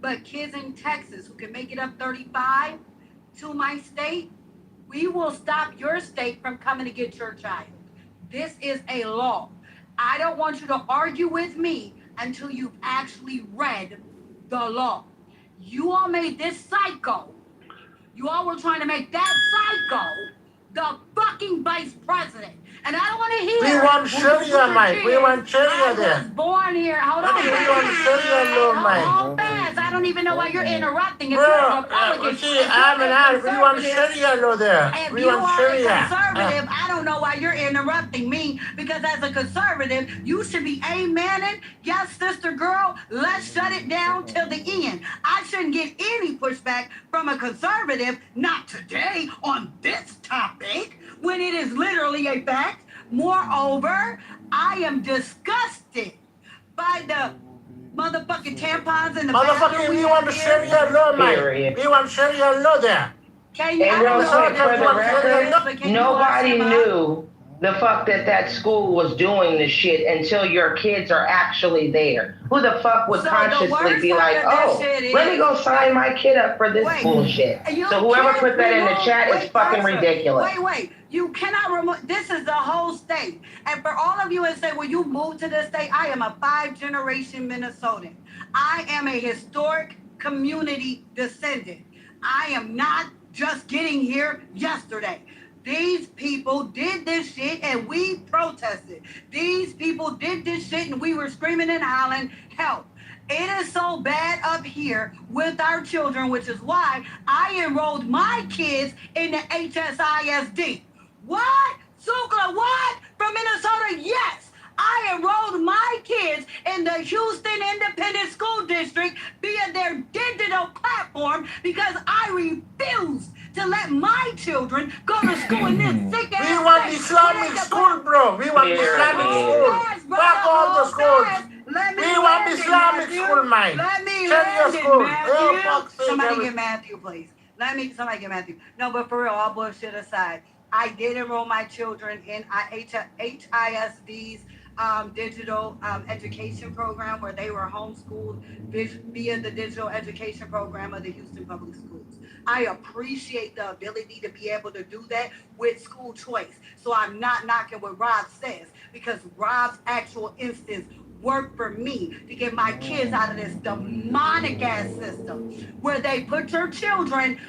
but kids in Texas who can make it up 35 to my state, we will stop your state from coming to get your child. This is a law. I don't want you to argue with me until you've actually read the law. You all made this psycho. You all were trying to make that psycho the fucking vice president. And I don't want to hear.
We want Sharia, Mike. We want Sharia there.
I was born here. Hold on.
We want Sharia law, Mike.
Hold fast. I don't even know why you're interrupting. If
Bro,
you're a Republican,
see, I'm an Arab. We want Sharia law there.
if
We
you
want
are
Sharia.
a conservative, I don't know why you're interrupting me, because as a conservative, you should be amening. Yes, sister girl, let's shut it down till the end. I shouldn't get any pushback from a conservative, not today on this topic, when it is literally a fact. Moreover, I am disgusted by the motherfucking tampons in the
Motherfucker, we want the Sharia law, Mike.
Period.
We want Sharia law there.
Can you?
And real quick, for the record,
But can you
nobody
watch them up?
knew the fuck that school was doing this shit until your kids are actually there. Who the fuck would
So the
consciously
worst
be like,
part of this
oh,
shit
let me
is-
go sign my kid up for this
Wait.
bullshit.
You
So whoever
can't
put that in the
remove-
chat is
wait,
fucking
Tasha,
ridiculous.
Wait. You cannot remove. This is the whole state. And for all of you that say, well, you moved to this state, I am a 5-generation Minnesotan. I am a historic community descendant. I am not just getting here yesterday. These people did this shit and we protested. These people did this shit and we were screaming and hollering, help. It is so bad up here with our children, which is why I enrolled my kids in the HSISD. What? Sukla, what? From Minnesota? Yes. I enrolled my kids in the Houston Independent School District via their digital platform because I refused to let my children go to school in this sick ass
We want
state.
Islamic school, bro. We want Islamic school. Fuck all the schools. We want Islamic school, Mike.
Let me
Sharia
land it,
school.
Matthew.
Oh, fuck's sake,
Somebody
every-
get Matthew, please. Somebody get Matthew. No, but for real, all bullshit aside, I did enroll my children in HISD's digital education program where they were homeschooled via the digital education program of the Houston Public Schools. I appreciate the ability to be able to do that with school choice. So I'm not knocking what Rob says, because Rob's actual instance worked for me to get my kids out of this demonic ass system where they put your children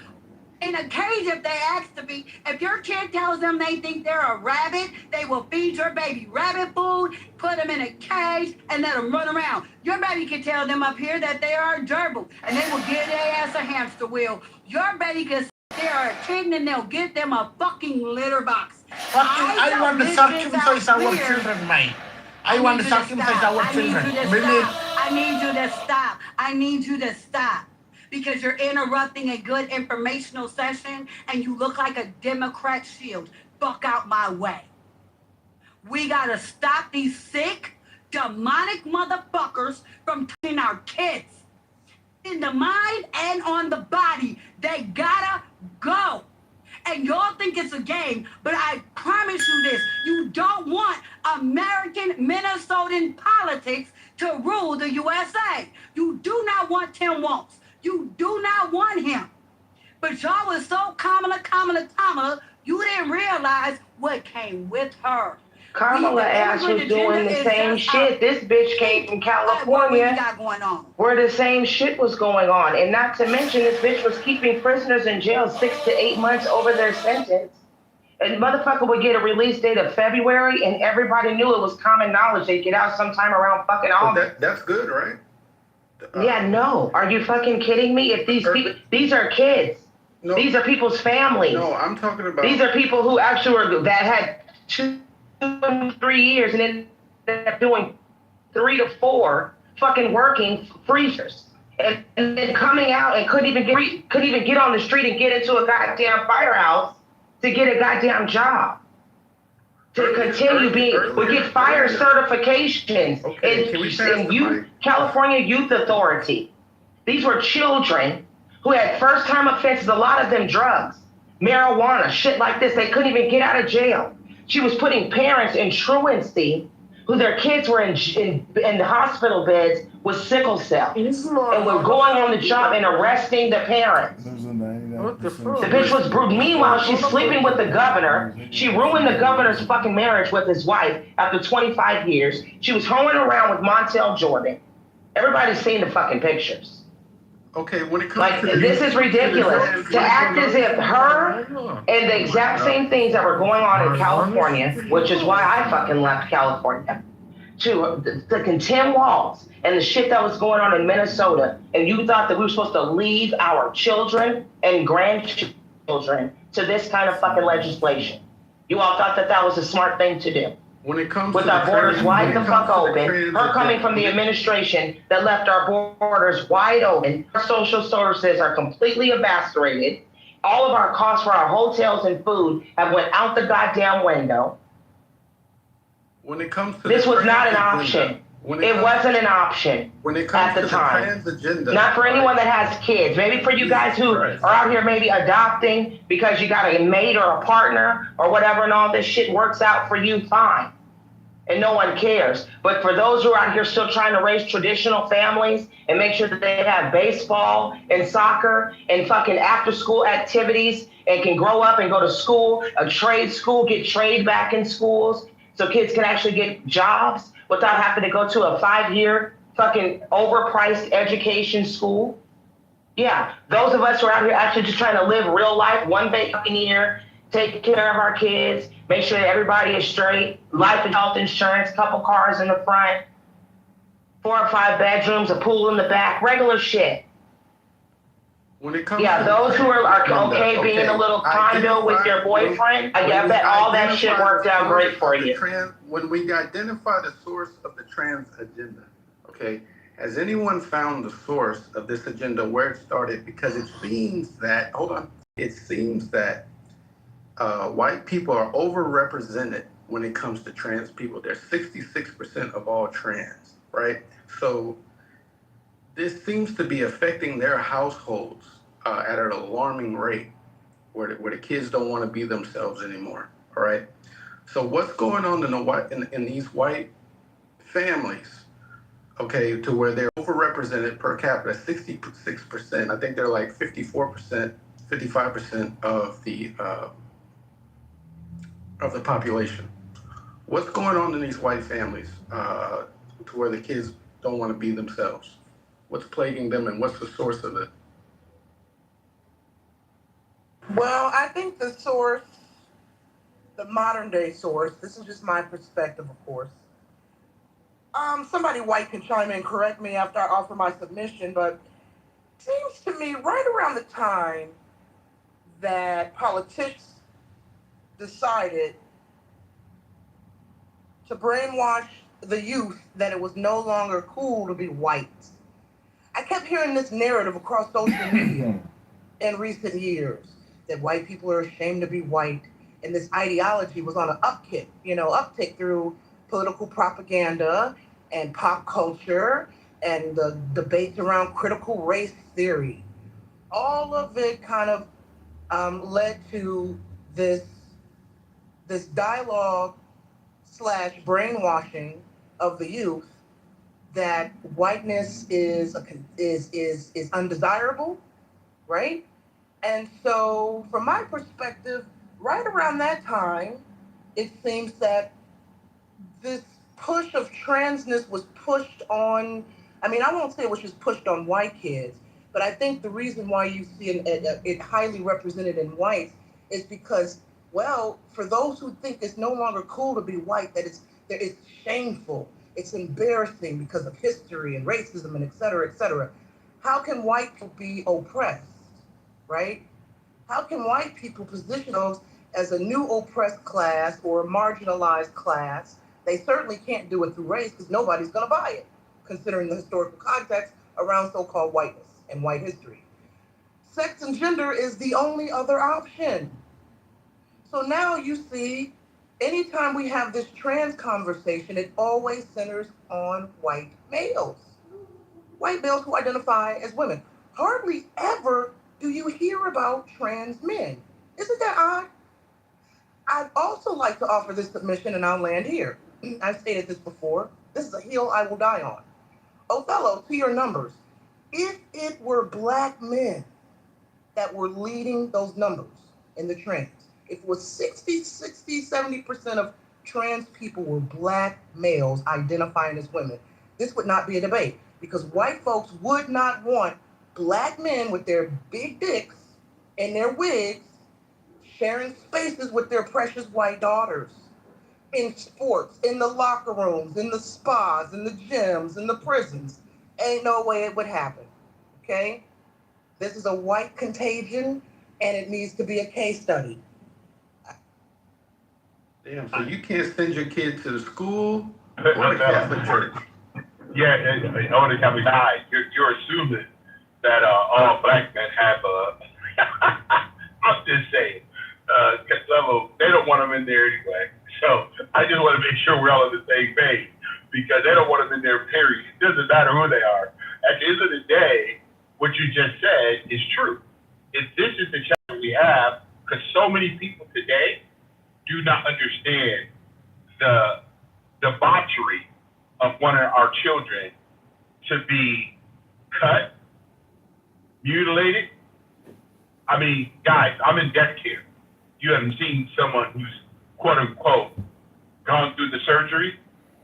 in a cage if they ask to be. If your kid tells them they think they're a rabbit, they will feed your baby rabbit food, put them in a cage, and let them run around. Your baby can tell them up here that they are a gerbil, and they will give their ass a hamster wheel. Your baby can say they're a kitten, and they'll get them a fucking litter box.
I want to sacrifice our children, Mike. I want to sacrifice our children.
I need you to stop. I need you to stop. Because you're interrupting a good informational session and you look like a Democrat shield. Fuck out my way. We gotta stop these sick, demonic motherfuckers from touching our kids. In the mind and on the body. They gotta go. And y'all think it's a game, but I promise you this, you don't want American Minnesotan politics to rule the USA. You do not want Tim Walz. You do not want him. But y'all was so Kamala, you didn't realize what came with her.
Kamala ass was doing the same shit. This bitch came from California where the same shit was going on. And not to mention, this bitch was keeping prisoners in jail 6 to 8 months over their sentence. And motherfucker would get a release date of February, and everybody knew it was common knowledge they'd get out sometime around fucking August.
That's good, right?
Yeah, no. Are you fucking kidding me? If these people, these are kids.
No,
these are people's families.
No, I'm talking about.
These are people who actually were, that had 2 and 3 years and ended up doing 3 to 4 fucking working freezers. And then coming out and couldn't even get on the street and get into a goddamn firehouse to get a goddamn job. To continue being, we get fire certifications in California Youth Authority. These were children who had first-time offenses, a lot of them drugs, marijuana, shit like this. They couldn't even get out of jail. She was putting parents in truancy who their kids were in the hospital beds with sickle cell. And we're going on the job and arresting the parents. The bitch was brutal. Meanwhile, she's sleeping with the governor. She ruined the governor's fucking marriage with his wife after 25 years. She was hoeing around with Montel Jordan. Everybody's seen the fucking pictures.
Okay, when it comes
like, this is ridiculous. To act as if her and the exact same things that were going on in California, which is why I fucking left California, to contend Walz and the shit that was going on in Minnesota, and you thought that we were supposed to leave our children and grandchildren to this kind of fucking legislation. You all thought that that was a smart thing to do.
When it comes
with our borders wide the fuck open, her coming from the administration that left our borders wide open, our social services are completely evaporated. All of our costs for our hotels and food have went out the goddamn window.
When it comes to
this was not an option. It wasn't an option at the time. Not for anyone that has kids. Maybe for you guys who are out here maybe adopting because you got a mate or a partner or whatever and all this shit works out for you, fine. And no one cares. But for those who are out here still trying to raise traditional families and make sure that they have baseball and soccer and fucking after school activities and can grow up and go to school, a trade school, get trade back in schools so kids can actually get jobs without having to go to a 5-year fucking overpriced education school. Yeah, those of us who are out here actually just trying to live real life, one fucking year, take care of our kids, make sure that everybody is straight, life and health insurance, couple cars in the front, 4 or 5 bedrooms, a pool in the back, regular shit.
When it comes
those who are okay being in a little condo with your boyfriend, I bet all that shit worked out great for you.
When we identify the source of the trans agenda, okay, has anyone found the source of this agenda, where it started? Because it seems that, white people are overrepresented when it comes to trans people. They're 66% of all trans, right? So this seems to be affecting their households at an alarming rate, where the kids don't want to be themselves anymore, all right? So what's going on in these white families, okay, to where they're overrepresented per capita, 66%. I think they're like 54%, 55% of the population. What's going on in these white families to where the kids don't want to be themselves? What's plaguing them, and what's the source of it?
Well, I think the source, the modern day source, this is just my perspective, of course. Somebody white can chime in, correct me after I offer my submission, but it seems to me right around the time that politics decided to brainwash the youth that it was no longer cool to be white. I kept hearing this narrative across social media in recent years that white people are ashamed to be white, and this ideology was on an uptick through political propaganda and pop culture and the debates around critical race theory. All of it kind of led to this dialogue / brainwashing of the youth that whiteness is undesirable, right? And so, from my perspective, right around that time, it seems that this push of transness was pushed on. I mean, I won't say it was just pushed on white kids, but I think the reason why you see it highly represented in whites is because, well, for those who think it's no longer cool to be white, that it's shameful, it's embarrassing because of history and racism and et cetera, et cetera. How can white people be oppressed, right? How can white people position themselves as a new oppressed class or a marginalized class? They certainly can't do it through race because nobody's going to buy it, considering the historical context around so-called whiteness and white history. Sex and gender is the only other option. So now you see, anytime we have this trans conversation, it always centers on white males. White males who identify as women. Hardly ever do you hear about trans men. Isn't that odd? I'd also like to offer this submission, and I'll land here. I've stated this before. This is a hill I will die on. Othello, to your numbers. If it were black men that were leading those numbers in the trans, if it was 60, 70% of trans people were black males identifying as women, this would not be a debate because white folks would not want black men with their big dicks and their wigs sharing spaces with their precious white daughters in sports, in the locker rooms, in the spas, in the gyms, in the prisons. Ain't no way it would happen, okay? This is a white contagion, and it needs to be a case study.
Damn, so you can't send your kid to the school or the Catholic church?
Yeah, or the Catholic guy. You're assuming that all black men have I'm just saying, they don't want them in there anyway. So I just want to make sure we're all on the same page because they don't want them in there, period. It doesn't matter who they are. At the end of the day, what you just said is true. If this is the challenge we have, because so many people today do not understand the debauchery of wanting our children to be cut, mutilated. I mean, guys, I'm in death care. You haven't seen someone who's quote unquote gone through the surgery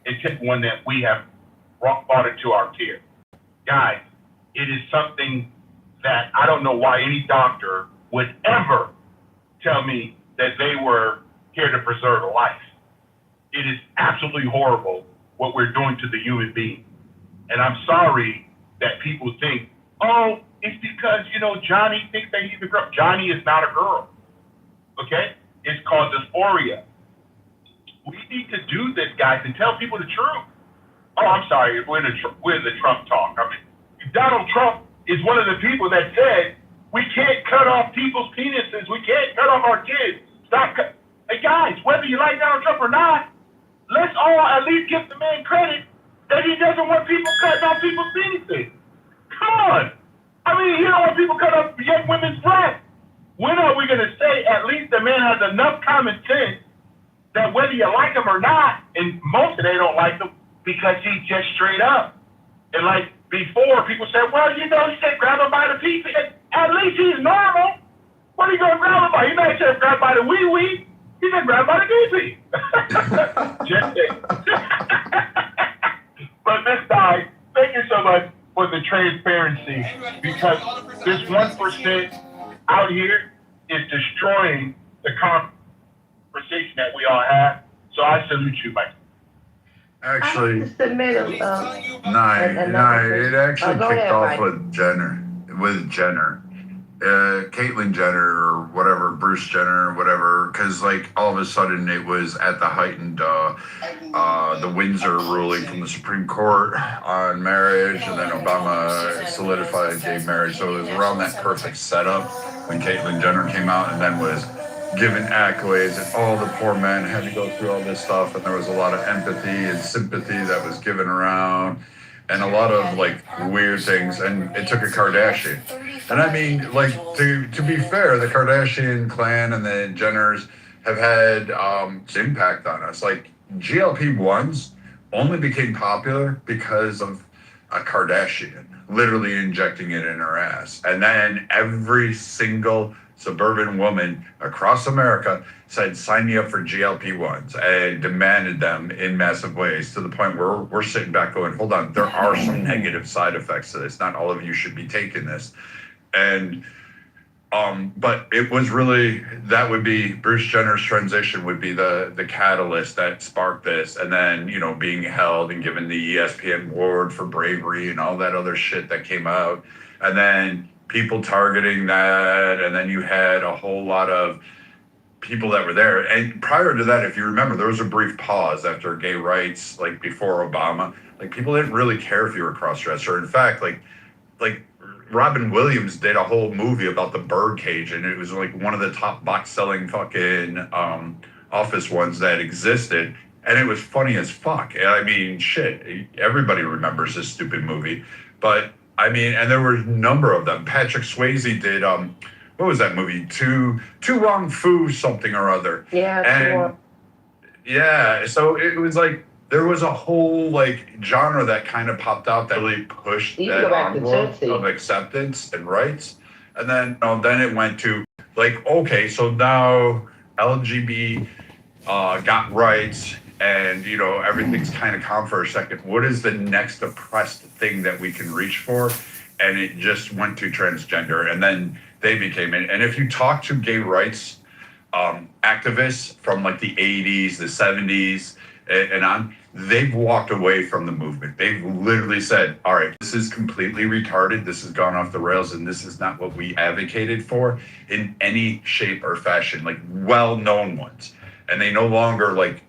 and take one that we have brought into our care. Guys, it is something that I don't know why any doctor would ever tell me that they were here to preserve a life. It is absolutely horrible what we're doing to the human being. And I'm sorry that people think, oh, it's because, Johnny thinks that he's a girl. Johnny is not a girl, okay? It's called dysphoria. We need to do this, guys, and tell people the truth. Oh, I'm sorry, we're in the Trump talk. I mean, Donald Trump is one of the people that said, we can't cut off people's penises. We can't cut off our kids. Hey, guys, whether you like Donald Trump or not, let's all at least give the man credit that he doesn't want people cutting off people's penises. Come on. I mean, you don't want people cutting off young women's breasts. When are we going to say at least the man has enough common sense that whether you like him or not, and most of they don't like him because he's just straight up. And like before, people said, well, he said grab him by the pee. At least he's normal. What are you going to grab him by? He might say grab by the wee-wee. He said grab by the pee-pee. Just it. But this guy, thank you so much for the transparency because this 1% out here is destroying the conversation that we all have. So I salute you, Mike.
Actually, it actually
Go
kicked
ahead,
off
Mike.
with Jenner, Caitlyn Jenner or whatever, Bruce Jenner or whatever, because like all of a sudden it was at the heightened the Windsor ruling from the Supreme Court on marriage, and then Obama solidified gay marriage. So it was around that perfect setup when Caitlyn Jenner came out and then was given accolades, and all the poor men had to go through all this stuff, and there was a lot of empathy and sympathy that was given around. and a lot of like weird things, and it took a Kardashian. And I mean, like, to be fair, the Kardashian clan and the Jenners have had impact on us. Like, GLP-1s only became popular because of a Kardashian literally injecting it in her ass. And then every single suburban woman across America said, sign me up for GLP-1s, and demanded them in massive ways, to the point where we're sitting back going, hold on, there are some negative side effects to this. Not all of you should be taking this. And but it was really, that would be Bruce Jenner's transition would be the catalyst that sparked this. And then, you know, being held and given the ESPN award for bravery and all that other shit that came out. And then people targeting that. And then you had a whole lot of people that were there. And prior to that, if you remember, there was a brief pause after gay rights, like before Obama. Like, people didn't really care if you were a cross-dresser. In fact, like Robin Williams did a whole movie about the birdcage, and it was like one of the top box-selling fucking office ones that existed, and it was funny as fuck. And I mean, shit, everybody remembers this stupid movie. But I mean, and there were a number of them. Patrick Swayze did what was that movie? Tu Wong Fu something or other.
Yeah.
And yeah, so it was like, there was a whole like genre that kind of popped out that really pushed that envelope of acceptance and rights. And then then it went to like, okay, so now LGBT got rights, and you know, everything's kind of calm for a second. What is the next oppressed thing that we can reach for? And it just went to transgender, and then they became it. And if you talk to gay rights activists from like the 80s, the 70s, and on, they've walked away from the movement. They've literally said, all right, this is completely retarded, this has gone off the rails, and this is not what we advocated for in any shape or fashion, like well-known ones. And they no longer like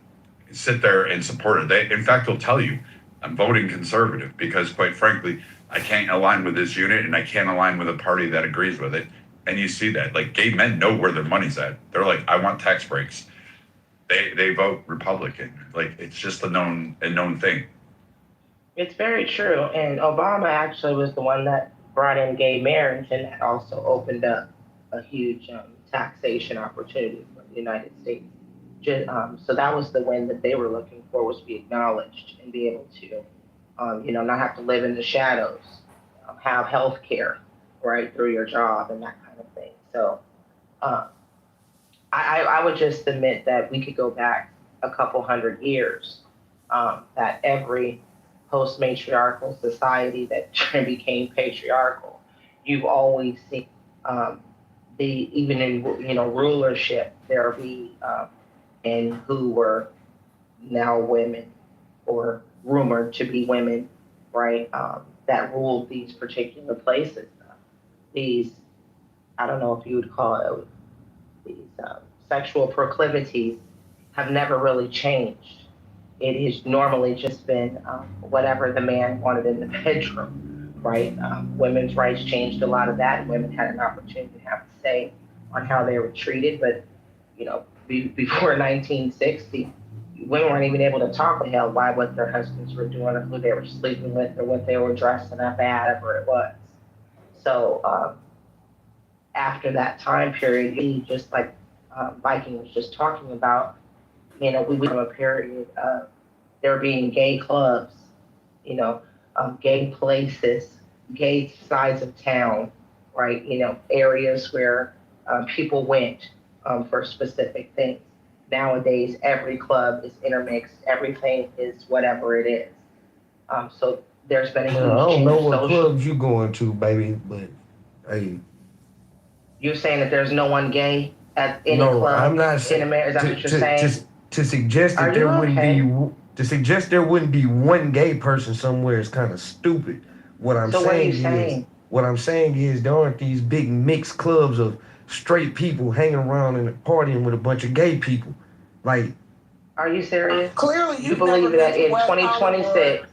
sit there and support it. They, in fact, will tell you, I'm voting conservative because, quite frankly, I can't align with this unit, and I can't align with a party that agrees with it. And you see that, like, gay men know where their money's at. They're like, I want tax breaks. They vote Republican. Like, it's just a known thing.
It's very true. And Obama actually was the one that brought in gay marriage, and that also opened up a huge taxation opportunity for the United States. So that was the win that they were looking for, was to be acknowledged and be able to, not have to live in the shadows, have health care, right, through your job and that kind of thing. So I would just admit that we could go back a couple hundred years, that every post-matriarchal society that became patriarchal, you've always seen even in rulership, there be and who were now women or rumored to be women, right, that ruled these particular places. These, I don't know if you would call it, these sexual proclivities have never really changed. It has normally just been whatever the man wanted in the bedroom, right? Women's rights changed a lot of that, and women had an opportunity to have a say on how they were treated. But, before 1960, women weren't even able to talk the hell why what their husbands were doing, or who they were sleeping with, or what they were dressing up at, whatever it was. So after that time period, just like Viking was just talking about, we went from a period of there being gay clubs, gay places, gay sides of town, right? Areas where people went for specific things. Nowadays, every club is intermixed. Everything is whatever it is. So there's been a huge change.
I don't know what clubs you going to, baby, but hey.
You're saying that there's no one gay at any club?
No, I'm not saying.
Is that what you're saying?
To suggest that there wouldn't be one gay person somewhere is kind of stupid. What I'm saying is there aren't these big mixed clubs of straight people hanging around and partying with a bunch of gay people. Like,
are you serious?
Clearly,
you believe that in 2026?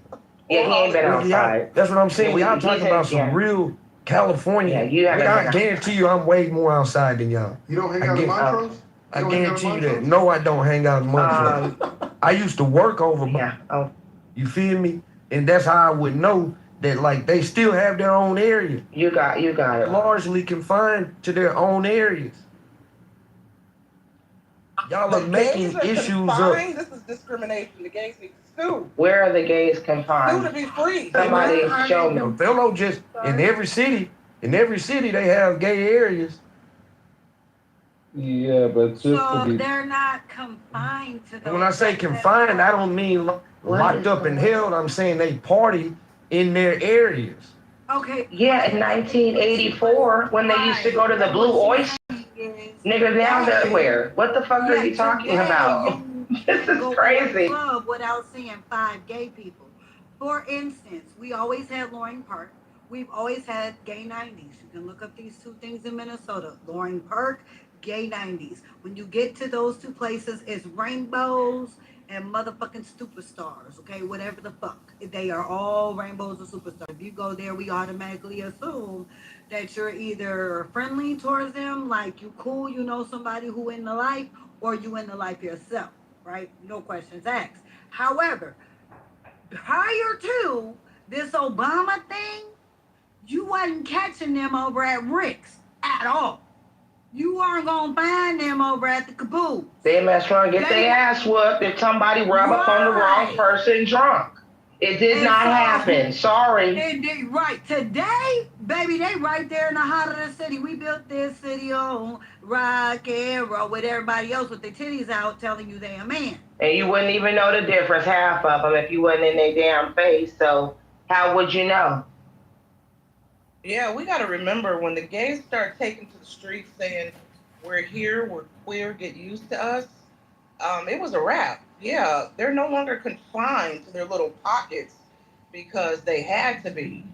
Yeah, he ain't been outside.
That's what I'm saying. Y'all talking about some real California. I guarantee you, I'm way more outside than y'all.
You don't hang out in Montrose?
I guarantee you that. No, I don't hang out in Montrose. I used to work over. You feel me? And that's how I would know that like they still have their own area.
You got it.
Largely confined to their own areas. Y'all are
The
making
gays are
issues
confined.
up.
This is discrimination. The gays need to sue.
Where are the gays
Sue
confined?
to be free.
Somebody show me.
Fellow just in every city they have gay areas.
Yeah, but just
So
to be
they're not confined to those.
When I say confined, I don't mean locked up and held. I'm saying they party in their areas.
Okay.
Yeah, in 1984, when they used to go to the Blue Oyster, nigga, now they're where? What the fuck are you talking about? This is crazy.
Club without seeing 5 gay people. For instance, we always had Loring Park. We've always had gay 90s. You can look up these 2 things in Minnesota. Loring Park, gay 90s. When you get to those 2 places, it's rainbows and motherfucking superstars, okay? Whatever the fuck. They are all rainbows or superstars. If you go there, we automatically assume that you're either friendly towards them, like you cool, you know somebody who in the life, or you in the life yourself, right? No questions asked. However, prior to this Obama thing, you wasn't catching them over at Rick's at all. You aren't gonna find them over at the Caboose.
They mess around, get their ass whooped if somebody rub up on the wrong person drunk. It did not happen. Sorry.
Right. Today, baby, they right there in the heart of the city. We built this city on rock and roll with everybody else with their titties out telling you they a man.
And you wouldn't even know the difference, half of them, if you wasn't in their damn face. So how would you know?
Yeah, we got to remember when the gays start taking to the streets saying, we're here, we're queer, get used to us, it was a wrap. Yeah, they're no longer confined to their little pockets because they had to be.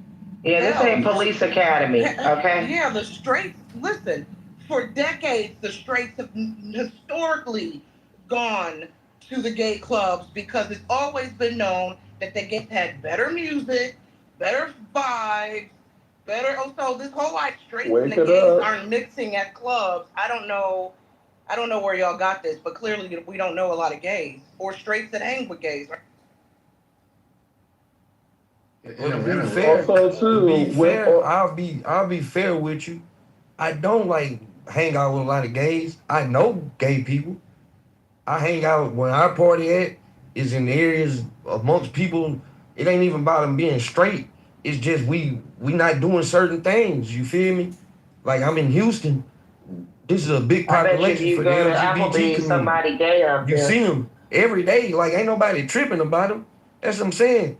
Yeah, this ain't police academy, okay?
Yeah, the straights, listen, for decades, the straights have historically gone to the gay clubs because it's always been known that the gays had better music, better vibes, better. Oh, so this whole like straights and the gays aren't mixing at clubs. I don't know where y'all got this, but clearly we don't know a lot of gays or straights that hang with gays.
To be fair, I'll be fair with you. I don't like hang out with a lot of gays. I know gay people. I hang out when our party at is in areas amongst people. It ain't even about them being straight. It's just we not doing certain things. You feel me? Like I'm in Houston. This is a big population for the LGBT community.
Somebody gay up
You
there.
see them every day. Like ain't nobody tripping about them. That's what I'm saying.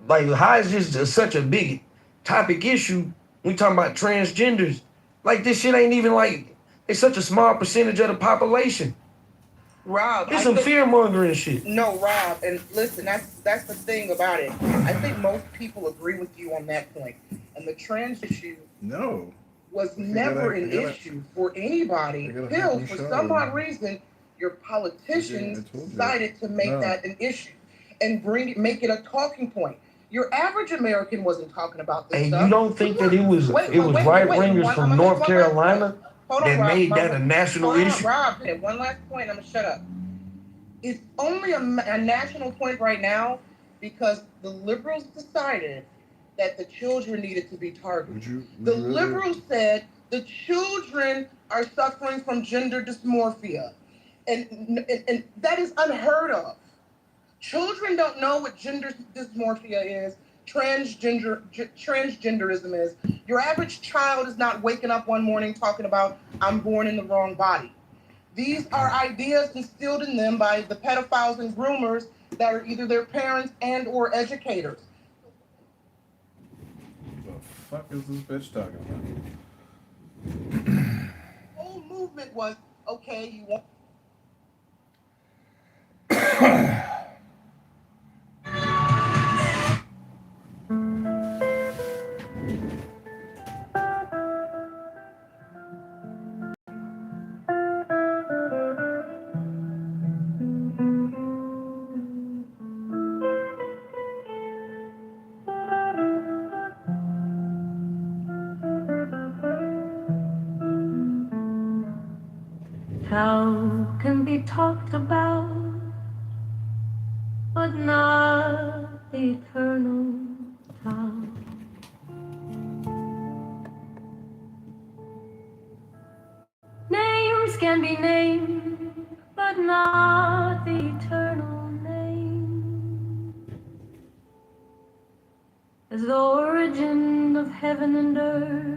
Like how is this such a big topic issue? We talking about transgenders. Like this shit ain't even like it's such a small percentage of the population.
Rob,
It's some fear mongering shit.
No, Rob, and listen, that's the thing about it. I think most people agree with you on that point. And the trans issue was never an issue for anybody. Still, for some odd reason, your politicians decided to make that an issue and make it a talking point. Your average American wasn't talking about this stuff.
And you don't think that it was right-wingers from North Carolina that made that a national issue?
Rob, one last point, I'm gonna shut up. It's only a national point right now because the liberals decided that the children needed to be targeted. The liberals said the children are suffering from gender dysmorphia. And that is unheard of. Children don't know what gender dysmorphia is, transgenderism is. Your average child is not waking up one morning talking about, I'm born in the wrong body. These are ideas instilled in them by the pedophiles and groomers that are either their parents and or educators.
What the fuck is this bitch talking about?
The whole movement was, okay, you want...
Town can be talked about, but not
the eternal time. Names can be named, but not the eternal name. As the origin of heaven and earth.